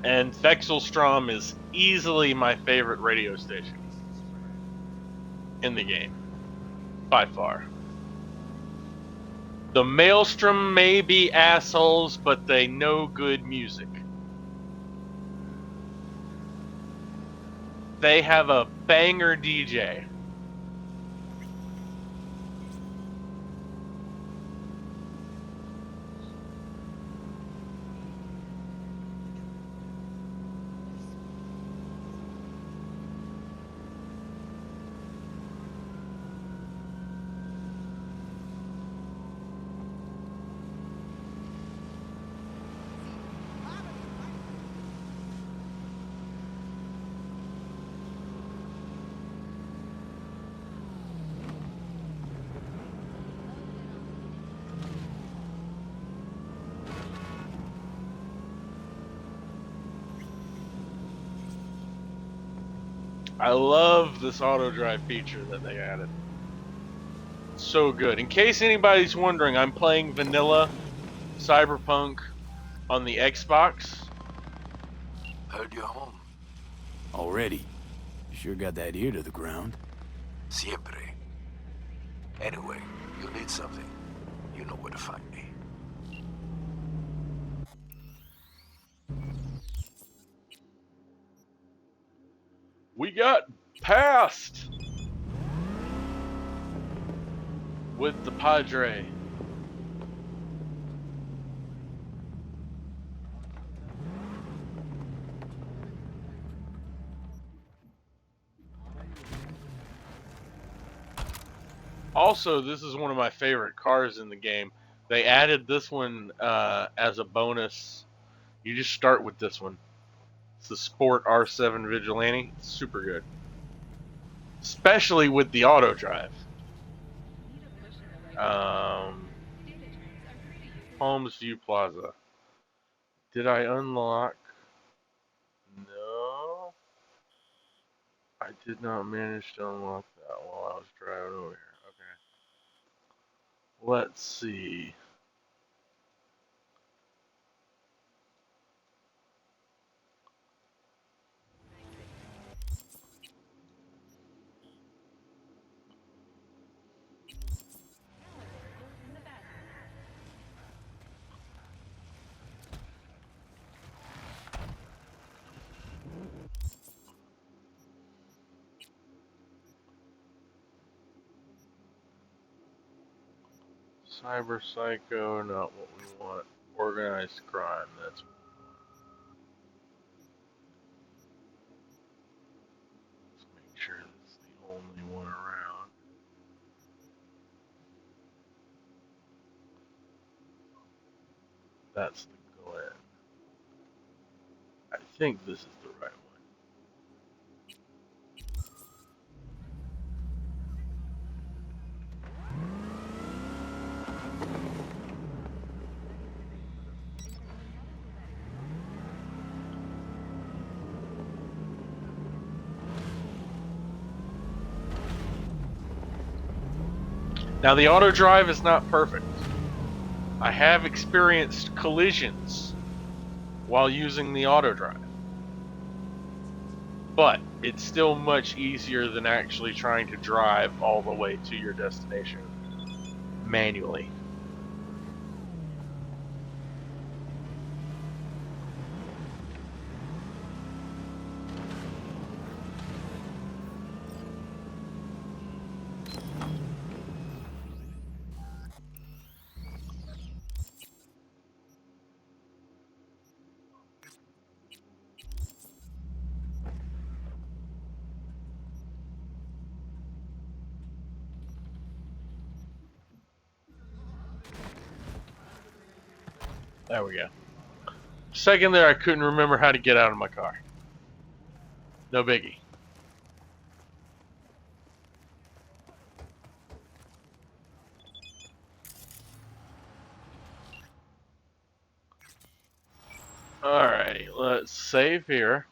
And Vexelstrom is easily my favorite radio station in the game, by far. The Maelstrom may be assholes, but they know good music. They have a banger DJ. I love this auto drive feature that they added. So good. In case anybody's wondering, I'm playing vanilla Cyberpunk on the Xbox. Heard you're home. Already? You sure got that ear to the ground. Siempre. Anyway, you need something. You know where to find me. We got passed with the Padre. Also, this is one of my favorite cars in the game. They added this one as a bonus. You just start with this one. It's the Sport R7 Vigilante. It's super good. Especially with the auto drive. Holmes View Plaza. Did I unlock? No. I did not manage to unlock that while I was driving over here. Okay. Let's see. Cyber Psycho, not what we want. Organized crime, that's... Let's make sure that's the only one around. That's the Glen. I think this is the right one. Now the auto drive is not perfect. I have experienced collisions while using the auto drive. But it's still much easier than actually trying to drive all the way to your destination manually. There we go. Second there, I couldn't remember how to get out of my car. No biggie. Alrighty, let's save here.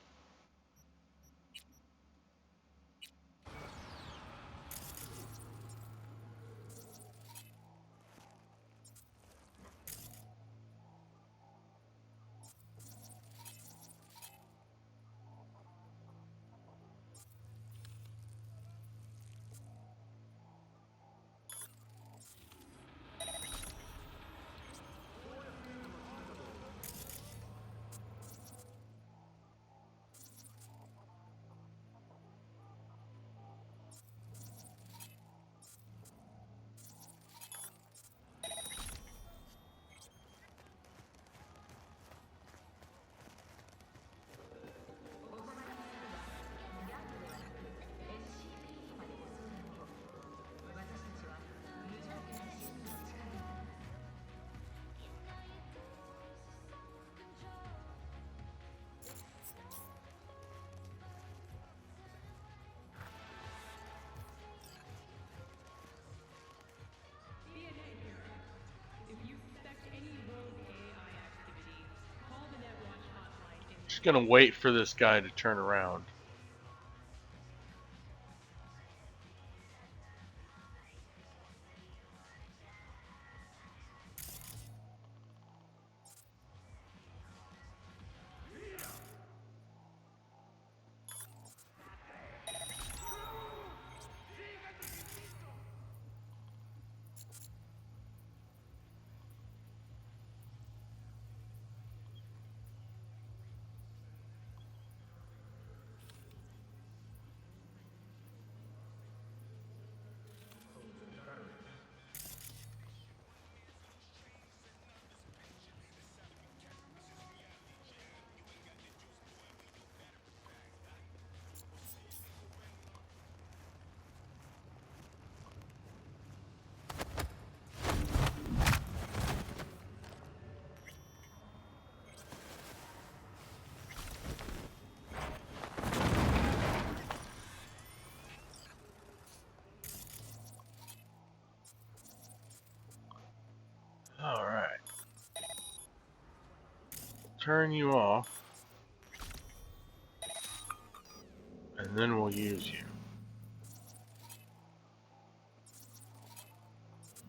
Just gonna wait for this guy to turn around. Alright. Turn you off. And then we'll use you.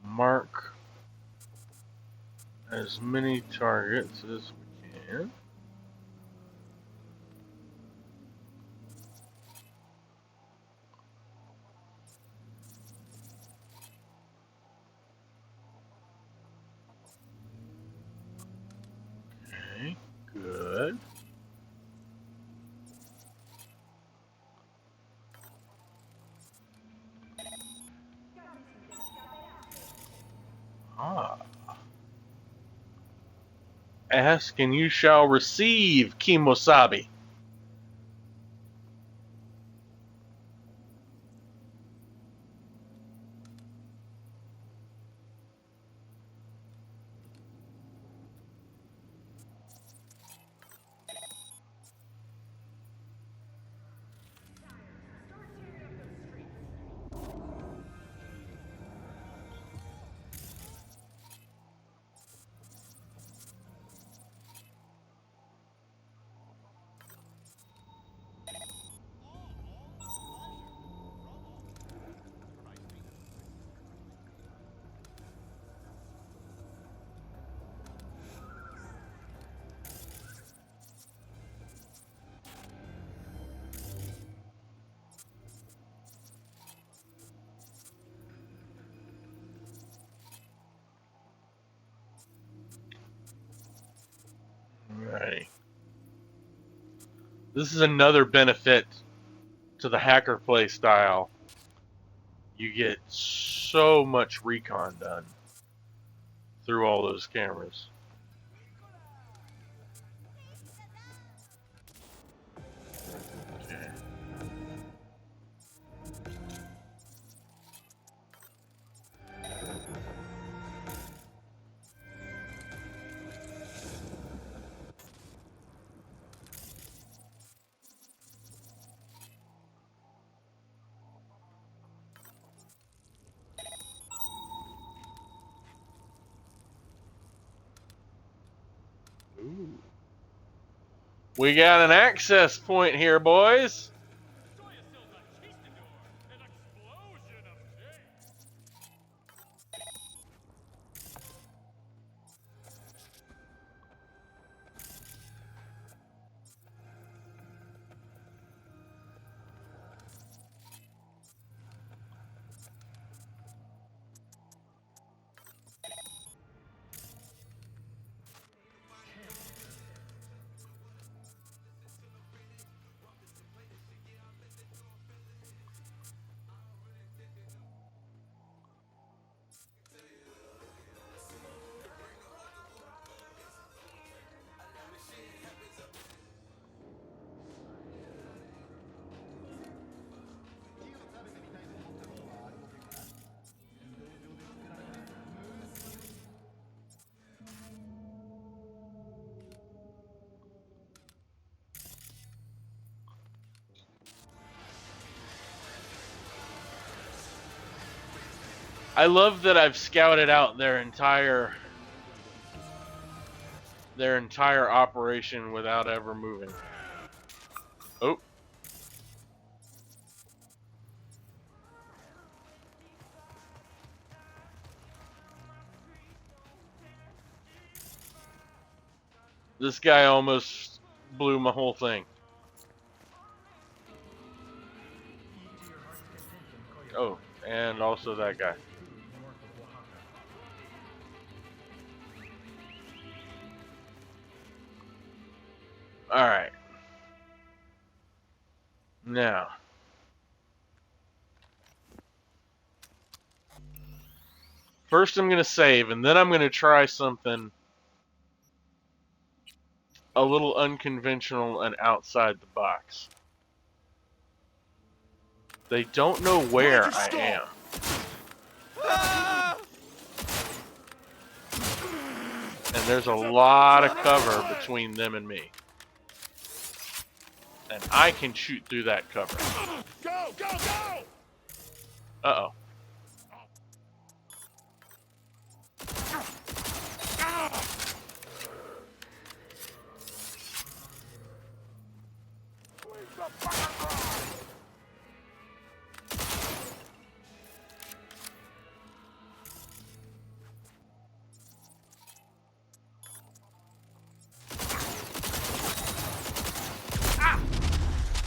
Mark as many targets as we can. Okay, good. Ah. Ask and you shall receive, Kimosabi. Alrighty. This is another benefit to the hacker play style. You get so much recon done through all those cameras. Okay. We got an access point here, boys. I love that I've scouted out their entire operation without ever moving. Oh. This guy almost blew my whole thing. Oh, and also that guy. Alright. Now. First I'm going to save, and then I'm going to try something a little unconventional and outside the box. They don't know where I am. And there's a lot of cover between them and me. And I can shoot through that cover. Go, go, go! Uh-oh.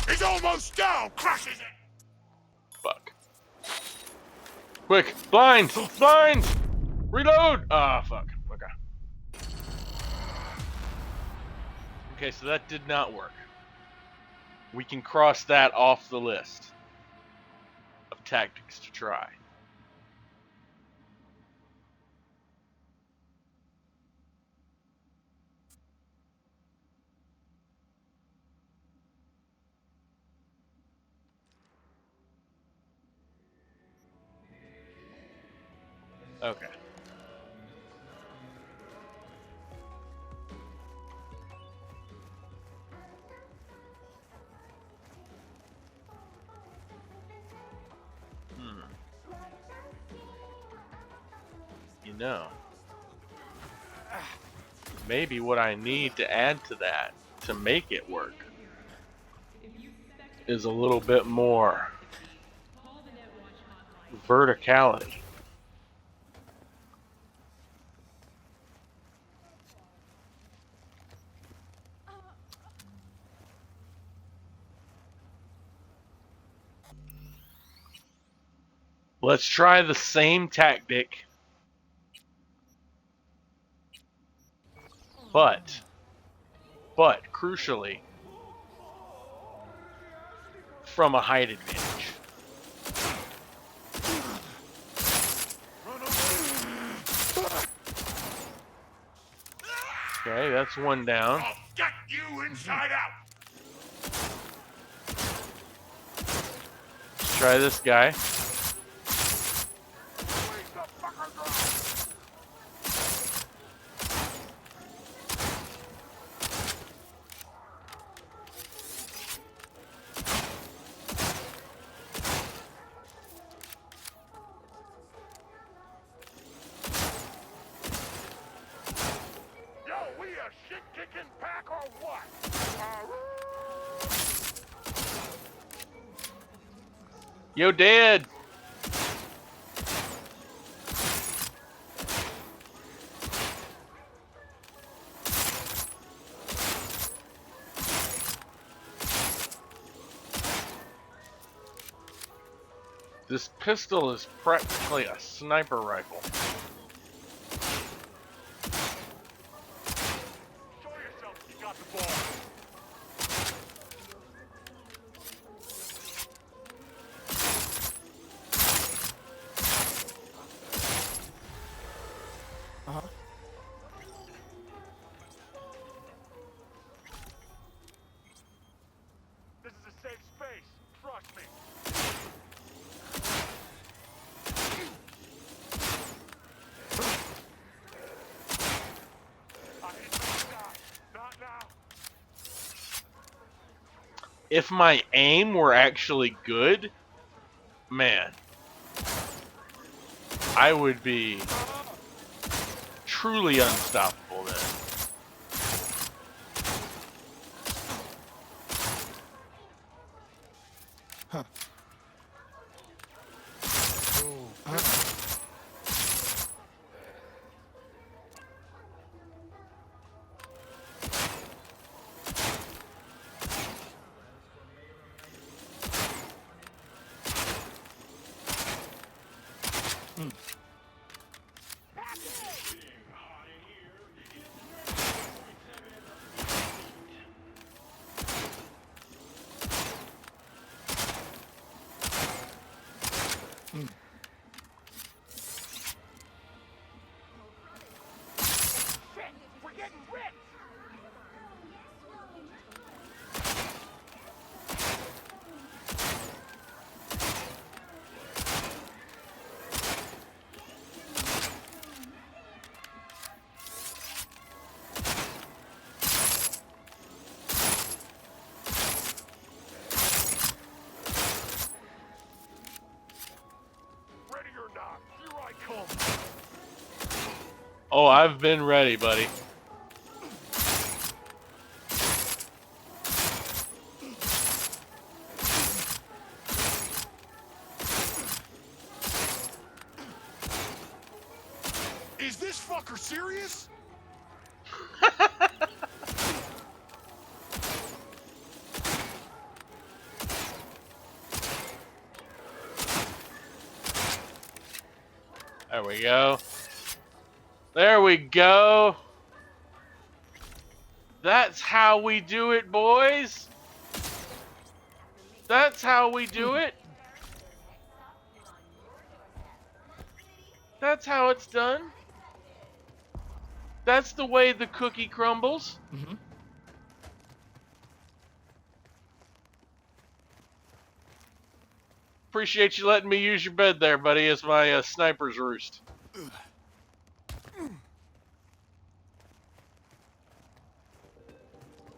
He's almost down! Crushes it! Fuck. Quick! Blind! Blind! Reload! Ah, fuck. Okay. Okay, so that did not work. We can cross that off the list of tactics to try. Okay. You know, maybe what I need to add to that to make it work is a little bit more verticality. Let's try the same tactic, but crucially, from a height advantage. Okay, that's one down. I'll get you inside out! Let's try this guy. Yo, dead. This pistol is practically a sniper rifle. Show yourself. You got the ball. This is a safe space. Trust me. I need to stop. Not now. If my aim were actually good, man, I would be truly unstoppable then. We're getting ripped. Ready or not, here I come. Oh, I've been ready, buddy. Is this fucker serious? There we go. There we go. That's how we do it, boys. That's how we do it. That's how it's done. That's the way the cookie crumbles. Appreciate you letting me use your bed there, buddy, as my sniper's roost.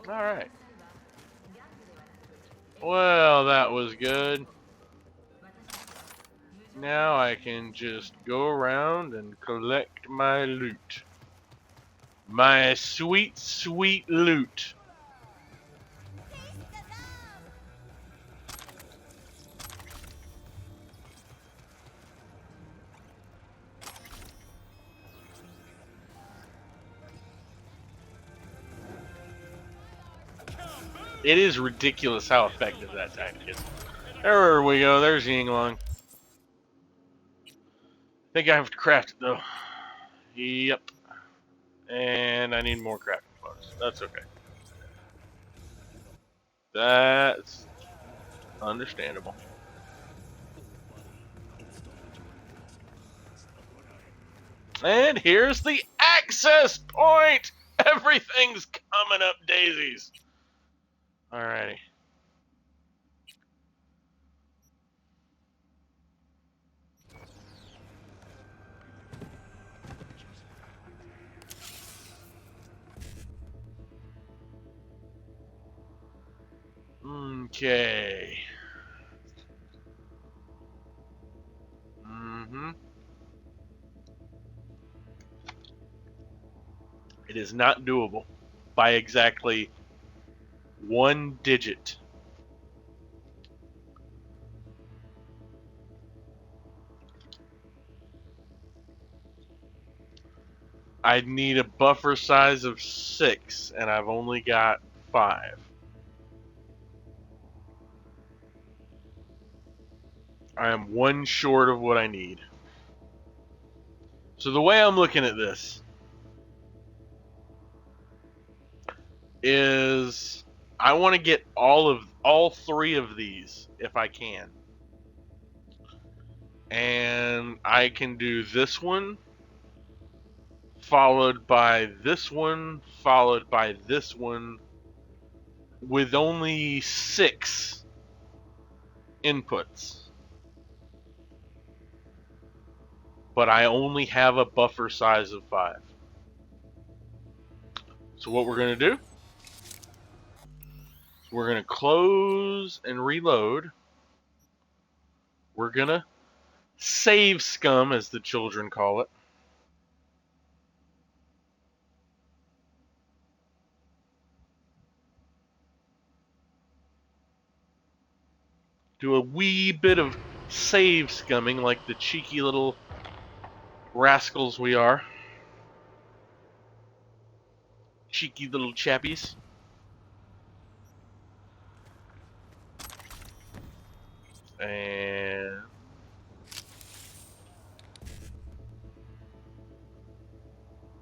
Alright. Well, that was good. Now I can just go around and collect my loot. My sweet, sweet loot. It is ridiculous how effective that tactic is. There we go. There's Yinglong. I think I have to craft it though. Yep. And I need more crafting parts. That's okay. That's understandable. And here's the access point! Everything's coming up daisies. Alrighty. Okay. It is not doable by exactly 1 digit. I need a buffer size of 6, and I've only got 5. I am 1 short of what I need. So the way I'm looking at this is I want to get all 3 of these if I can. And I can do this one, followed by this one, followed by this one, with only 6 inputs. But I only have a buffer size of 5. So what we're going to do, we're going to close and reload. We're going to save scum, as the children call it. Do a wee bit of save scumming like the cheeky little rascals we are. Cheeky little chappies. And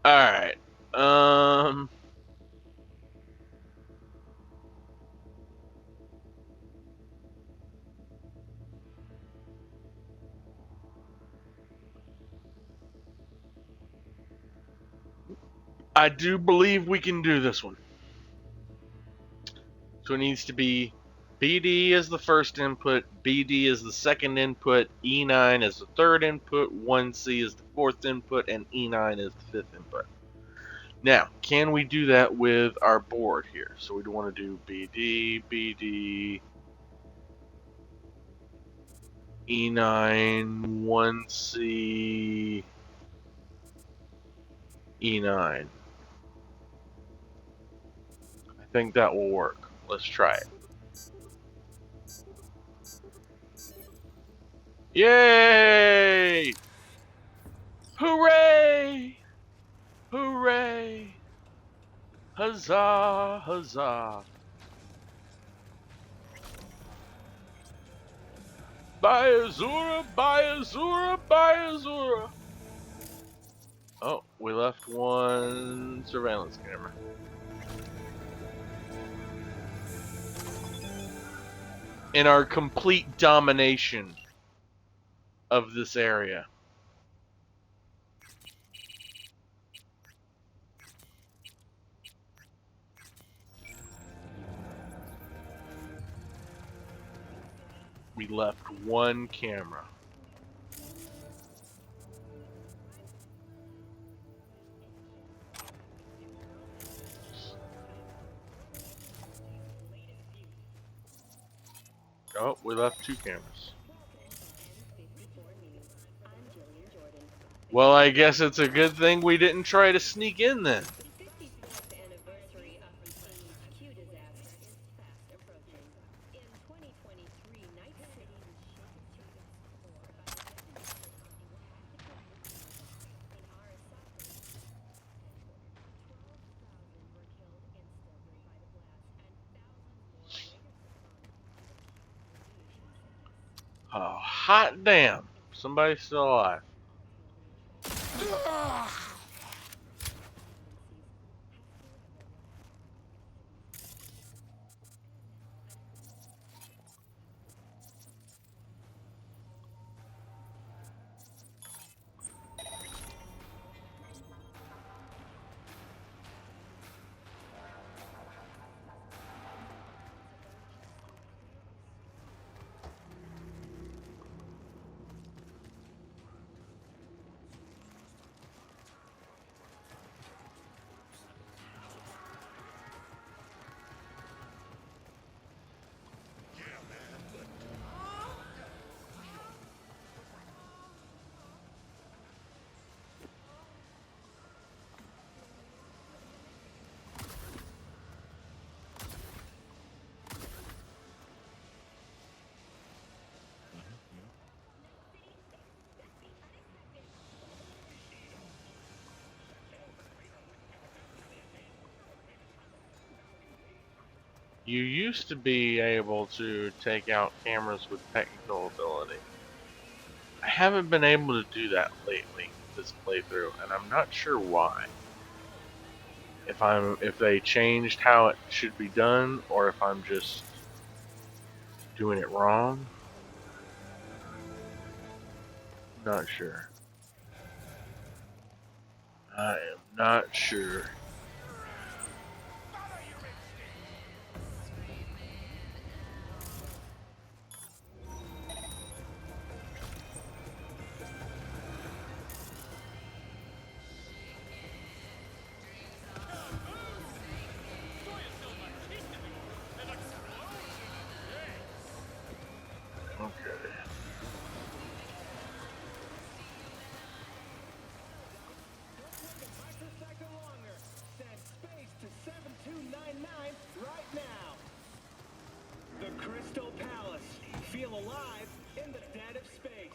alright. I do believe we can do this one. So it needs to be BD as the first input, BD as the second input, E9 as the third input, 1C as the fourth input, and E9 as the fifth input. Now, can we do that with our board here? So we'd want to do BD, BD, E9, 1C, E9. I think that will work. Let's try it. Yay! Hooray! Hooray! Huzzah! Huzzah! By Azura! By Azura! By Azura! Oh, we left one surveillance camera. In our complete domination of this area. We left one camera. Oh, we left 2 cameras. Well, I guess it's a good thing we didn't try to sneak in then. Oh, hot damn. Somebody's still alive. You used to be able to take out cameras with technical ability. I haven't been able to do that lately, this playthrough, and I'm not sure why. If they changed how it should be done, or if I'm just doing it wrong. Not sure. I am not sure. Okay. Send space to 7299 right now. The Crystal Palace. Feel alive in the dead of space.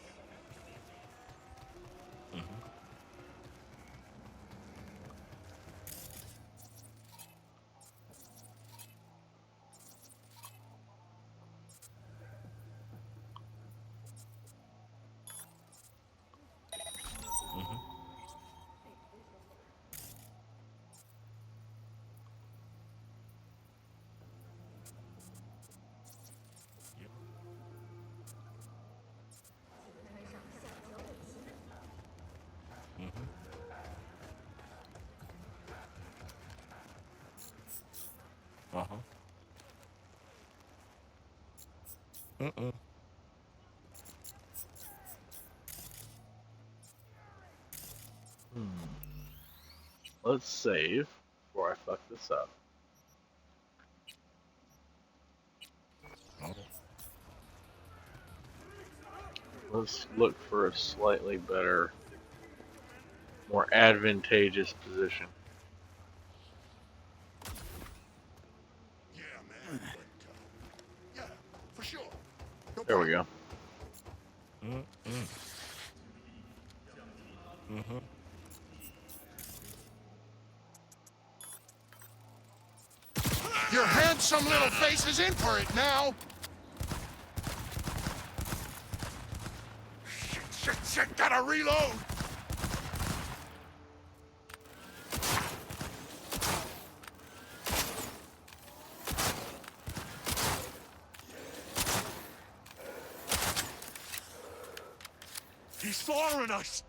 Let's save before I fuck this up. Let's look for a slightly better, more advantageous position. Yeah, man. But, yeah, for sure. No There we go. Your handsome little face is in for it now. Shit, gotta reload. He's following us.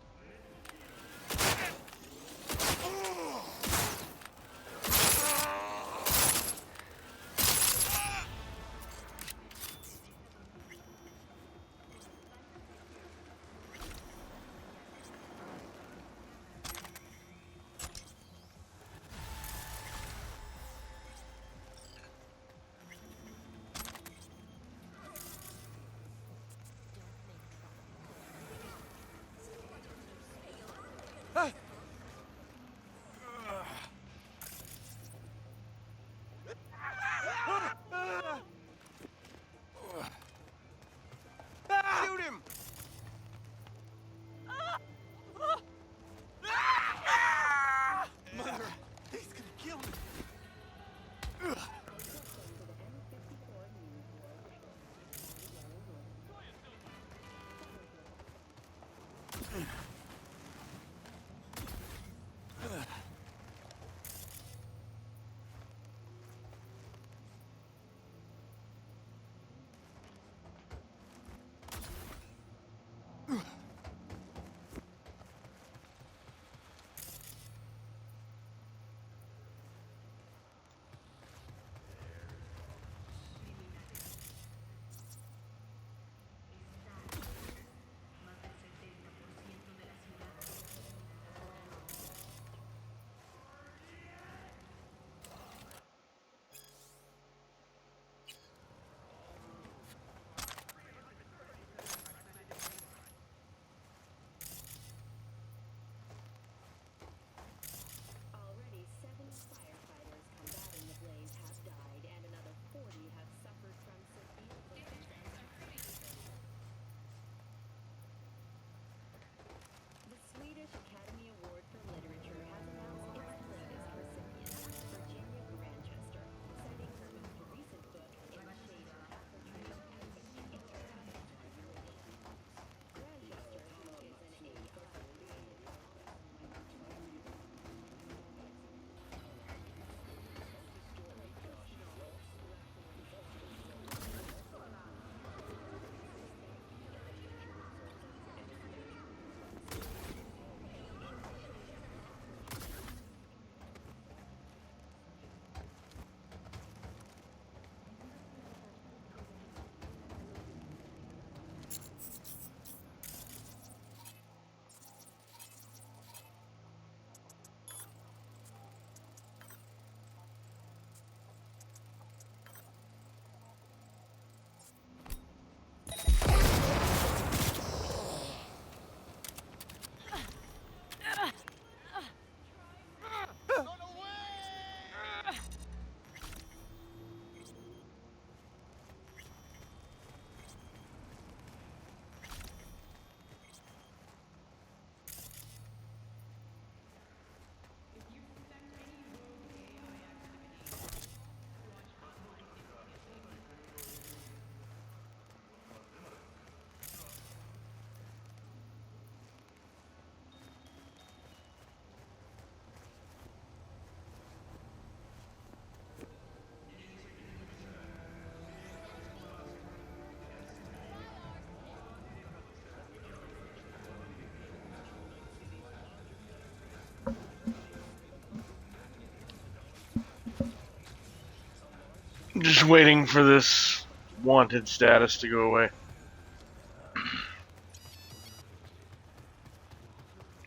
Just waiting for this wanted status to go away.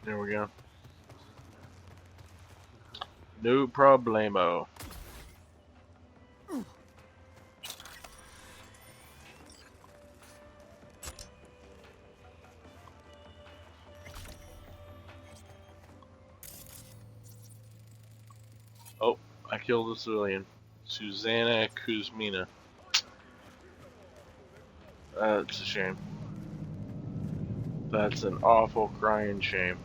There we go. No problemo. Oh, I killed a civilian. Susanna Kuzmina. That's a shame. That's an awful crying shame.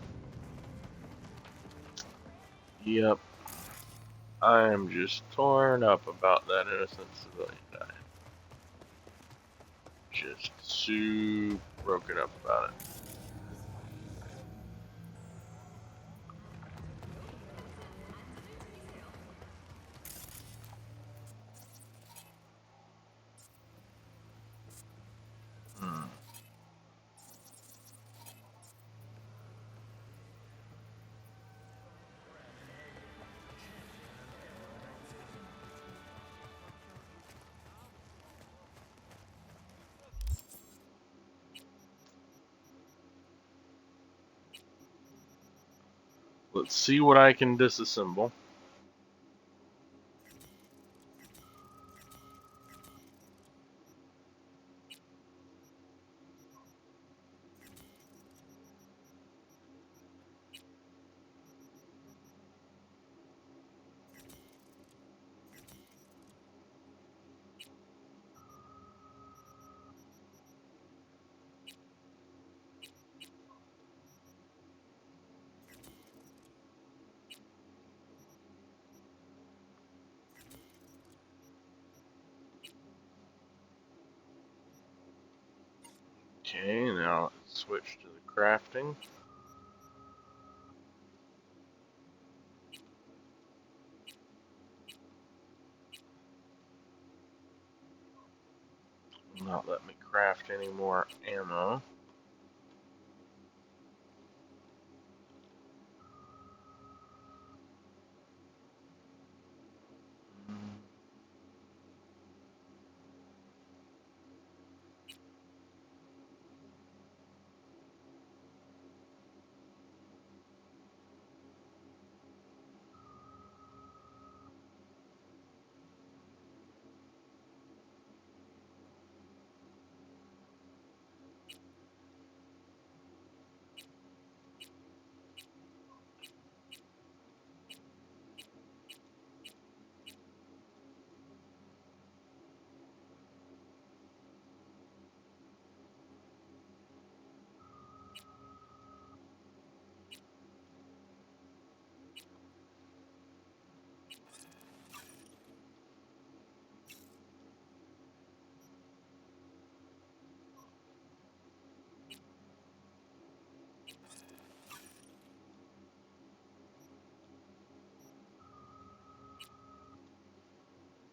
Yep. I am just torn up about that innocent civilian dying. Just super broken up about it. Let's see what I can disassemble. Okay, now let's switch to the crafting. Not let me craft any more ammo.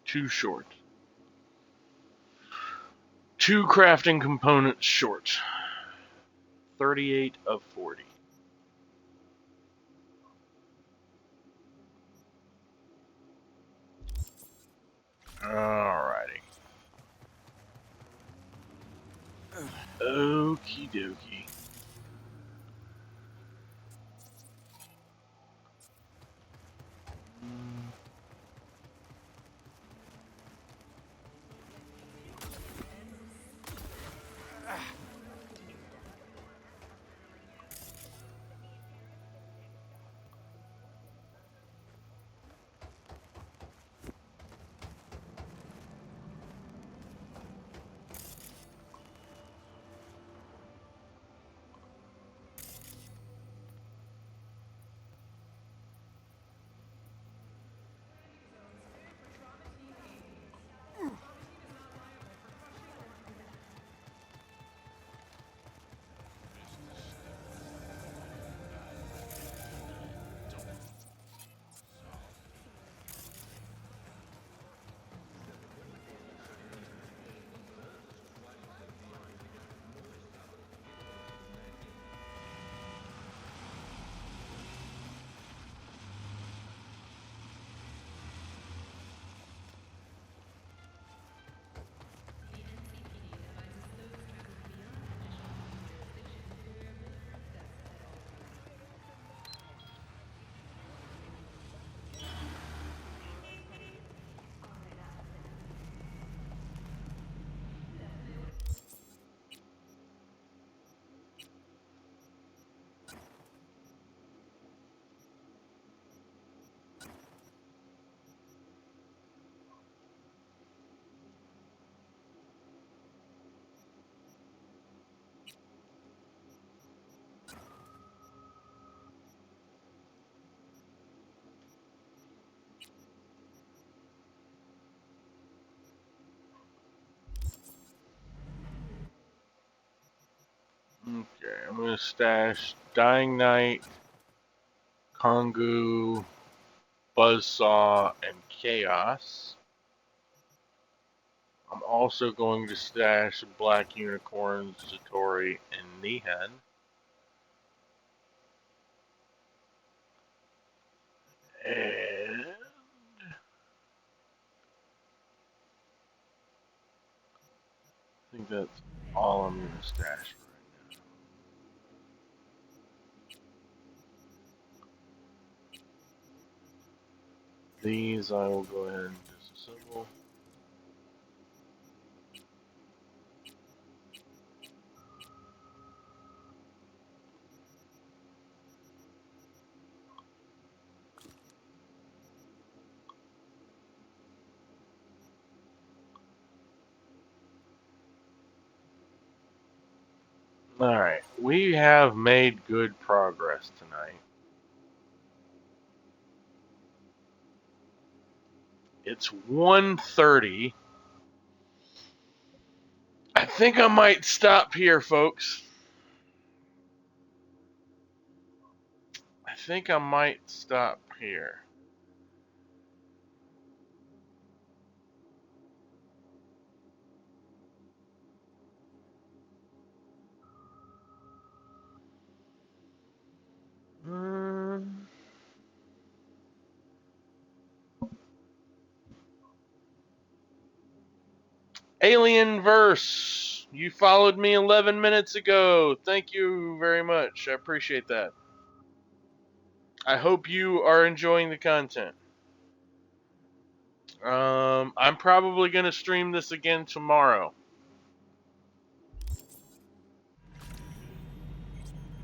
Too short. 2 crafting components short. 38 of 40. Alrighty. Okie dokie. Okay, I'm going to stash Dying Knight, Kongu, Buzzsaw, and Chaos. I'm also going to stash Black Unicorn, Satori, and Nihan. And I think that's all I'm going to stash right now. These I will go ahead and disassemble. Alright, we have made good progress tonight. It's 1:30. I think I might stop here, folks. I think I might stop here. Alienverse, you followed me 11 minutes ago. Thank you very much. I appreciate that. I hope you are enjoying the content. I'm probably going to stream this again tomorrow.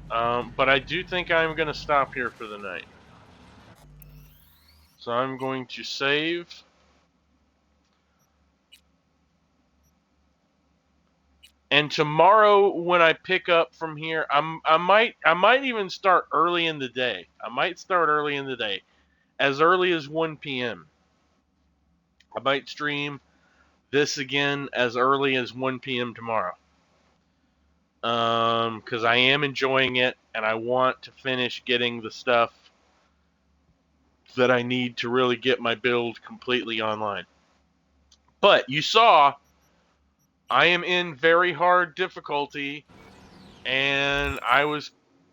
But I do think I'm going to stop here for the night. So I'm going to save. And tomorrow when I pick up from here, I might even start early in the day. I might start early in the day, as early as 1 p.m. I might stream this again as early as 1 p.m. tomorrow. Because I am enjoying it, and I want to finish getting the stuff that I need to really get my build completely online. But you saw, I am in very hard difficulty, and I was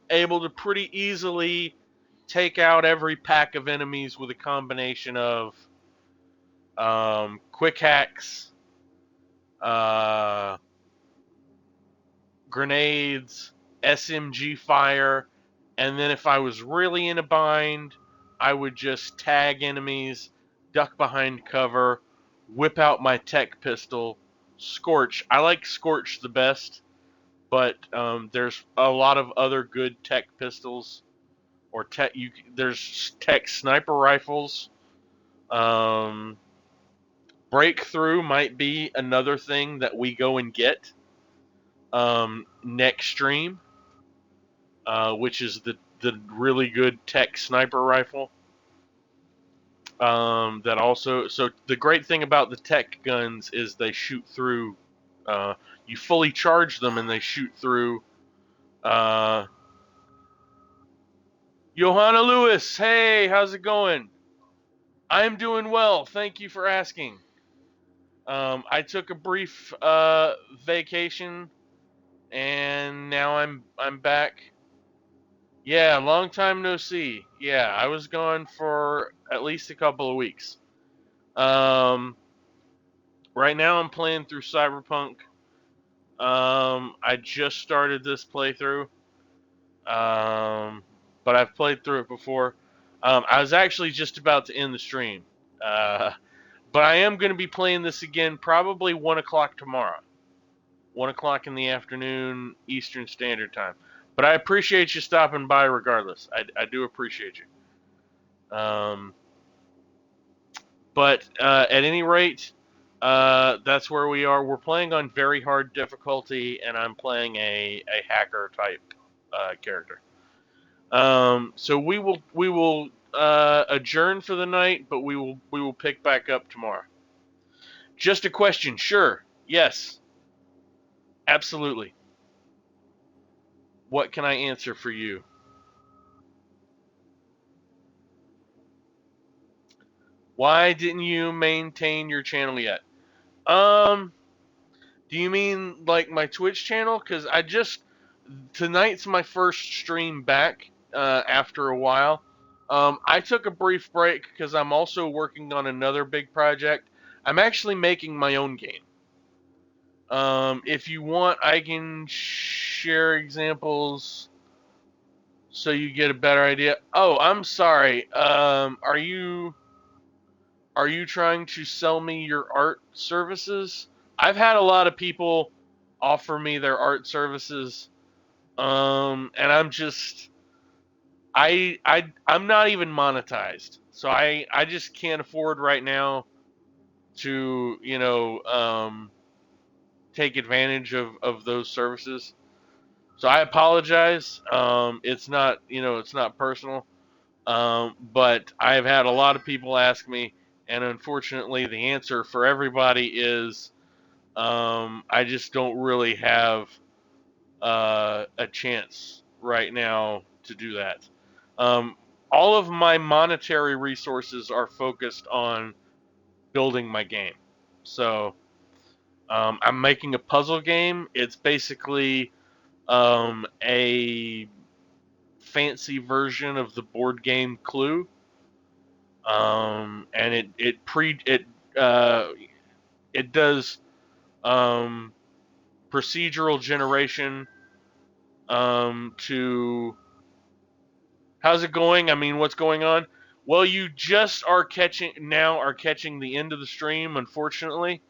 able to pretty easily take out every pack of enemies with a combination of quick hacks, grenades, SMG fire, and then if I was really in a bind, I would just tag enemies, duck behind cover, whip out my tech pistol, Scorch. I like Scorch the best, but there's a lot of other good tech pistols, or there's tech sniper rifles. Breakthrough might be another thing that we go and get next stream, which is the really good tech sniper rifle. That also, so the great thing about the tech guns is they shoot through. You fully charge them and they shoot through. Johanna Lewis, hey, how's it going? I'm doing well. Thank you for asking. I took a brief vacation, and now I'm back. Yeah, long time no see. Yeah, I was gone for at least a couple of weeks. Right now I'm playing through Cyberpunk. I just started this playthrough. But I've played through it before. I was actually just about to end the stream. But I am going to be playing this again probably 1 o'clock tomorrow. 1 o'clock in the afternoon, Eastern Standard Time. But I appreciate you stopping by regardless. I do appreciate you. But at any rate, that's where we are. We're playing on very hard difficulty, and I'm playing a hacker type character. So we will adjourn for the night, but we will pick back up tomorrow. Just a question, sure, yes, absolutely. What can I answer for you? Why didn't you maintain your channel yet? Do you mean like my Twitch channel? Because tonight's my first stream back after a while. I took a brief break because I'm also working on another big project. I'm actually making my own game. If you want, I can share examples so you get a better idea. Oh, I'm sorry. Are you trying to sell me your art services? I've had a lot of people offer me their art services, and I'm not even monetized, so I just can't afford right now to take advantage of those services. So I apologize. It's not personal. But I've had a lot of people ask me, and unfortunately, the answer for everybody is I just don't really have a chance right now to do that. All of my monetary resources are focused on building my game. So I'm making a puzzle game. It's basically a fancy version of the board game Clue. And it does procedural generation to how's it going? I mean, what's going on? Well, you just are catching the end of the stream. Unfortunately,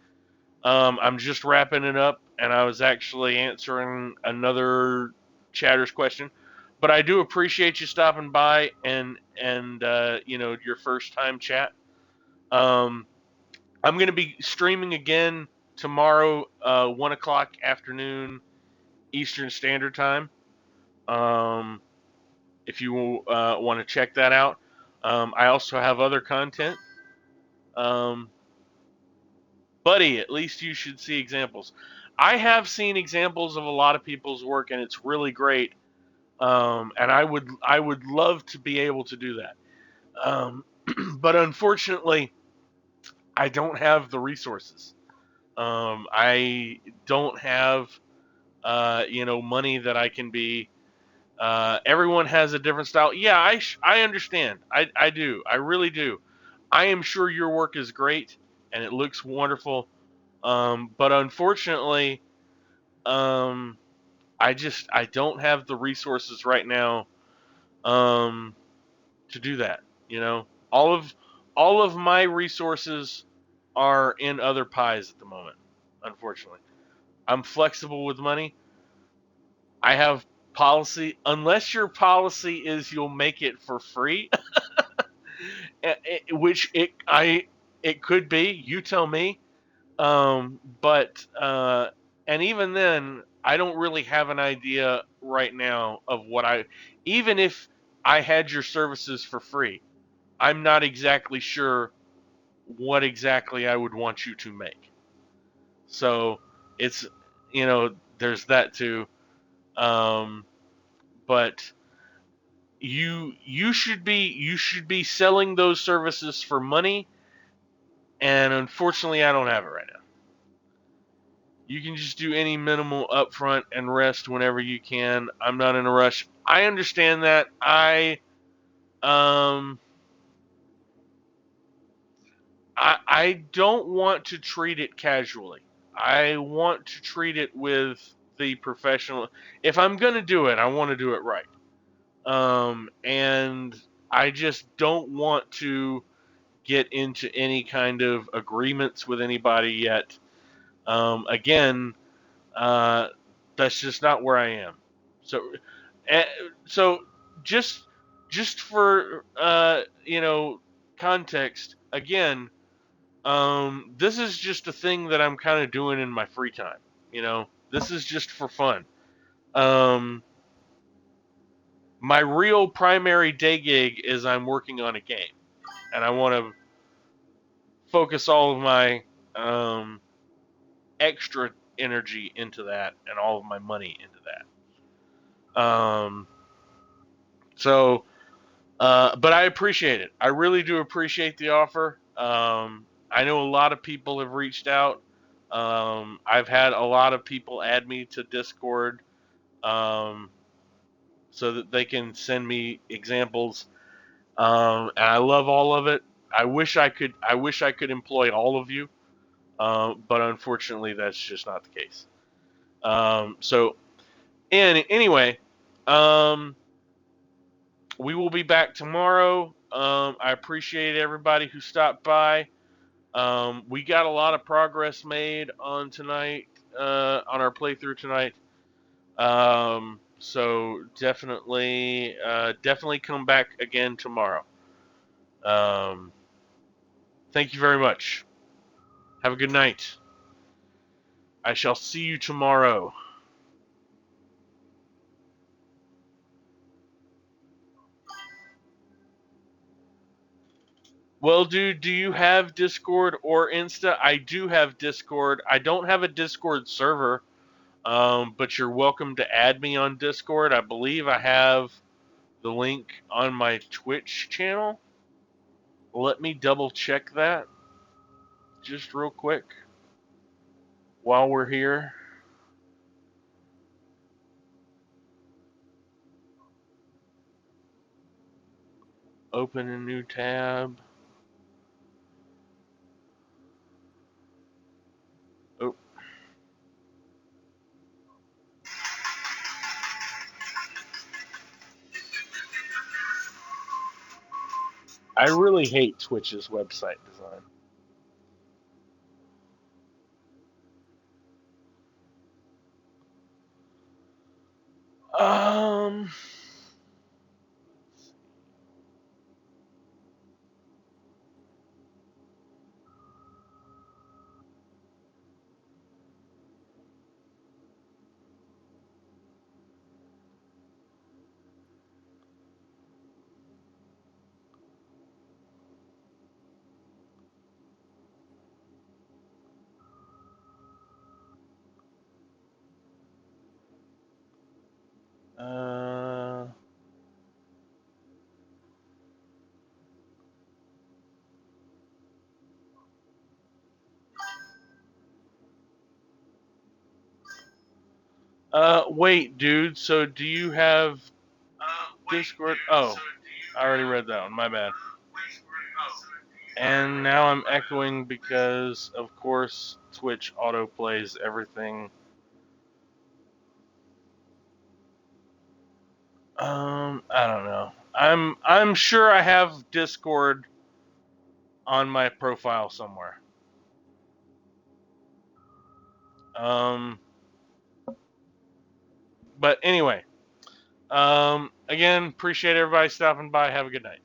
I'm just wrapping it up, and I was actually answering another chatter's question. But I do appreciate you stopping by and your first time chat. I'm going to be streaming again tomorrow, 1 o'clock afternoon Eastern Standard Time. If you want to check that out. I also have other content. Buddy, at least you should see examples. I have seen examples of a lot of people's work, and it's really great. And I would love to be able to do that. But unfortunately, I don't have the resources. I don't have money that I can be. Everyone has a different style. Yeah, I understand. I do. I really do. I am sure your work is great and it looks wonderful. But unfortunately, I don't have the resources right now to do that. All of my resources are in other pies at the moment. Unfortunately, I'm flexible with money. I have policy, unless your policy is you'll make it for free, which it could be. You tell me. But and even then, I don't really have an idea right now of even if I had your services for free, I'm not exactly sure what exactly I would want you to make. So it's, there's that too. But you should be selling those services for money, and unfortunately, I don't have it right now. You can just do any minimal upfront and rest whenever you can. I'm not in a rush. I understand that. I don't want to treat it casually. I want to treat it with the professional. If I'm gonna do it, I want to do it right. And I just don't want to get into any kind of agreements with anybody yet. Again, that's just not where I am. So, uh, so just for context, again, this is just a thing that I'm kind of doing in my free time. This is just for fun. My real primary day gig is I'm working on a game, and I want to focus all of my extra energy into that and all of my money into that. So, but I appreciate it. I really do appreciate the offer. I know a lot of people have reached out. I've had a lot of people add me to Discord, so that they can send me examples. And I love all of it. I wish I could. I wish I could employ all of you, but unfortunately, that's just not the case. So, and anyway, we will be back tomorrow. I appreciate everybody who stopped by. We got a lot of progress made on tonight, on our playthrough tonight. So definitely, definitely come back again tomorrow. Thank you very much. Have a good night. I shall see you tomorrow. Well, dude, do you have Discord or Insta? I do have Discord. I don't have a Discord server, but you're welcome to add me on Discord. I believe I have the link on my Twitch channel. Let me double check that just real quick while we're here. Open a new tab. Oh. I really hate Twitch's website design. Um, uh, wait, dude. So do you have Discord? Oh, I already read that one. My bad. And now I'm echoing because, of course, Twitch autoplays everything. I don't know. I'm sure I have Discord on my profile somewhere. But anyway, again, appreciate everybody stopping by. Have a good night.